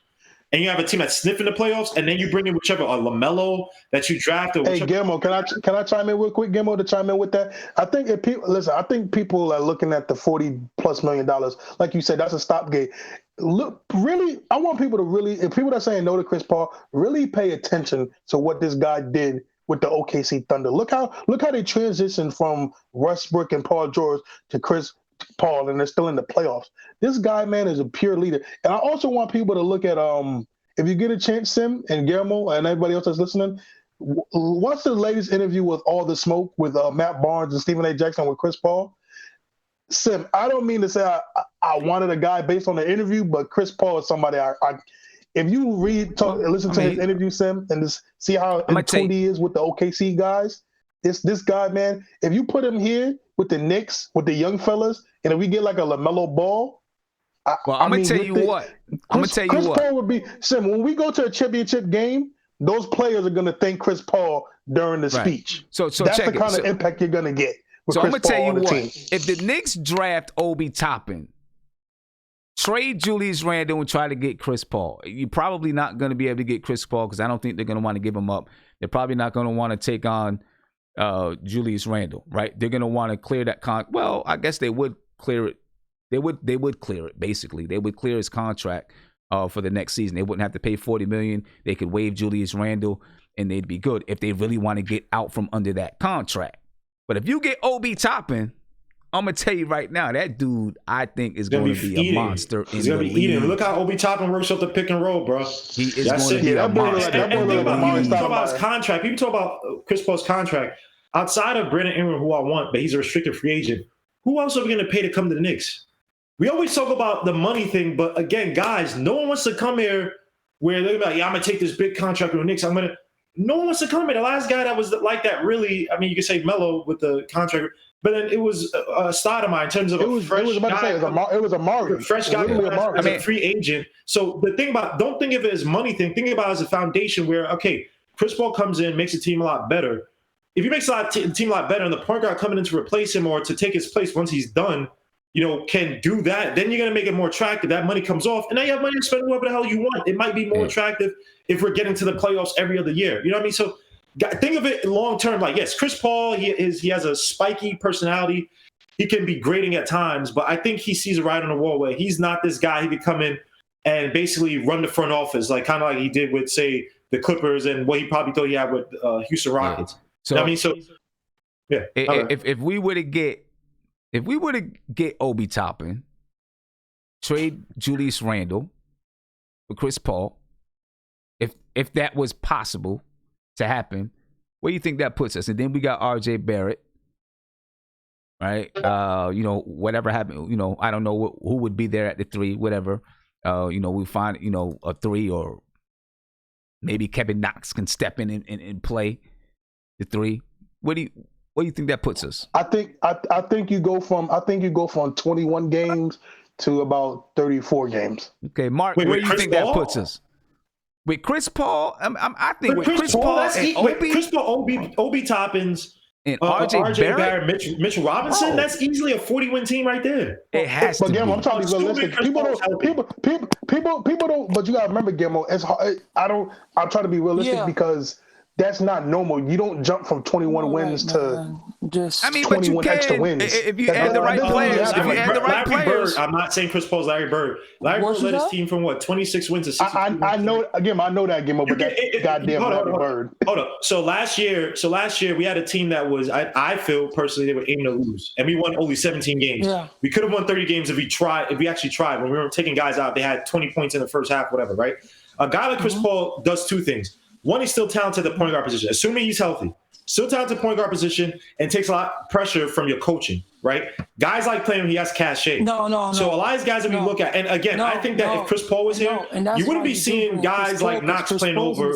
and you have a team that's sniffing the playoffs, and then you bring in whichever a LaMelo that you draft. Or hey, Guillermo, can I chime in real quick, Guillermo, to chime in with that? I think I think people are looking at the $40+ million. Like you said, that's a stopgate. Look, really, I want people to really, if people are saying no to Chris Paul, really pay attention to what this guy did with the OKC Thunder. Look how they transitioned from Westbrook and Paul George to Chris Paul, and they're still in the playoffs. This guy, man, is a pure leader. And I also want people to look at, if you get a chance, Sim and Guillermo and everybody else that's listening, what's the latest interview with All the Smoke with Matt Barnes and Stephen A. Jackson with Chris Paul? Sim, I don't mean to say I wanted a guy based on the interview, but Chris Paul is somebody if you listen to his interview, Sim, and just see how in tune he is with the OKC guys, this guy, man, if you put him here with the Knicks, with the young fellas, and if we get like a LaMelo Ball, I'm going to tell you what. Chris Paul would be, Sim, when we go to a championship game, those players are going to thank Chris Paul during the speech. So that's the kind of impact you're going to get. So I'm going to tell you what. If the Knicks draft Obi Toppin, trade Julius Randle and try to get Chris Paul. You're probably not going to be able to get Chris Paul because I don't think they're going to want to give him up. They're probably not going to want to take on Julius Randle, right? They're going to want to clear that well, I guess they would clear it. They would clear it, basically. They would clear his contract for the next season. They wouldn't have to pay $40 million. They could waive Julius Randle, and they'd be good if they really want to get out from under that contract. But if you get Obi Toppin, I'm going to tell you right now, that dude, I think, is going to be a monster. He's going to be eating. Look how Obi Toppin works up the pick and roll, bro. He is going to be a monster. People talk about his contract. People talk about Chris Paul's contract. Outside of Brandon Ingram, who I want, but he's a restricted free agent, who else are we going to pay to come to the Knicks? We always talk about the money thing, but again, guys, no one wants to come here where they're like, yeah, I'm going to take this big contract with the Knicks. No one wants to come here. The last guy that was like that, really, I mean, you could say Melo with the contract, but then it was Stoudemire in terms of a fresh guy. It was a Marvin. Fresh guy as a free agent. So the thing about, don't think of it as money thing. Think about it as a foundation where, okay, Chris Paul comes in, makes the team a lot better. If he makes the team a lot better and the point guard coming in to replace him or to take his place once he's done, can do that, then you're going to make it more attractive. That money comes off, and now you have money to spend whatever the hell you want. It might be more attractive if we're getting to the playoffs every other year. You know what I mean? So think of it long term. Like, yes, Chris Paul, he has a spiky personality. He can be grating at times, but I think he sees a writing on the wall where he's not this guy who could come in and basically run the front office, like kind of like he did with, say, the Clippers and what he probably thought he had with Houston Rockets. Yeah. So, you know what I mean? So, yeah. If we were to get Obi Toppin, trade Julius Randle for Chris Paul, if that was possible to happen, where do you think that puts us? And then we got RJ Barrett, right? Whatever happened, I don't know who would be there at the 3, whatever. We find, a 3, or maybe Kevin Knox can step in and play the 3. Where do you think that puts us? I think you go from 21 games to about 34 games. Okay, Mark, where do you think that puts us? With Chris Paul, I think with Chris Paul and Obi, Chris Paul, Obi Toppins, and RJ Barrett, Mitchell Robinson, that's easily a 40-win team right there. It has to be. Guillermo, I'm trying to be realistic. People don't. But you gotta remember, Guillermo, it's hard. I'm trying to be realistic because that's not normal. You don't jump from 21 wins to 21 extra wins. If you add the right players. I'm not saying Chris Paul's Larry Bird. Larry Bird led his team from 26 wins to 62 wins. I know that, Guillermo, but that's goddamn Larry Bird. Hold up. So last year we had a team that was, I feel personally, they were aiming to lose. And we won only 17 games. Yeah. We could have won 30 games if we actually tried. When we were taking guys out, they had 20 points in the first half, whatever, right? A guy like Chris Paul does 2 things. One, he's still talented at the point guard position, assuming he's healthy. Still talented point guard position and takes a lot of pressure from your coaching, right? Guys like playing when he has cachet. So a lot of these guys that we look at, and again, I think that if Chris Paul was here, you wouldn't be seeing guys like Knox playing over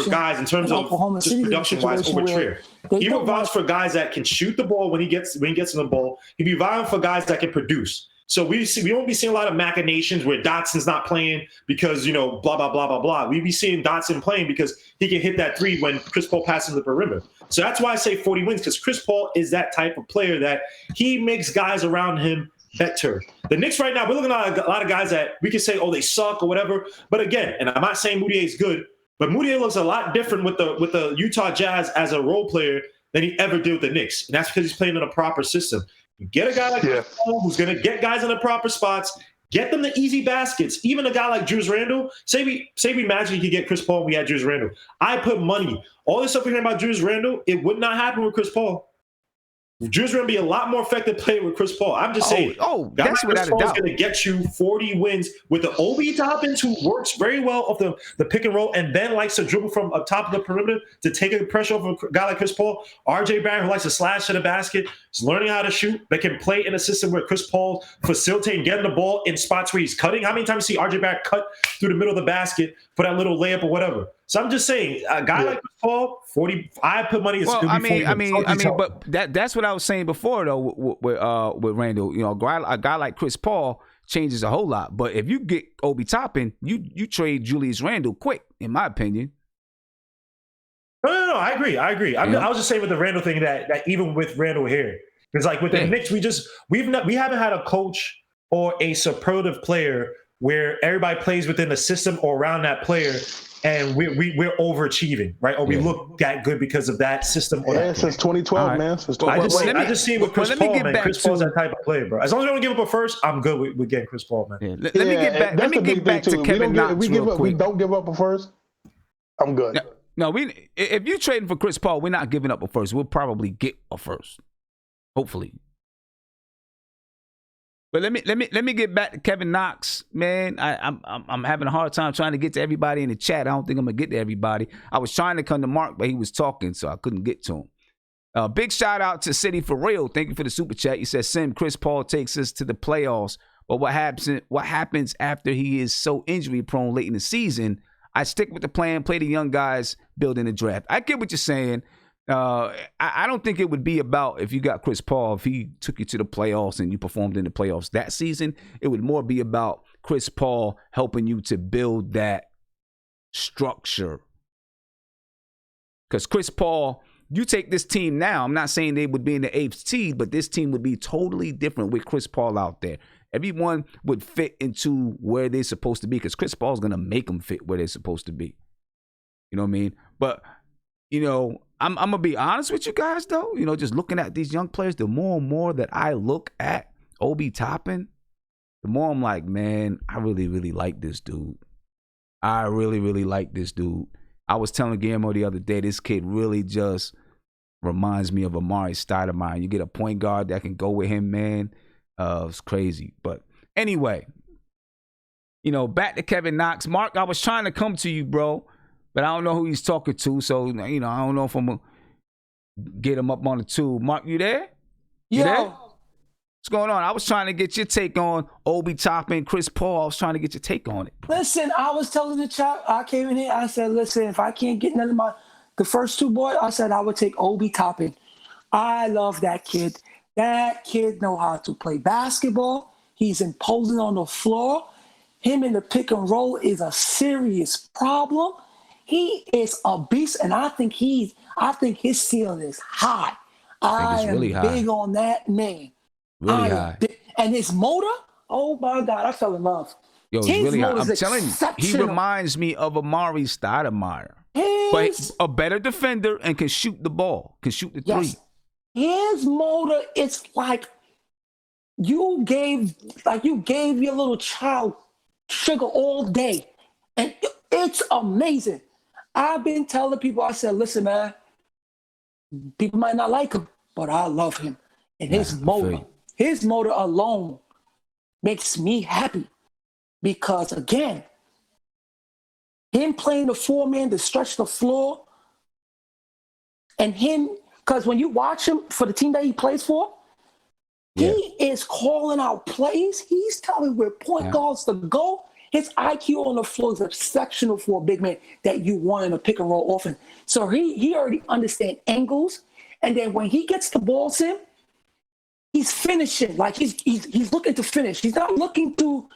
guys in terms of just production-wise over Trier. He would vouch for guys that can shoot the ball when he gets in the ball. He'd be vying for guys that can produce. So we won't be seeing a lot of machinations where Dotson's not playing because, blah, blah, blah, blah, blah. We'd be seeing Dotson playing because he can hit that 3 when Chris Paul passes the perimeter. So that's why I say 40 wins, because Chris Paul is that type of player that he makes guys around him better. The Knicks right now, we're looking at a lot of guys that we can say, oh, they suck or whatever. But again, and I'm not saying Moutier is good, but Moutier looks a lot different with the Utah Jazz as a role player than he ever did with the Knicks. And that's because he's playing in a proper system. You get a guy like Paul who's going to get guys in the proper spots, get them the easy baskets. Even a guy like Julius Randle, say we imagine he could get Chris Paul and we had Julius Randle. I put money. All this stuff we're hearing about Julius Randle, it would not happen with Chris Paul. Julius Randle be a lot more effective playing with Chris Paul. I'm just saying. That's without a doubt. Chris Paul's going to get you 40 wins with the Obi Toppins, who works very well off the pick and roll and then likes to dribble from up top of the perimeter to take the pressure off a guy like Chris Paul. RJ Barrett, who likes to slash to the basket, is learning how to shoot, but can play in a system where Chris Paul facilitating getting the ball in spots where he's cutting. How many times you see RJ Barrett cut through the middle of the basket for that little layup or whatever? So I'm just saying, a guy like Paul, 40. I put money. Well, I mean, but that's what I was saying before though with Randle. You know, a guy like Chris Paul changes a whole lot. But if you get Obi Toppin, you trade Julius Randle quick, in my opinion. No, I agree. I was just saying with the Randle thing that even with Randle here, because like with the Knicks, we haven't had a coach or a superlative player where everybody plays within the system or around that player. And we're overachieving, right? Or we look that good because of that system. Or that since 2012, right. Man. Since 2012. I just see with Chris Paul, man. Chris Paul's that type of player, bro. As long as we don't give up a first, I'm good with getting Chris Paul, man. Yeah. Let me get back to Kevin Knox real quick. We don't give up a first, I'm good. No, if you're trading for Chris Paul, we're not giving up a first. We'll probably get a first, hopefully. But let me get back to Kevin Knox, man. I'm having a hard time trying to get to everybody in the chat. I don't think I'm gonna get to everybody. I was trying to come to Mark, but he was talking, so I couldn't get to him. Big shout out to City for Real. Thank you for the super chat. You said, Sim, Chris Paul takes us to the playoffs, but what happens after he is so injury prone late in the season? I stick with the plan, play the young guys, build in the draft. I get what you're saying. I don't think it would be about if you got Chris Paul, if he took you to the playoffs and you performed in the playoffs that season. It would more be about Chris Paul helping you to build that structure. Because Chris Paul, you take this team now, I'm not saying they would be in the 8th seed, but this team would be totally different with Chris Paul out there. Everyone would fit into where they're supposed to be because Chris Paul's going to make them fit where they're supposed to be. You know what I mean? But, you know, I'm going to be honest with you guys, though. You know, just looking at these young players, the more and more that I look at Obi Toppin, the more I'm like, man, I really, really like this dude. I really, really like this dude. I was telling Guillermo the other day, this kid really just reminds me of Amari Stoudemire. You get a point guard that can go with him, man. It's crazy. But anyway, you know, back to Kevin Knox. Mark, I was trying to come to you, bro. But I don't know who he's talking to, so, you know, I don't know if I'm going to get him up on the tube. Mark, you there? You there? What's going on? I was trying to get your take on Obi Toppin, Chris Paul. I was trying to get your take on it. Listen, I was telling the chat, I came in here, I said, listen, if I can't get none of the first two boys, I said I would take Obi Toppin. I love that kid. That kid know how to play basketball. He's imposing on the floor. Him in the pick and roll is a serious problem. He is a beast, and I think his ceiling is high. I am really big on that man. Really high. And his motor, oh my God, I fell in love. Yo, it's really high. I'm telling you, he reminds me of Amari Stoudemire. But a better defender and can shoot the ball, can shoot the three. His motor is like you gave your little child sugar all day. And it's amazing. I've been telling people, I said, listen, man, people might not like him, but I love him. And his motor alone makes me happy. Because again, him playing the 4-man to stretch the floor, and him, because when you watch him for the team that he plays for, he is calling out plays. He's telling where point guards to go. His IQ on the floor is exceptional for a big man that you want in a pick and roll offense. So he already understands angles, and then when he gets the ball to him, he's finishing. Like he's looking to finish. He's not looking to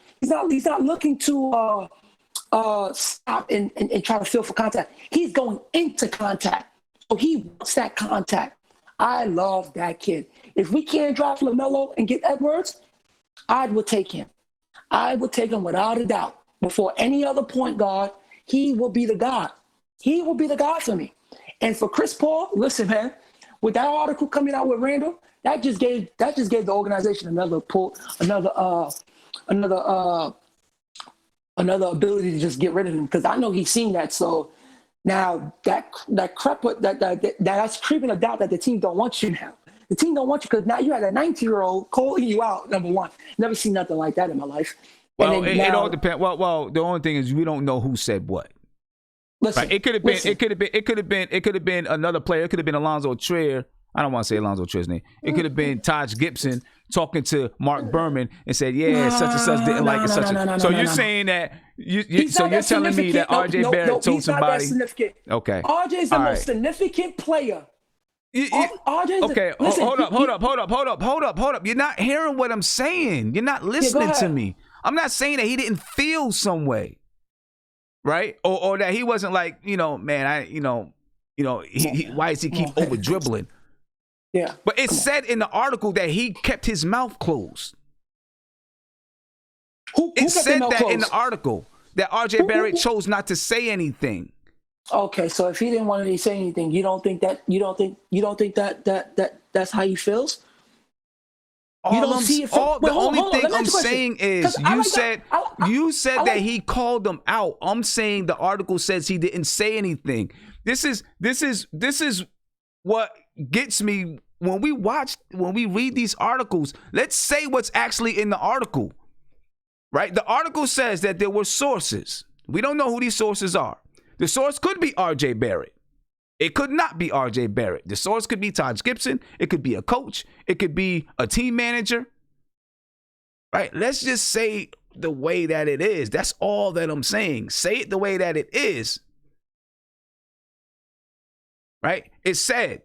stop and try to feel for contact. He's going into contact. So he wants that contact. I love that kid. If we can't draft LaMelo and get Edwards, I would take him. I would take him without a doubt. Before any other point guard, he will be the god. He will be the god for me. And for Chris Paul, listen, man, with that article coming out with Randall, that just gave the organization another ability to just get rid of him, because I know he's seen that. So now that's creeping a doubt that the team don't want you now. The team don't want you because now you had a 19-year-old calling you out. Number one, never seen nothing like that in my life. Well, it all depends. Well, the only thing is we don't know who said what. Listen, right? It could have been another player. It could have been Alonzo Trier. I don't want to say Alonzo Trier's name. It could have been Taj Gibson talking to Mark Berman and said, "Yeah, such and such didn't like it." So you're saying that you're telling me that RJ Barrett told somebody? Okay, RJ's the most significant player. Okay, listen, hold up. You're not hearing what I'm saying. You're not listening to me. I'm not saying that he didn't feel some way, right? Or that he wasn't like, man, why does he keep over dribbling? Yeah. But it said in the article that he kept his mouth closed. Who said that in the article that RJ Barrett chose not to say anything. Okay, so if he didn't want to say anything, you don't think that that's how he feels? The only thing I'm saying is you said that he called them out. I'm saying the article says he didn't say anything. This is what gets me when we read these articles. Let's say what's actually in the article. Right? The article says that there were sources. We don't know who these sources are. The source could be RJ Barrett. It could not be RJ Barrett. The source could be Taj Gibson. It could be a coach. It could be a team manager. Right? Let's just say the way that it is. That's all that I'm saying. Say it the way that it is. Right? It said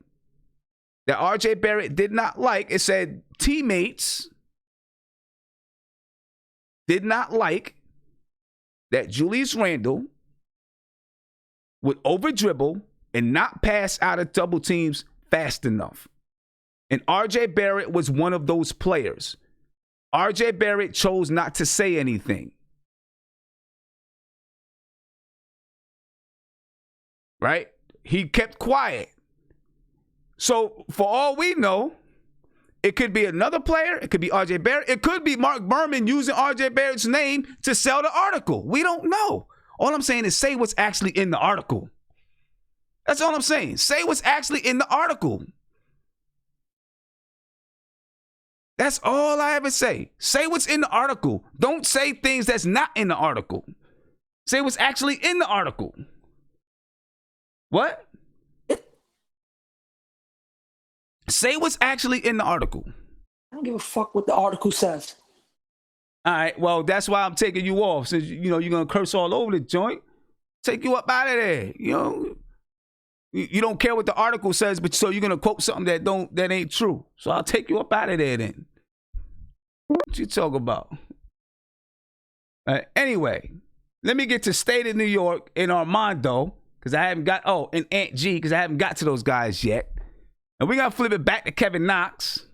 that RJ Barrett did not like, it said teammates did not like that Julius Randle would over dribble and not pass out of double teams fast enough. And RJ Barrett was one of those players. RJ Barrett chose not to say anything. Right? He kept quiet. So for all we know, it could be another player. It could be RJ Barrett. It could be Mark Berman using RJ Barrett's name to sell the article. We don't know. All I'm saying is say what's actually in the article. That's all I'm saying. Say what's actually in the article. That's all I ever say. Say what's in the article. Don't say things that's not in the article. Say what's actually in the article. What? Say what's actually in the article. I don't give a fuck what the article says. All right, well, that's why I'm taking you off. Since, you're going to curse all over the joint, take you up out of there. You don't care what the article says, but so you're going to quote something that ain't true. So I'll take you up out of there then. What you talk about? Anyway, let me get to State of New York in Armando, because I haven't got, and Aunt G, because I haven't got to those guys yet. And we got to flip it back to Kevin Knox.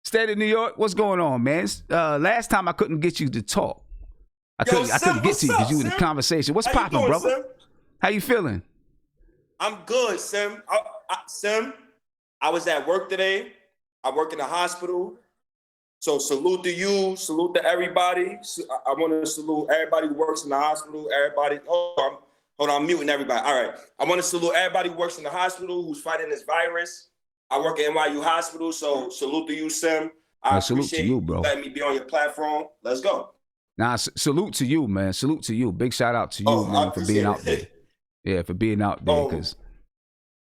State of New York, what's going on, man? Last time I couldn't get you to talk. I couldn't get to you because you were in the conversation. What's popping, brother? Sim? How you feeling? I'm good, Sim. Sim, I was at work today. I work in the hospital. So salute to you. Salute to everybody. I want to salute everybody who works in the hospital. Everybody. Hold on, I'm muting everybody. All right. I want to salute everybody who works in the hospital who's fighting this virus. I work at NYU Hospital, so salute to you, Sim. I salute to you, bro. Letting me be on your platform. Let's go. Nah, salute to you, man. Salute to you. Big shout out to you, man, for being out there. Yeah, for being out there. Because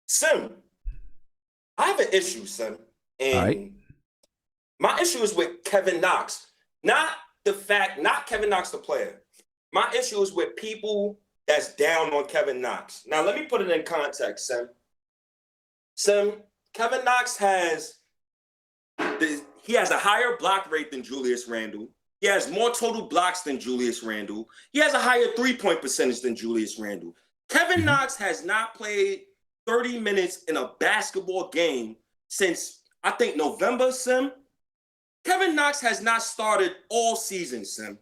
Sim, I have an issue, Sim. And my issue is with Kevin Knox. Not Kevin Knox, the player. My issue is with people that's down on Kevin Knox. Now, let me put it in context, Sim. Sim, Kevin Knox has a higher block rate than Julius Randle. He has more total blocks than Julius Randle. He has a higher three-point percentage than Julius Randle. Kevin Knox has not played 30 minutes in a basketball game since, I think, November, Sim. Kevin Knox has not started all season, Sim.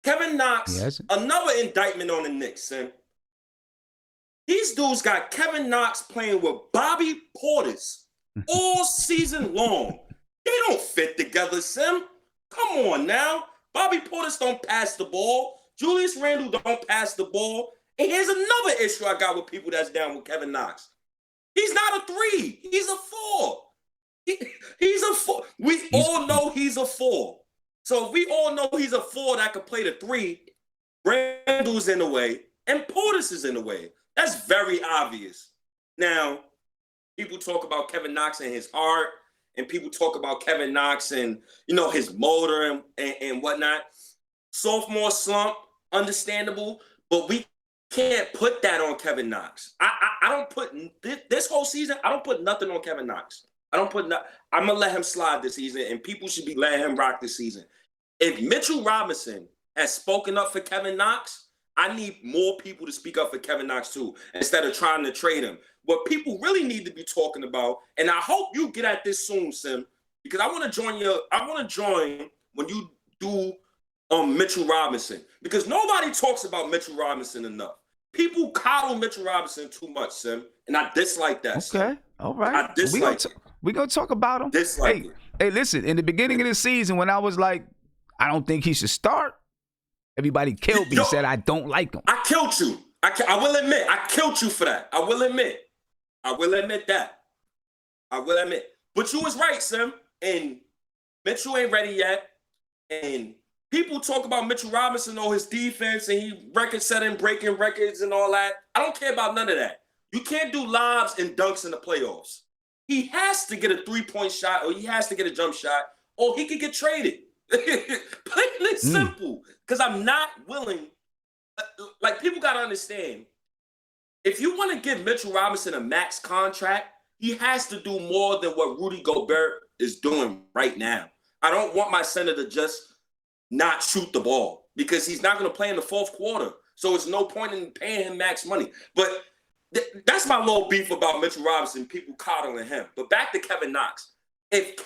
Kevin Knox, another indictment on the Knicks, Sim. These dudes got Kevin Knox playing with Bobby Portis all season long. They don't fit together, Sim. Come on now. Bobby Portis don't pass the ball. Julius Randle don't pass the ball. And here's another issue I got with people that's down with Kevin Knox. He's not a 3. He's a 4. He's a 4. We all know he's a 4. So if we all know he's a 4 that could play the 3, Randle's in the way and Portis is in the way. That's very obvious. Now, people talk about Kevin Knox and his heart, and people talk about Kevin Knox and, you know, his motor and whatnot. Sophomore slump, understandable, but we can't put that on Kevin Knox. I don't put this whole season, I don't put nothing on Kevin Knox. I'm gonna let him slide this season, and people should be letting him rock this season. If Mitchell Robinson has spoken up for Kevin Knox, I need more people to speak up for Kevin Knox too, instead of trying to trade him. What people really need to be talking about, and I hope you get at this soon, Sim, because I want to join when you do Mitchell Robinson, because nobody talks about Mitchell Robinson enough. People coddle Mitchell Robinson too much, Sim, and I dislike that. Okay, Sim. all right. I dislike it. We're going to talk about him. Dislike it. Hey, listen, in the beginning of the season, when I was like, I don't think he should start, everybody killed me, said I don't like him. I killed you. I will admit, I killed you for that. I will admit that. I will admit. But you was right, Sim. And Mitchell ain't ready yet. And people talk about Mitchell Robinson or his defense and he record-setting, breaking records and all that. I don't care about none of that. You can't do lobs and dunks in the playoffs. He has to get a three-point shot or he has to get a jump shot or he could get traded. Plain simple. Because I'm not willing. Like, people got to understand, if you want to give Mitchell Robinson a max contract, he has to do more than what Rudy Gobert is doing right now. I don't want my center to just not shoot the ball because he's not going to play in the fourth quarter. So it's no point in paying him max money. But that's my little beef about Mitchell Robinson, people coddling him. But back to Kevin Knox. If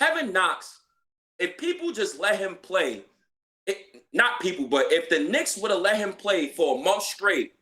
people just let him play, not people, but if the Knicks would have let him play for a month straight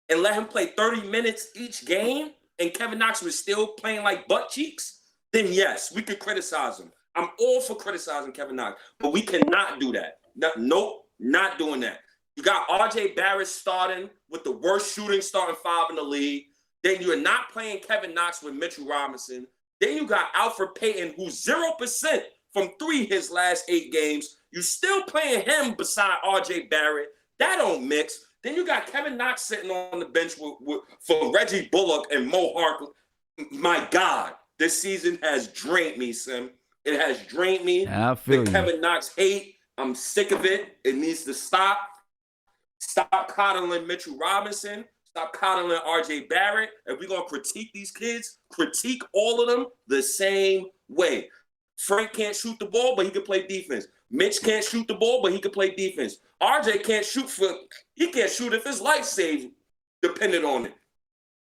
and let him play 30 minutes each game and Kevin Knox was still playing like butt cheeks, then yes, we could criticize him. I'm all for criticizing Kevin Knox, but we cannot do that. Nope, not doing that. You got RJ Barrett starting with the worst shooting starting 5 in the league. Then you're not playing Kevin Knox with Mitchell Robinson. Then you got Alfred Payton, who's 0% from 3 his last 8 games. You still playing him beside RJ Barrett. That don't mix. Then you got Kevin Knox sitting on the bench for Reggie Bullock and Mo Harkless. My God, this season has drained me, Sim. It has drained me. I feel the you. Kevin Knox hate. I'm sick of it. It needs to stop. Stop coddling Mitchell Robinson. Stop coddling RJ Barrett. If we're going to critique these kids, critique all of them the same way. Frank can't shoot the ball, but he can play defense. Mitch can't shoot the ball, but he can play defense. RJ can't shoot if his life saved depended on it.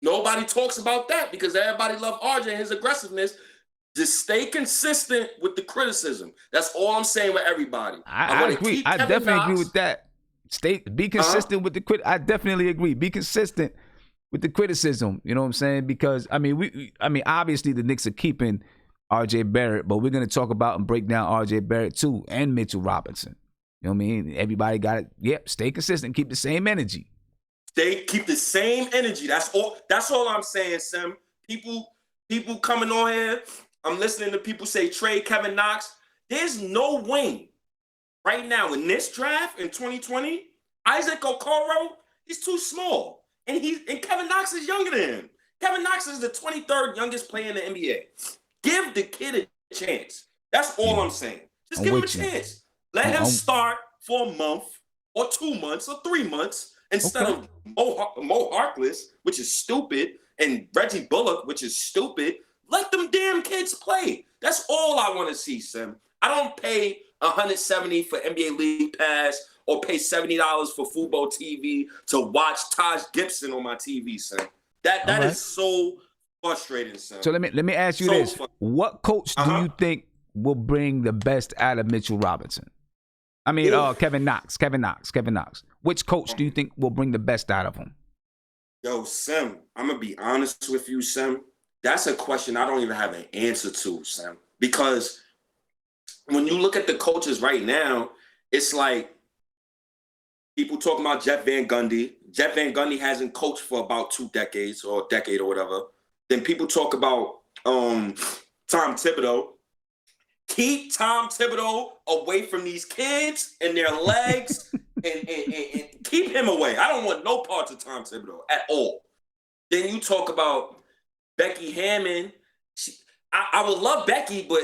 Nobody talks about that because everybody loves RJ and his aggressiveness. Just stay consistent with the criticism. That's all I'm saying with everybody. I agree. I definitely agree with that. Be consistent with the I definitely agree. Be consistent with the criticism. You know what I'm saying? Because I mean, obviously the Knicks are keeping RJ Barrett, but we're gonna talk about and break down RJ Barrett too and Mitchell Robinson. You know what I mean? Everybody got it. Yep. Stay consistent. Keep the same energy. Keep the same energy. That's all I'm saying, Sim. People coming on here. I'm listening to people say trade Kevin Knox. There's no wing right now in this draft in 2020. Isaac Okoro, he's too small, and Kevin Knox is younger than him. Kevin Knox is the 23rd youngest player in the NBA. Give the kid a chance. That's all I'm saying. Just give him a chance. Let him start for a month or 2 months or 3 months instead of Mo Harkless, which is stupid, and Reggie Bullock, which is stupid. Let them damn kids play. That's all I want to see, Sim. I don't pay $170 for NBA League Pass or pay $70 for Fubo TV to watch Taj Gibson on my TV, Sim. That is so frustrating, Sim. So let me ask you this: what coach do you think will bring the best out of Mitchell Robinson? I mean, Kevin Knox. Which coach do you think will bring the best out of him? Yo, Sim, I'm going to be honest with you, Sim. That's a question I don't even have an answer to, Sim. Because when you look at the coaches right now, it's like people talking about Jeff Van Gundy. Jeff Van Gundy hasn't coached for about 2 decades or a decade or whatever. Then people talk about Tom Thibodeau. Keep Tom Thibodeau away from these kids and their legs and keep him away. I don't want no parts of Tom Thibodeau at all. Then you talk about Becky Hammond. I would love Becky, but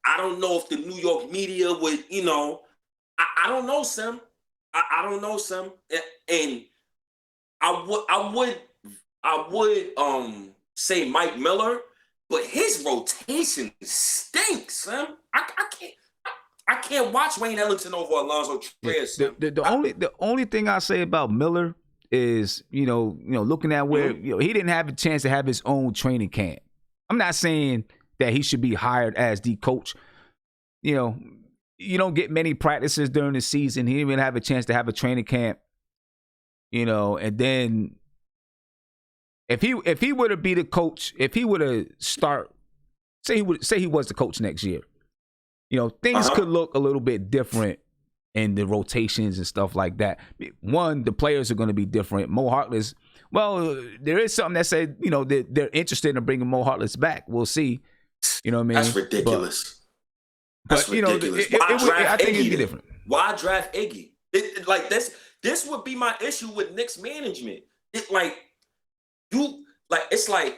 I don't know if the New York media would, I don't know, Sim. I don't know, Sim. And I would say Mike Miller, but his rotation stinks, Sim. I can't watch Wayne Ellington over Alonzo Trier. The only thing I say about Miller is, looking at where he didn't have a chance to have his own training camp. I'm not saying that he should be hired as the coach. You don't get many practices during the season. He didn't even have a chance to have a training camp. And then if he were to be the coach, if he were to start, say he was the coach next year, things could look a little bit different in the rotations and stuff like that. One, the players are going to be different. Mo Harkless, well, there is something that said, they're interested in bringing Mo Harkless back. We'll see. You know what I mean? That's ridiculous. That's ridiculous. I think it'd be different. Why draft Iggy? This would be my issue with Knicks management. It's like that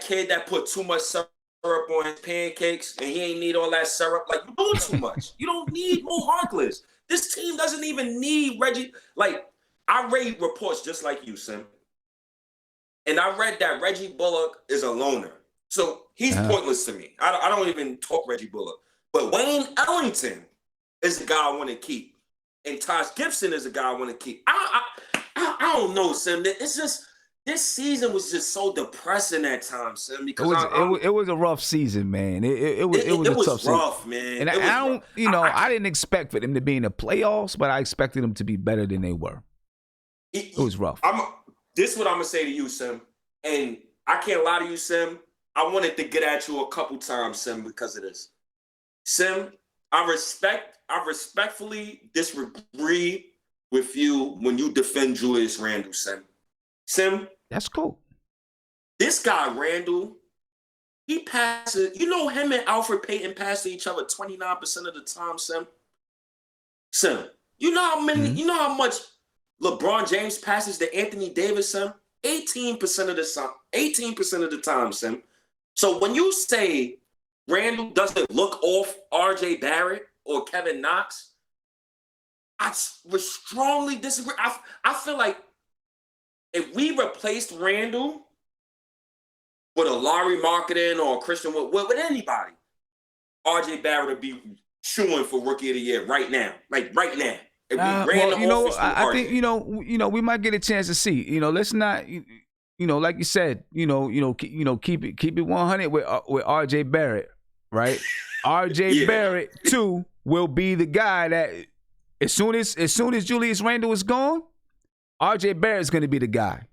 kid that put too much syrup on his pancakes and he ain't need all that syrup. Like, you're doing too much. You don't need Mo Harkless. This team doesn't even need Reggie. Like, I read reports just like you, Sim. And I read that Reggie Bullock is a loner. So he's pointless to me. I don't even talk Reggie Bullock. But Wayne Ellington is the guy I want to keep. And Taj Gibson is the guy I want to keep. I don't know, Sim. It's just, this season was just so depressing at times, Sim. Because it was a rough season, man. It was a tough rough, season. Man. And I didn't expect for them to be in the playoffs, but I expected them to be better than they were. It was rough. This is what I'm going to say to you, Sim. And I can't lie to you, Sim. I wanted to get at you a couple times, Sim, because of this. Sim, I respectfully disagree with you when you defend Julius Randle, Sim. Sim, that's cool. This guy, Randle, he passes. Him and Alfred Payton pass to each other 29% of the time, Sim. Sim, you know how many? You know how much LeBron James passes to Anthony Davis, Sim? 18% of the time. 18% of the time, Sim. So when you say Randle doesn't look off R.J. Barrett or Kevin Knox, I would strongly disagree. I feel like if we replaced Randle with a Larry Marketing or a Christian Wood, with anybody, R.J. Barrett would be shooing for Rookie of the Year right now. Like right now. If we ran the office with I RJ. think we might get a chance to see. Let's not. Like you said, keep it 100 with R.J. Barrett, right? R.J. Barrett too will be the guy that as soon as Julius Randle is gone, R.J. Barrett's going to be the guy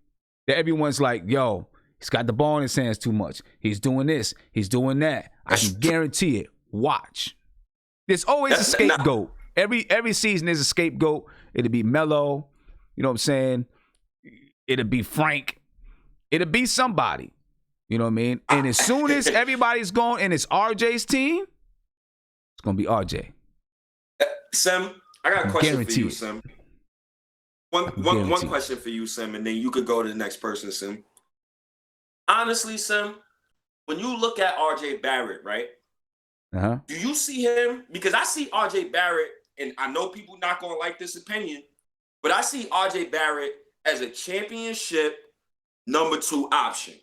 that everyone's like, yo, he's got the ball in his hands too much. He's doing this. He's doing that. I can guarantee it. Watch. There's always a scapegoat. Every season there's a scapegoat. It'll be Melo. You know what I'm saying? It'll be Frank. It'll be somebody. You know what I mean? And as soon as everybody's gone and it's RJ's team, it's going to be RJ. Sim, I got a question for you, Sim. One question for you, Sim, and then you could go to the next person, Sim. Honestly, Sim, when you look at RJ Barrett, right? Do you see him? Because I see RJ Barrett, and I know people not going to like this opinion, but I see RJ Barrett as a championship number 2 option.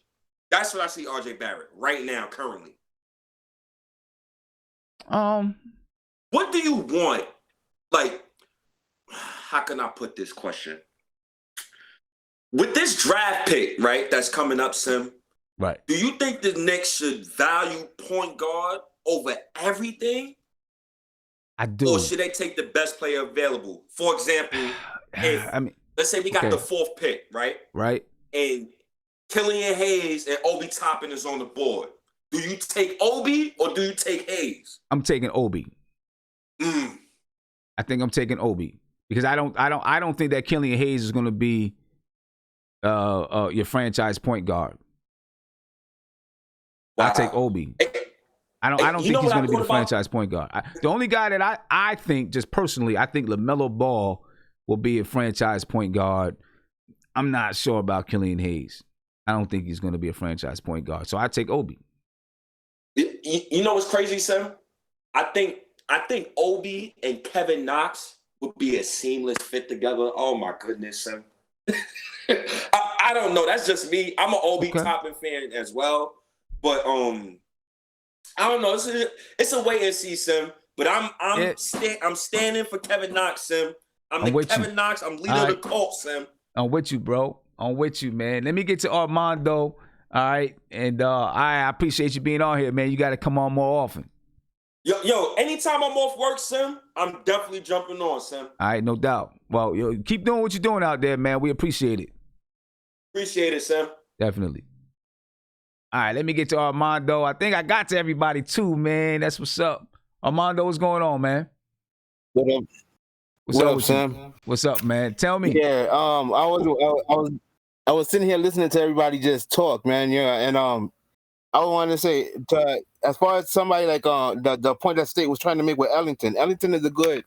That's what I see RJ Barrett right now, currently. What do you want? Like, how can I put this question? With this draft pick, right, that's coming up, Sim, right? Do you think the Knicks should value point guard, over everything? I do. Or should they take the best player available? For example, if let's say we got the 4th pick, right? Right. And Killian Hayes and Obi Toppin is on the board. Do you take Obi or do you take Hayes? I'm taking Obi. I think I'm taking Obi because I don't think that Killian Hayes is going to be your franchise point guard. Wow. I take Obi. I don't think he's going to be the franchise point guard. The only guy that I think, just personally, I think LaMelo Ball will be a franchise point guard. I'm not sure about Killian Hayes. I don't think he's going to be a franchise point guard. So I take Obi. You know what's crazy, Sam? I think Obi and Kevin Knox would be a seamless fit together. Oh my goodness, Sam. I don't know. That's just me. I'm an Obi Toppin fan as well, but I don't know. It's a wait and see, Sim. But I'm standing for Kevin Knox, Sim. I'm Kevin Knox. I'm leader of the cult, Sim. I'm with you, bro. I'm with you, man. Let me get to Armando. All right, and I appreciate you being on here, man. You got to come on more often. Yo, anytime I'm off work, Sim, I'm definitely jumping on, Sim. All right, no doubt. Well, yo, keep doing what you're doing out there, man. We appreciate it. Appreciate it, Sim. Definitely. All right, let me get to Armando. I think I got to everybody too, man. That's what's up. Armando, what's going on, man? What up? What's up, Sam? What's up, man? Tell me. Yeah, I was sitting here listening to everybody just talk, man. Yeah, and I wanted to say, as far as somebody like the point that State was trying to make with Ellington is a good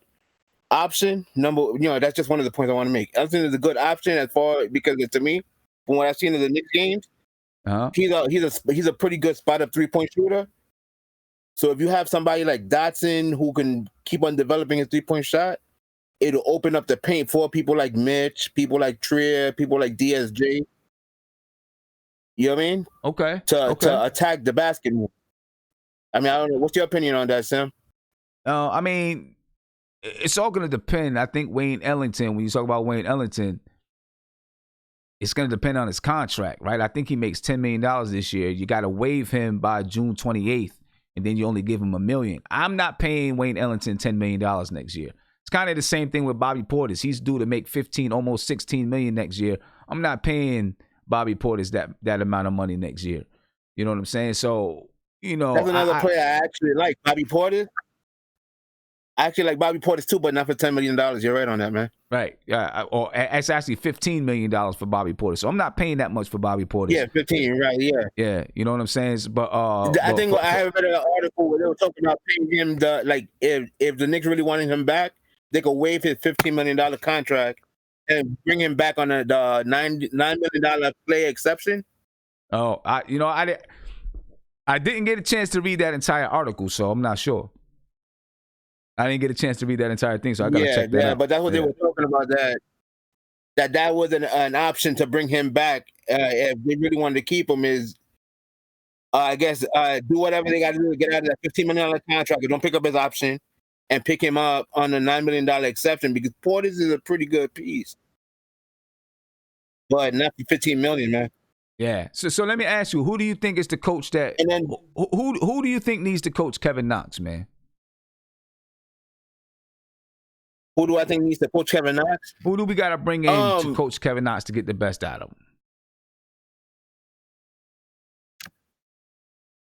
option. That's just one of the points I want to make. Ellington is a good option because to me, from what I've seen of the Knicks games, he's a pretty good spot up 3-point shooter. So if you have somebody like Dotson who can keep on developing his 3-point shot, it'll open up the paint for people like Mitch, people like Trier, people like DSJ. You know what I mean? Okay. To attack the basket more. I mean, I don't know. What's your opinion on that, Sam? I mean, it's all going to depend. I think Wayne Ellington, when you talk about Wayne Ellington, it's going to depend on his contract, right? I think he makes $10 million this year. You got to waive him by June 28th, and then you only give him $1 million. I'm not paying Wayne Ellington $10 million next year. It's kind of the same thing with Bobby Portis. He's due to make 15, almost 16 million next year. I'm not paying Bobby Portis that amount of money next year. You know what I'm saying? So, that's another player I actually like, Bobby Portis. I actually like Bobby Portis too, but not for $10 million. You're right on that, man. Right. Yeah. Or it's actually $15 million for Bobby Portis. So I'm not paying that much for Bobby Portis. Yeah, 15, right, yeah. Yeah, you know what I'm saying? But I think I have read an article where they were talking about paying him if the Knicks really wanted him back, they could waive his $15 million contract and bring him back on the $9 million play exception. Oh, I didn't get a chance to read that entire article, so I'm not sure. I didn't get a chance to read that entire thing, so I gotta check that out. Yeah, but that's what they were talking about. That was an option to bring him back if they really wanted to keep him. Is I guess do whatever they got to do to get out of that $15 million contract. Don't pick up his option and pick him up on a $9 million exception because Portis is a pretty good piece, but not for $15 million, man. Yeah. So let me ask you, who do you think is the coach that? And then who do you think needs to coach Kevin Knox, man? Who do I think needs to coach Kevin Knox? Who do we got to bring in to coach Kevin Knox to get the best out of him?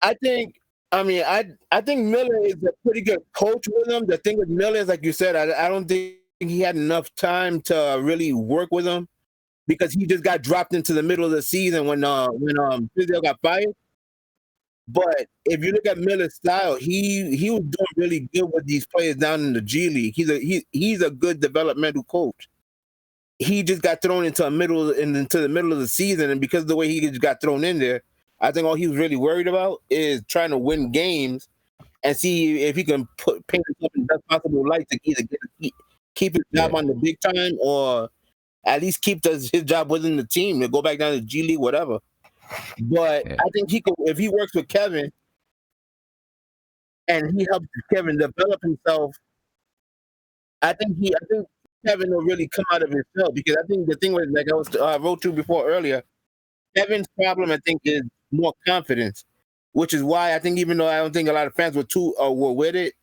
I think Miller is a pretty good coach with him. The thing with Miller is, like you said, I don't think he had enough time to really work with him because he just got dropped into the middle of the season when Fizdale got fired. But if you look at Miller's style, he was doing really good with these players down in the G League. He's a good developmental coach. He just got thrown into the middle of the season, and because of the way he just got thrown in there, I think all he was really worried about is trying to win games and see if he can paint himself in the best possible light to either keep his job on the big time or at least keep his job within the team to go back down to G League, whatever. But I think he could, if he works with Kevin and he helps Kevin develop himself, I think Kevin will really come out of himself because I think the thing was, like I wrote to before earlier, Kevin's problem I think is more confidence. which is why I think even though I don't think a lot of fans were with it,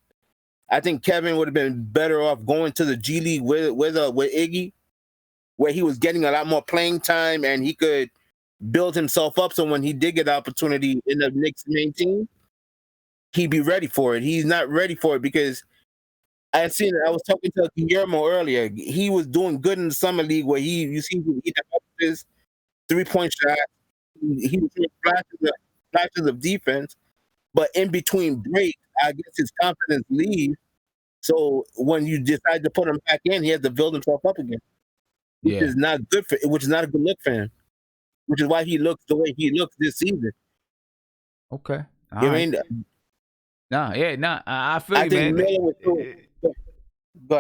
I think Kevin would have been better off going to the G League with Iggy, where he was getting a lot more playing time and he could build himself up. So when he did get the opportunity in the Knicks main team, he'd be ready for it. He's not ready for it because I was talking to Guillermo earlier. He was doing good in the summer league where he developed his 3-point shot. He was doing flashes of defense, but in between breaks, I guess his confidence leaves. So when you decide to put him back in, he has to build himself up again, which is not a good look for him. Which is why he looks the way he looks this season. Okay, I mean, I feel you, man. Miller was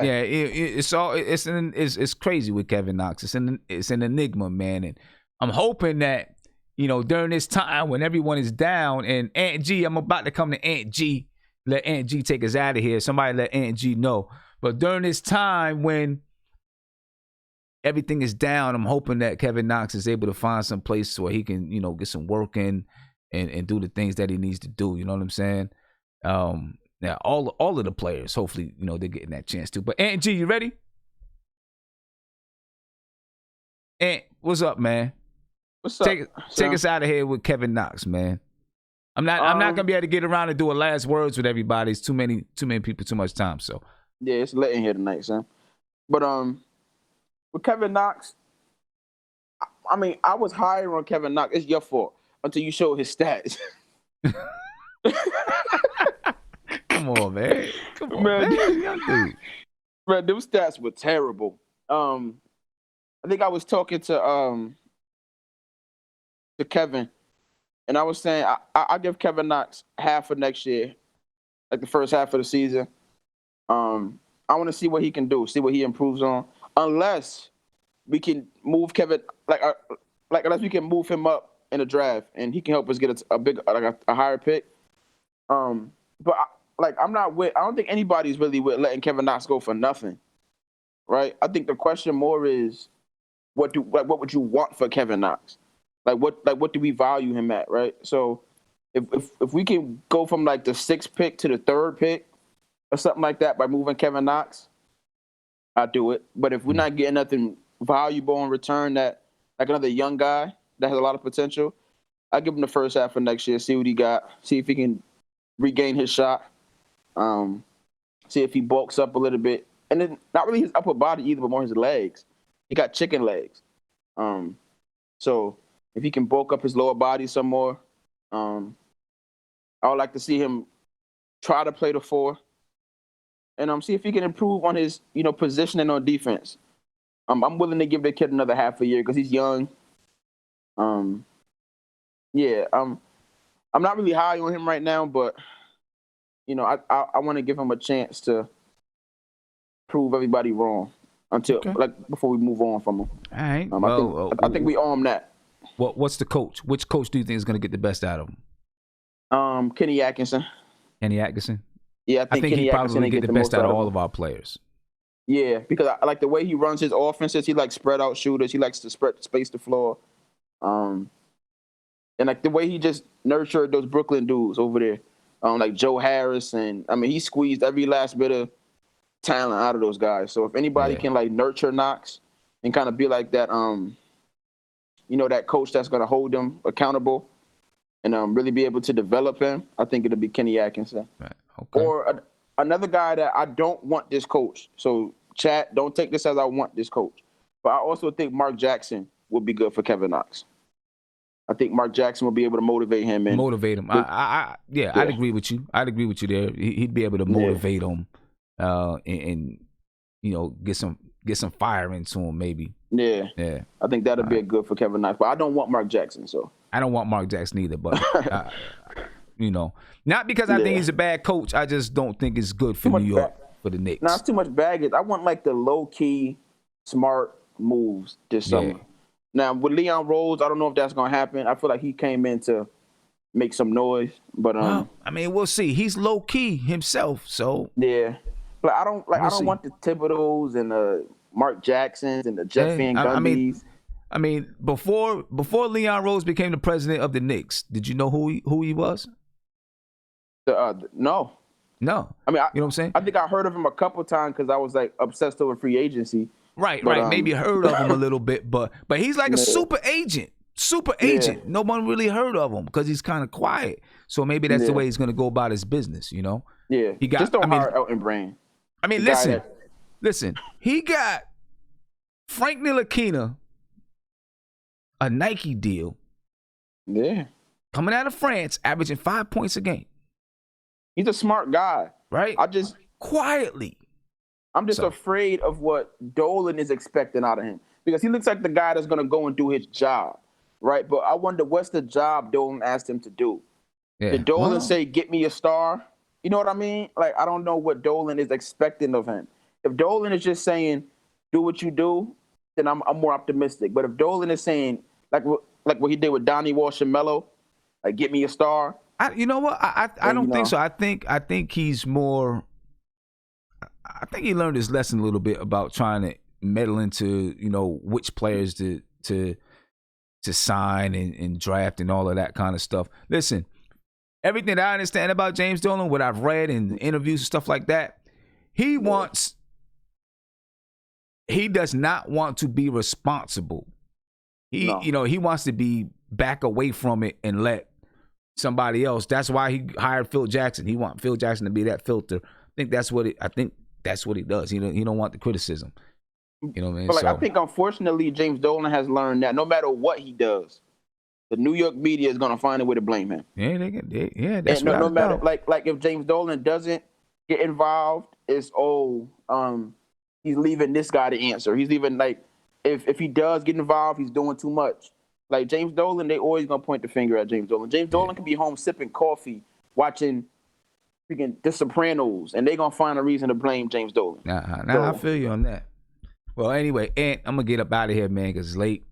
yeah, it's crazy with Kevin Knox. It's an enigma, man, and I'm hoping that during this time when everyone is down and Aunt G, I'm about to come to Aunt G. Let Aunt G take us out of here. Somebody let Aunt G know. But during this time when everything is down, I'm hoping that Kevin Knox is able to find some place where he can, get some work in and do the things that he needs to do. You know what I'm saying? Now all of the players, hopefully, they're getting that chance too. But Aunt G, you ready? Aunt, what's up, man? What's up? Take us out of here with Kevin Knox, man. I'm not gonna be able to get around and do a last words with everybody. It's too many people, too much time. So yeah, it's late in here tonight, son. But with Kevin Knox, I mean, I was higher on Kevin Knox. It's your fault until you showed his stats. Come on, man. Come on, man. Young dude. Man, those stats were terrible. I think I was talking to Kevin, and I was saying I give Kevin Knox half of next year, like the first half of the season. I want to see what he can do, see what he improves on. Unless we can move Kevin, unless we can move him up in the draft, and he can help us get a higher pick. But I'm not with. I don't think anybody's really with letting Kevin Knox go for nothing, right? I think the question more is, what would you want for Kevin Knox? What do we value him at, right? So if we can go from the 6th pick to the 3rd pick or something like that by moving Kevin Knox, I'll do it. But if we're not getting nothing valuable in return, that another young guy that has a lot of potential, I'll give him the first half of next year, see what he got, see if he can regain his shot, see if he bulks up a little bit. And then not really his upper body either, but more his legs. He got chicken legs. So if he can bulk up his lower body some more, I would like to see him try to play the 4. And see if he can improve on his, positioning on defense. I'm willing to give the kid another half a year because he's young. I'm not really high on him right now, but I want to give him a chance to prove everybody wrong before we move on from him. All right. I think we owe him that. What's the coach? Which coach do you think is going to get the best out of him? Kenny Atkinson. Kenny Atkinson. Yeah, I think he probably get the best out of all of our players. Yeah, because I like the way he runs his offenses. He likes spread out shooters. He likes to space the floor. And the way he just nurtured those Brooklyn dudes over there, like Joe Harris, and he squeezed every last bit of talent out of those guys. So if anybody can nurture Knox and kind of be like that, that coach that's going to hold him accountable and really be able to develop him, I think it'll be Kenny Atkinson. Right. Okay. Or another guy that I don't want this coach. So, chat, don't take this as I want this coach. But I also think Mark Jackson would be good for Kevin Knox. I think Mark Jackson will be able to motivate him. I'd agree with you. I'd agree with you there. He'd be able to motivate him and get some fire into him maybe. Yeah. I think that'll be good for Kevin Knox. But I don't want Mark Jackson, so. I don't want Mark Jackson either, but not because I think he's a bad coach. I just don't think it's good for New York, for the Knicks. It's too much baggage. I want the low-key, smart moves this summer. Now, with Leon Rose, I don't know if that's going to happen. I feel like he came in to make some noise, but we'll see. He's low-key himself, so. Yeah. But I don't want the Thibodeaus and the Mark Jacksons and the Jeff Van Gundy's. Before Leon Rose became the president of the Knicks, did you know who he was? No. No. I mean, you know what I'm saying? I think I heard of him a couple times because I was like obsessed over free agency. Right. Maybe heard of him a little bit, but he's like a super agent. No one really heard of him because he's kind of quiet. So maybe that's the way he's going to go about his business, you know? Yeah. He got, just don't hire Elton Brand. I mean, listen. He got Frank Ntilikina a Nike deal. Yeah. Coming out of France, averaging 5 points a game. He's a smart guy. Right? Quietly. I'm just afraid of what Dolan is expecting out of him because he looks like the guy that's going to go and do his job, right? But I wonder what's the job Dolan asked him to do. Yeah. Did Dolan say, get me a star? You know what I mean? Like, I don't know what Dolan is expecting of him. If Dolan is just saying, do what you do, then I'm more optimistic. But if Dolan is saying, like what he did with Donnie Walsh and Melo, like, get me a star. You know what? I don't think so. I think he's more. I think he learned his lesson a little bit about trying to meddle into, you know, which players to sign and draft and all of that kind of stuff. Listen, everything that I understand about James Dolan, what I've read in interviews and stuff like that, he does not want to be responsible. He wants to be back away from it and let somebody else. That's why he hired Phil Jackson. He wants Phil Jackson to be that filter. I think that's what he does. He don't want the criticism. You know what I mean? But I think unfortunately James Dolan has learned that no matter what he does, the New York media is gonna find a way to blame him. Yeah, that's no matter like if James Dolan doesn't get involved, it's he's leaving this guy to answer. He's leaving if he does get involved, he's doing too much. Like James Dolan, they always gonna point the finger at James Dolan. James Dolan can be home sipping coffee, watching freaking The Sopranos, and they gonna find a reason to blame James Dolan. I feel you on that. Well, anyway, Ant, I'm gonna get up out of here, man, because it's late.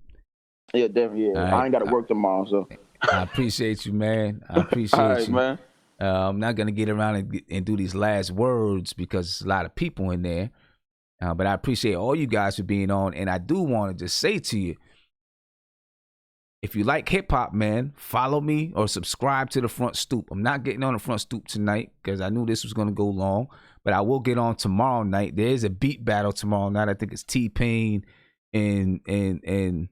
Yeah, definitely. Yeah. Right. I ain't got to work tomorrow, so. I appreciate you, man. I appreciate All right, you, man. I'm not gonna get around and do these last words because there's a lot of people in there. But I appreciate all you guys for being on, and I do want to just say to you, if you like hip hop, man, follow me or subscribe to the Front Stoop. I'm not getting on the Front Stoop tonight because I knew this was going to go long, but I will get on tomorrow night. There is a beat battle tomorrow night. I think it's T-Pain and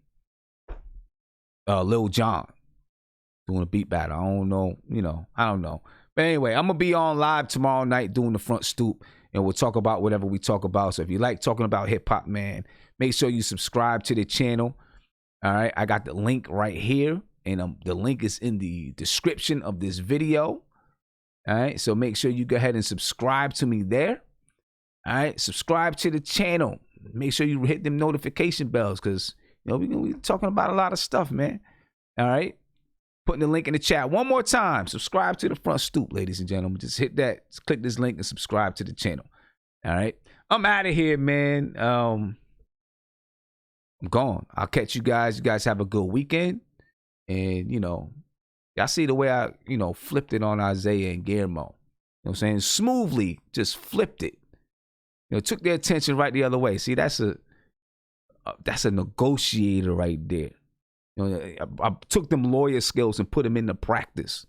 Lil Jon doing a beat battle. I don't know, I don't know. But anyway, I'm going to be on live tomorrow night doing the Front Stoop, and we'll talk about whatever we talk about. So if you like talking about hip hop, man, make sure you subscribe to the channel. All right, I got the link right here, and the link is in the description of this video. All right, so make sure you go ahead and subscribe to me there. All right, subscribe to the channel. Make sure you hit them notification bells because, we're talking about a lot of stuff, man. All right, putting the link in the chat one more time. Subscribe to the Front Stoop, ladies and gentlemen. Just hit that, just click this link and subscribe to the channel. All right, I'm out of here, man. I'm gone. I'll catch you guys. You guys have a good weekend. And, y'all see the way I, flipped it on Isaiah and Guillermo. You know what I'm saying? Smoothly just flipped it. Took their attention right the other way. See, that's a negotiator right there. I took them lawyer skills and put them into practice.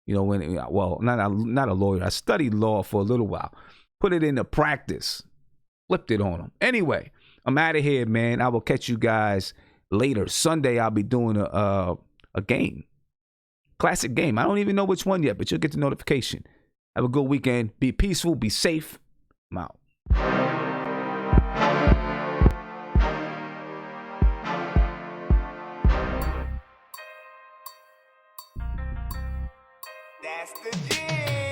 Not a lawyer. I studied law for a little while. Put it into practice. Flipped it on them. Anyway, I'm out of here, man. I will catch you guys later. Sunday, I'll be doing a game. Classic game. I don't even know which one yet, but you'll get the notification. Have a good weekend. Be peaceful. Be safe. I'm out. That's the deal.